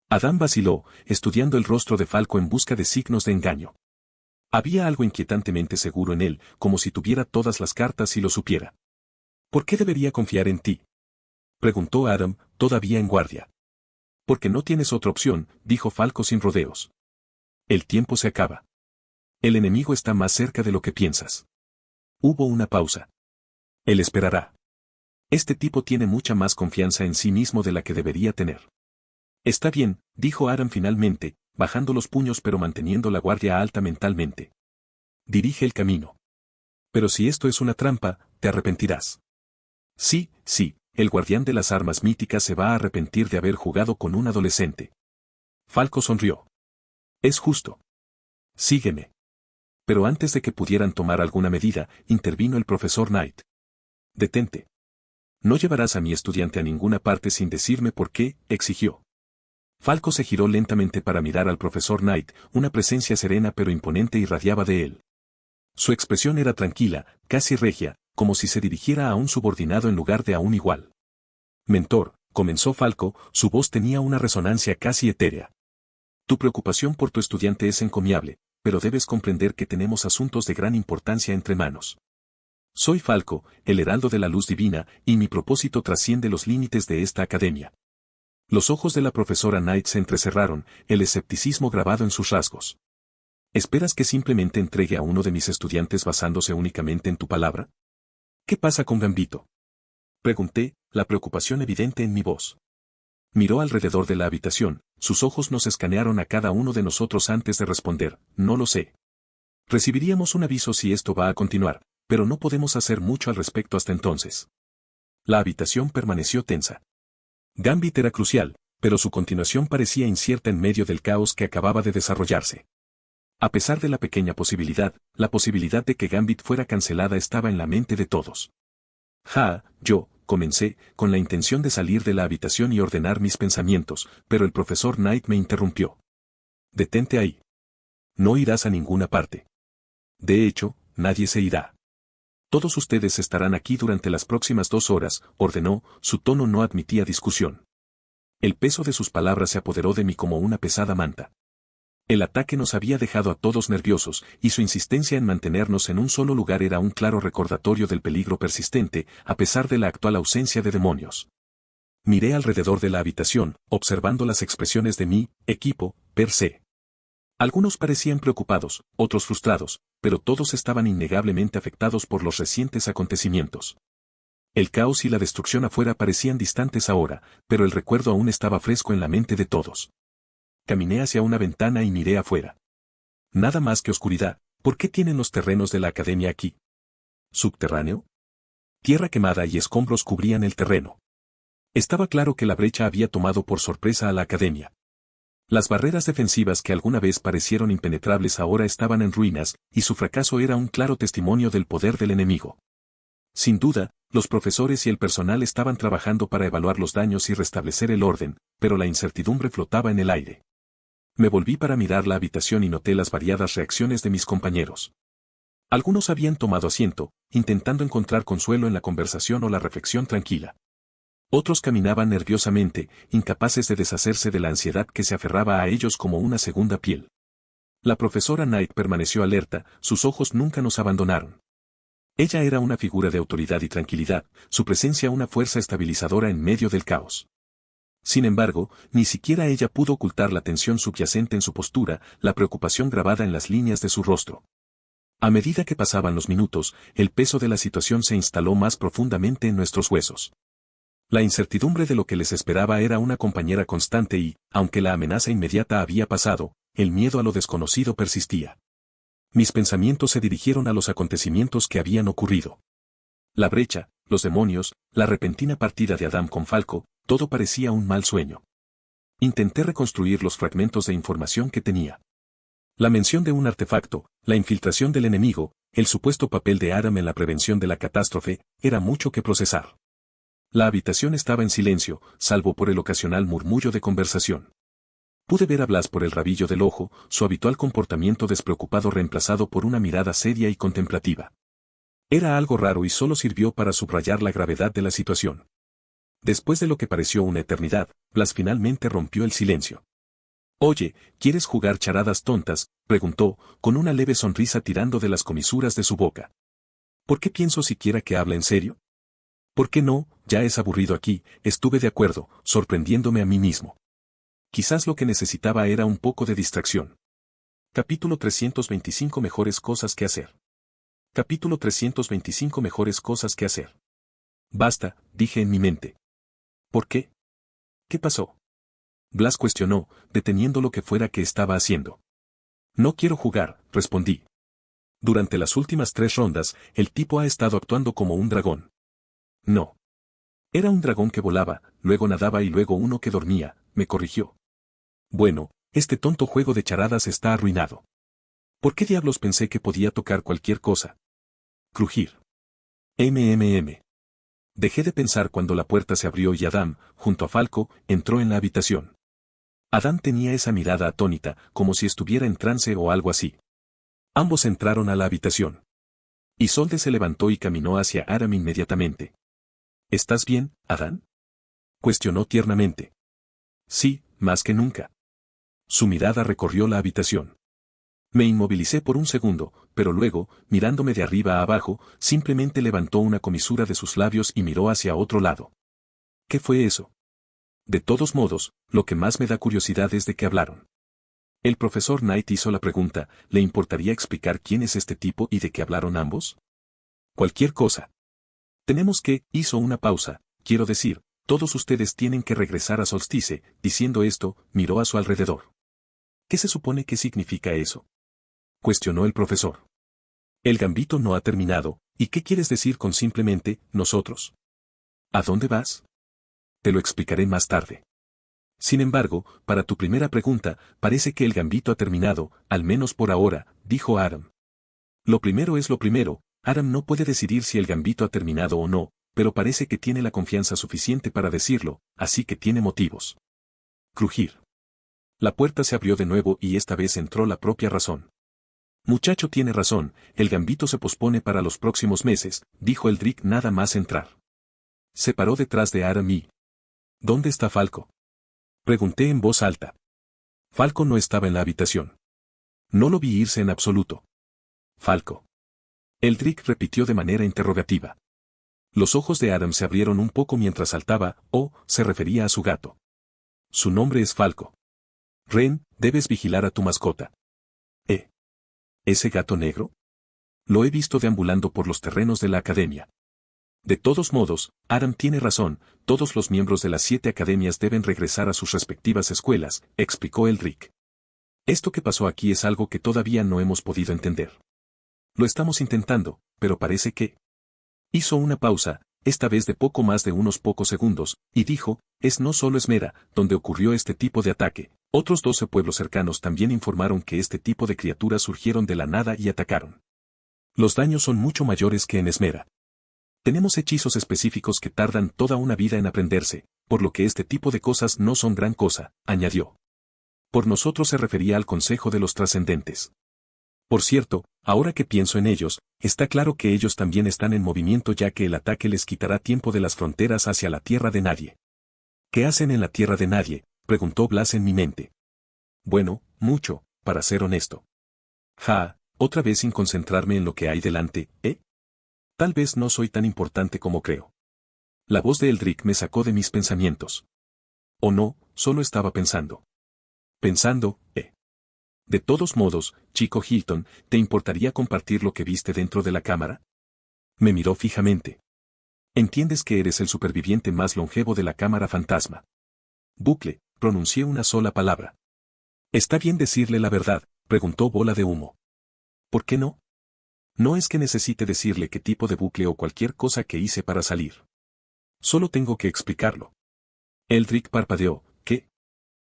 Adán vaciló, estudiando el rostro de Falco en busca de signos de engaño. Había algo inquietantemente seguro en él, como si tuviera todas las cartas y lo supiera. ¿Por qué debería confiar en ti? Preguntó Adam, todavía en guardia. Porque no tienes otra opción, dijo Falco sin rodeos. El tiempo se acaba. El enemigo está más cerca de lo que piensas. Hubo una pausa. Él esperará. Este tipo tiene mucha más confianza en sí mismo de la que debería tener. Está bien, dijo Adam finalmente, bajando los puños pero manteniendo la guardia alta mentalmente. Dirige el camino. Pero si esto es una trampa, te arrepentirás. Sí, el guardián de las armas míticas se va a arrepentir de haber jugado con un adolescente. Falco sonrió. Es justo. Sígueme. Pero antes de que pudieran tomar alguna medida, intervino el profesor Knight. Detente. No llevarás a mi estudiante a ninguna parte sin decirme por qué, exigió. Falco se giró lentamente para mirar al profesor Knight, una presencia serena pero imponente irradiaba de él. Su expresión era tranquila, casi regia, como si se dirigiera a un subordinado en lugar de a un igual. Mentor, comenzó Falco, su voz tenía una resonancia casi etérea. Tu preocupación por tu estudiante es encomiable, pero debes comprender que tenemos asuntos de gran importancia entre manos. Soy Falco, el heraldo de la luz divina, y mi propósito trasciende los límites de esta academia. Los ojos de la profesora Knight se entrecerraron, el escepticismo grabado en sus rasgos. ¿Esperas que simplemente entregue a uno de mis estudiantes basándose únicamente en tu palabra? ¿Qué pasa con Gambito? Pregunté, la preocupación evidente en mi voz. Miró alrededor de la habitación, sus ojos nos escanearon a cada uno de nosotros antes de responder, no lo sé. Recibiríamos un aviso si esto va a continuar, pero no podemos hacer mucho al respecto hasta entonces. La habitación permaneció tensa. Gambit era crucial, pero su continuación parecía incierta en medio del caos que acababa de desarrollarse. A pesar de la pequeña posibilidad, la posibilidad de que Gambit fuera cancelada estaba en la mente de todos. Yo, comencé, con la intención de salir de la habitación y ordenar mis pensamientos, pero el profesor Knight me interrumpió. Detente ahí. No irás a ninguna parte. De hecho, nadie se irá. Todos ustedes estarán aquí durante las próximas 2 horas, ordenó, su tono no admitía discusión. El peso de sus palabras se apoderó de mí como una pesada manta. El ataque nos había dejado a todos nerviosos, y su insistencia en mantenernos en un solo lugar era un claro recordatorio del peligro persistente, a pesar de la actual ausencia de demonios. Miré alrededor de la habitación, observando las expresiones de mi equipo, per se. Algunos parecían preocupados, otros frustrados, pero todos estaban innegablemente afectados por los recientes acontecimientos. El caos y la destrucción afuera parecían distantes ahora, pero el recuerdo aún estaba fresco en la mente de todos. Caminé hacia una ventana y miré afuera. Nada más que oscuridad. ¿Por qué tienen los terrenos de la academia aquí? ¿Subterráneo? Tierra quemada y escombros cubrían el terreno. Estaba claro que la brecha había tomado por sorpresa a la academia. Las barreras defensivas que alguna vez parecieron impenetrables ahora estaban en ruinas, y su fracaso era un claro testimonio del poder del enemigo. Sin duda, los profesores y el personal estaban trabajando para evaluar los daños y restablecer el orden, pero la incertidumbre flotaba en el aire. Me volví para mirar la habitación y noté las variadas reacciones de mis compañeros. Algunos habían tomado asiento, intentando encontrar consuelo en la conversación o la reflexión tranquila. Otros caminaban nerviosamente, incapaces de deshacerse de la ansiedad que se aferraba a ellos como una segunda piel. La profesora Knight permaneció alerta, sus ojos nunca nos abandonaron. Ella era una figura de autoridad y tranquilidad, su presencia una fuerza estabilizadora en medio del caos. Sin embargo, ni siquiera ella pudo ocultar la tensión subyacente en su postura, la preocupación grabada en las líneas de su rostro. A medida que pasaban los minutos, el peso de la situación se instaló más profundamente en nuestros huesos. La incertidumbre de lo que les esperaba era una compañera constante y, aunque la amenaza inmediata había pasado, el miedo a lo desconocido persistía. Mis pensamientos se dirigieron a los acontecimientos que habían ocurrido. La brecha, los demonios, la repentina partida de Adam con Falco, todo parecía un mal sueño. Intenté reconstruir los fragmentos de información que tenía. La mención de un artefacto, la infiltración del enemigo, el supuesto papel de Adam en la prevención de la catástrofe, era mucho que procesar. La habitación estaba en silencio, salvo por el ocasional murmullo de conversación. Pude ver a Blas por el rabillo del ojo, su habitual comportamiento despreocupado reemplazado por una mirada seria y contemplativa. Era algo raro y solo sirvió para subrayar la gravedad de la situación. Después de lo que pareció una eternidad, Blas finalmente rompió el silencio. «Oye, ¿quieres jugar charadas tontas?», preguntó, con una leve sonrisa tirando de las comisuras de su boca. «¿Por qué pienso siquiera que habla en serio? ¿Por qué no? Ya es aburrido aquí», estuve de acuerdo, sorprendiéndome a mí mismo. Quizás lo que necesitaba era un poco de distracción. Capítulo 325 Mejores cosas que hacer. Capítulo 325 Mejores cosas que hacer. Basta, dije en mi mente. ¿Por qué? ¿Qué pasó? Blas cuestionó, deteniendo lo que fuera que estaba haciendo. No quiero jugar, respondí. Durante las últimas 3 rondas, el tipo ha estado actuando como un dragón. No. Era un dragón que volaba, luego nadaba y luego uno que dormía, me corrigió. Bueno, este tonto juego de charadas está arruinado. ¿Por qué diablos pensé que podía tocar cualquier cosa? Crujir. Dejé de pensar cuando la puerta se abrió y Adam, junto a Falco, entró en la habitación. Adam tenía esa mirada atónita, como si estuviera en trance o algo así. Ambos entraron a la habitación. Isolde se levantó y caminó hacia Adam inmediatamente. ¿Estás bien, Adam? Cuestionó tiernamente. Sí, más que nunca. Su mirada recorrió la habitación. Me inmovilicé por un segundo, pero luego, mirándome de arriba a abajo, simplemente levantó una comisura de sus labios y miró hacia otro lado. ¿Qué fue eso? De todos modos, lo que más me da curiosidad es de qué hablaron. El profesor Knight hizo la pregunta, ¿le importaría explicar quién es este tipo y de qué hablaron ambos? Cualquier cosa. Tenemos que, hizo una pausa, quiero decir, todos ustedes tienen que regresar a Solstice, diciendo esto, miró a su alrededor. ¿Qué se supone que significa eso? Cuestionó el profesor. El gambito no ha terminado, ¿y qué quieres decir con simplemente, nosotros? ¿A dónde vas? Te lo explicaré más tarde. Sin embargo, para tu primera pregunta, parece que el gambito ha terminado, al menos por ahora, dijo Adam. Lo primero es lo primero, Adam no puede decidir si el gambito ha terminado o no, pero parece que tiene la confianza suficiente para decirlo, así que tiene motivos. Crujir. La puerta se abrió de nuevo y esta vez entró la propia razón. Muchacho tiene razón, el gambito se pospone para los próximos meses, dijo Eldrick nada más entrar. Se paró detrás de Aram y... ¿Dónde está Falco? Pregunté en voz alta. Falco no estaba en la habitación. No lo vi irse en absoluto. Falco. Eldrick repitió de manera interrogativa. Los ojos de Aram se abrieron un poco mientras saltaba, se refería a su gato. Su nombre es Falco. Ren, debes vigilar a tu mascota. ¿Ese gato negro? Lo he visto deambulando por los terrenos de la academia. De todos modos, Aram tiene razón, todos los miembros de las 7 academias deben regresar a sus respectivas escuelas, explicó Eldrick. Esto que pasó aquí es algo que todavía no hemos podido entender. Lo estamos intentando, pero parece que... Hizo una pausa, esta vez de poco más de unos pocos segundos, y dijo, no solo Esmera, donde ocurrió este tipo de ataque. Otros 12 pueblos cercanos también informaron que este tipo de criaturas surgieron de la nada y atacaron. Los daños son mucho mayores que en Esmera. Tenemos hechizos específicos que tardan toda una vida en aprenderse, por lo que este tipo de cosas no son gran cosa, añadió. Por nosotros se refería al Consejo de los Trascendentes. Por cierto, ahora que pienso en ellos, está claro que ellos también están en movimiento ya que el ataque les quitará tiempo de las fronteras hacia la Tierra de Nadie. ¿Qué hacen en la Tierra de Nadie?, preguntó Blas en mi mente. Bueno, mucho, para ser honesto. Otra vez sin concentrarme en lo que hay delante, Tal vez no soy tan importante como creo. La voz de Eldrick me sacó de mis pensamientos. O no, solo estaba pensando. De todos modos, chico Hilton, ¿te importaría compartir lo que viste dentro de la cámara? Me miró fijamente. Entiendes que eres el superviviente más longevo de la cámara fantasma. Bucle, pronuncié una sola palabra. ¿Está bien decirle la verdad?, preguntó Bola de Humo. ¿Por qué no? No es que necesite decirle qué tipo de bucle o cualquier cosa que hice para salir. Solo tengo que explicarlo. Eldrick parpadeó. ¿Qué?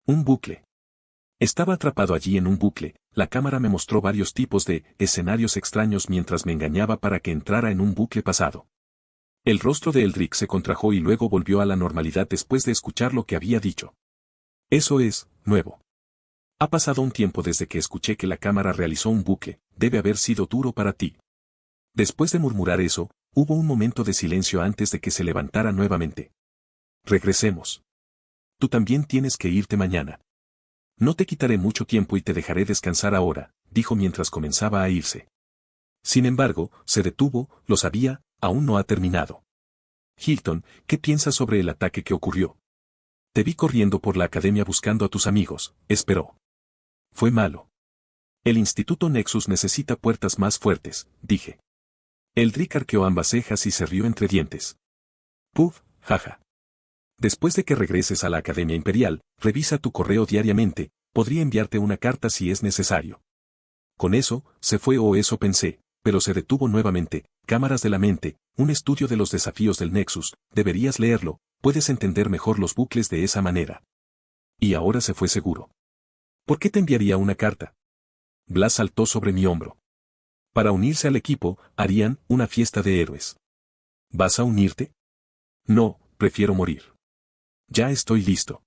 Un bucle. Estaba atrapado allí en un bucle, la cámara me mostró varios tipos de escenarios extraños mientras me engañaba para que entrara en un bucle pasado. El rostro de Eldrick se contrajo y luego volvió a la normalidad después de escuchar lo que había dicho. Eso es, nuevo. Ha pasado un tiempo desde que escuché que la cámara realizó un bucle, debe haber sido duro para ti. Después de murmurar eso, hubo un momento de silencio antes de que se levantara nuevamente. Regresemos. Tú también tienes que irte mañana. No te quitaré mucho tiempo y te dejaré descansar ahora, dijo mientras comenzaba a irse. Sin embargo, se detuvo, lo sabía, aún no ha terminado. Hilton, ¿qué piensas sobre el ataque que ocurrió? Te vi corriendo por la academia buscando a tus amigos, esperó. Fue malo. El Instituto Nexus necesita puertas más fuertes, dije. Eldrick arqueó ambas cejas y se rió entre dientes. Puf, jaja. Después de que regreses a la Academia Imperial, revisa tu correo diariamente, podría enviarte una carta si es necesario. Con eso, se fue o eso pensé, pero se detuvo nuevamente. Cámaras de la mente, un estudio de los desafíos del Nexus, deberías leerlo, puedes entender mejor los bucles de esa manera. Y ahora se fue seguro. ¿Por qué te enviaría una carta? Blas saltó sobre mi hombro. Para unirse al equipo, harían una fiesta de héroes. ¿Vas a unirte? No, prefiero morir. Ya estoy listo.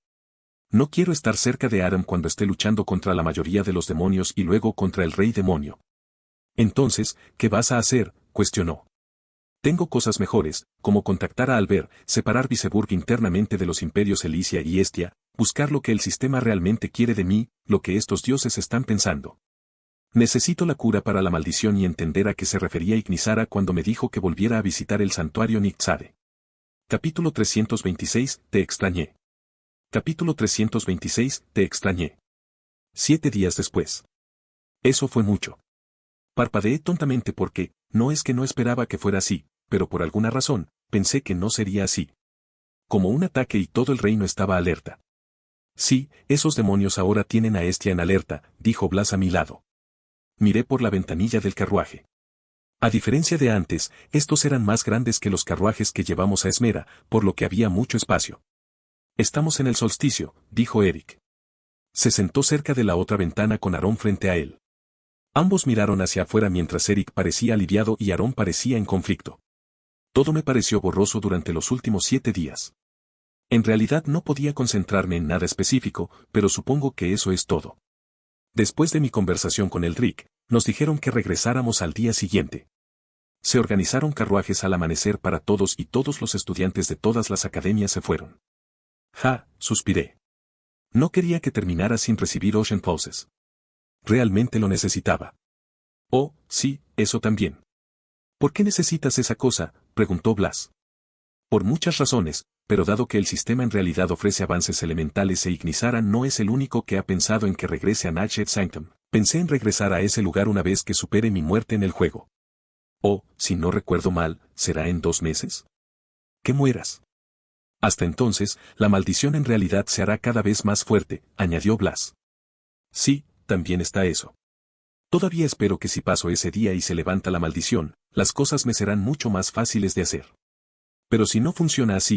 No quiero estar cerca de Aram cuando esté luchando contra la mayoría de los demonios y luego contra el rey demonio. Entonces, ¿qué vas a hacer?, cuestionó. Tengo cosas mejores, como contactar a Albert, separar Viseburg internamente de los imperios Elicia y Estia, buscar lo que el sistema realmente quiere de mí, lo que estos dioses están pensando. Necesito la cura para la maldición y entender a qué se refería Ignisara cuando me dijo que volviera a visitar el santuario Nixade. Capítulo 326, te extrañé. Capítulo 326, te extrañé. 7 días después. Eso fue mucho. Parpadeé tontamente porque, no es que no esperaba que fuera así, pero por alguna razón, pensé que no sería así. Como un ataque y todo el reino estaba alerta. Sí, esos demonios ahora tienen a Estia en alerta, dijo Blas a mi lado. Miré por la ventanilla del carruaje. A diferencia de antes, estos eran más grandes que los carruajes que llevamos a Esmera, por lo que había mucho espacio. Estamos en el solsticio, dijo Eric. Se sentó cerca de la otra ventana con Aarón frente a él. Ambos miraron hacia afuera mientras Eric parecía aliviado y Aarón parecía en conflicto. Todo me pareció borroso durante los últimos 7 días. En realidad no podía concentrarme en nada específico, pero supongo que eso es todo. Después de mi conversación con el Rick, nos dijeron que regresáramos al día siguiente. Se organizaron carruajes al amanecer para todos y todos los estudiantes de todas las academias se fueron. Suspiré. No quería que terminara sin recibir Ocean Poses. Realmente lo necesitaba. Oh, sí, eso también. ¿Por qué necesitas esa cosa?, preguntó Blas. Por muchas razones, pero dado que el sistema en realidad ofrece avances elementales e Ignisara no es el único que ha pensado en que regrese a Natchez Sanctum, pensé en regresar a ese lugar una vez que supere mi muerte en el juego. Oh, si no recuerdo mal, ¿será en 2 meses? Que mueras. Hasta entonces, la maldición en realidad se hará cada vez más fuerte, añadió Blas. Sí, también está eso. Todavía espero que si paso ese día y se levanta la maldición, las cosas me serán mucho más fáciles de hacer. Pero si no funciona así,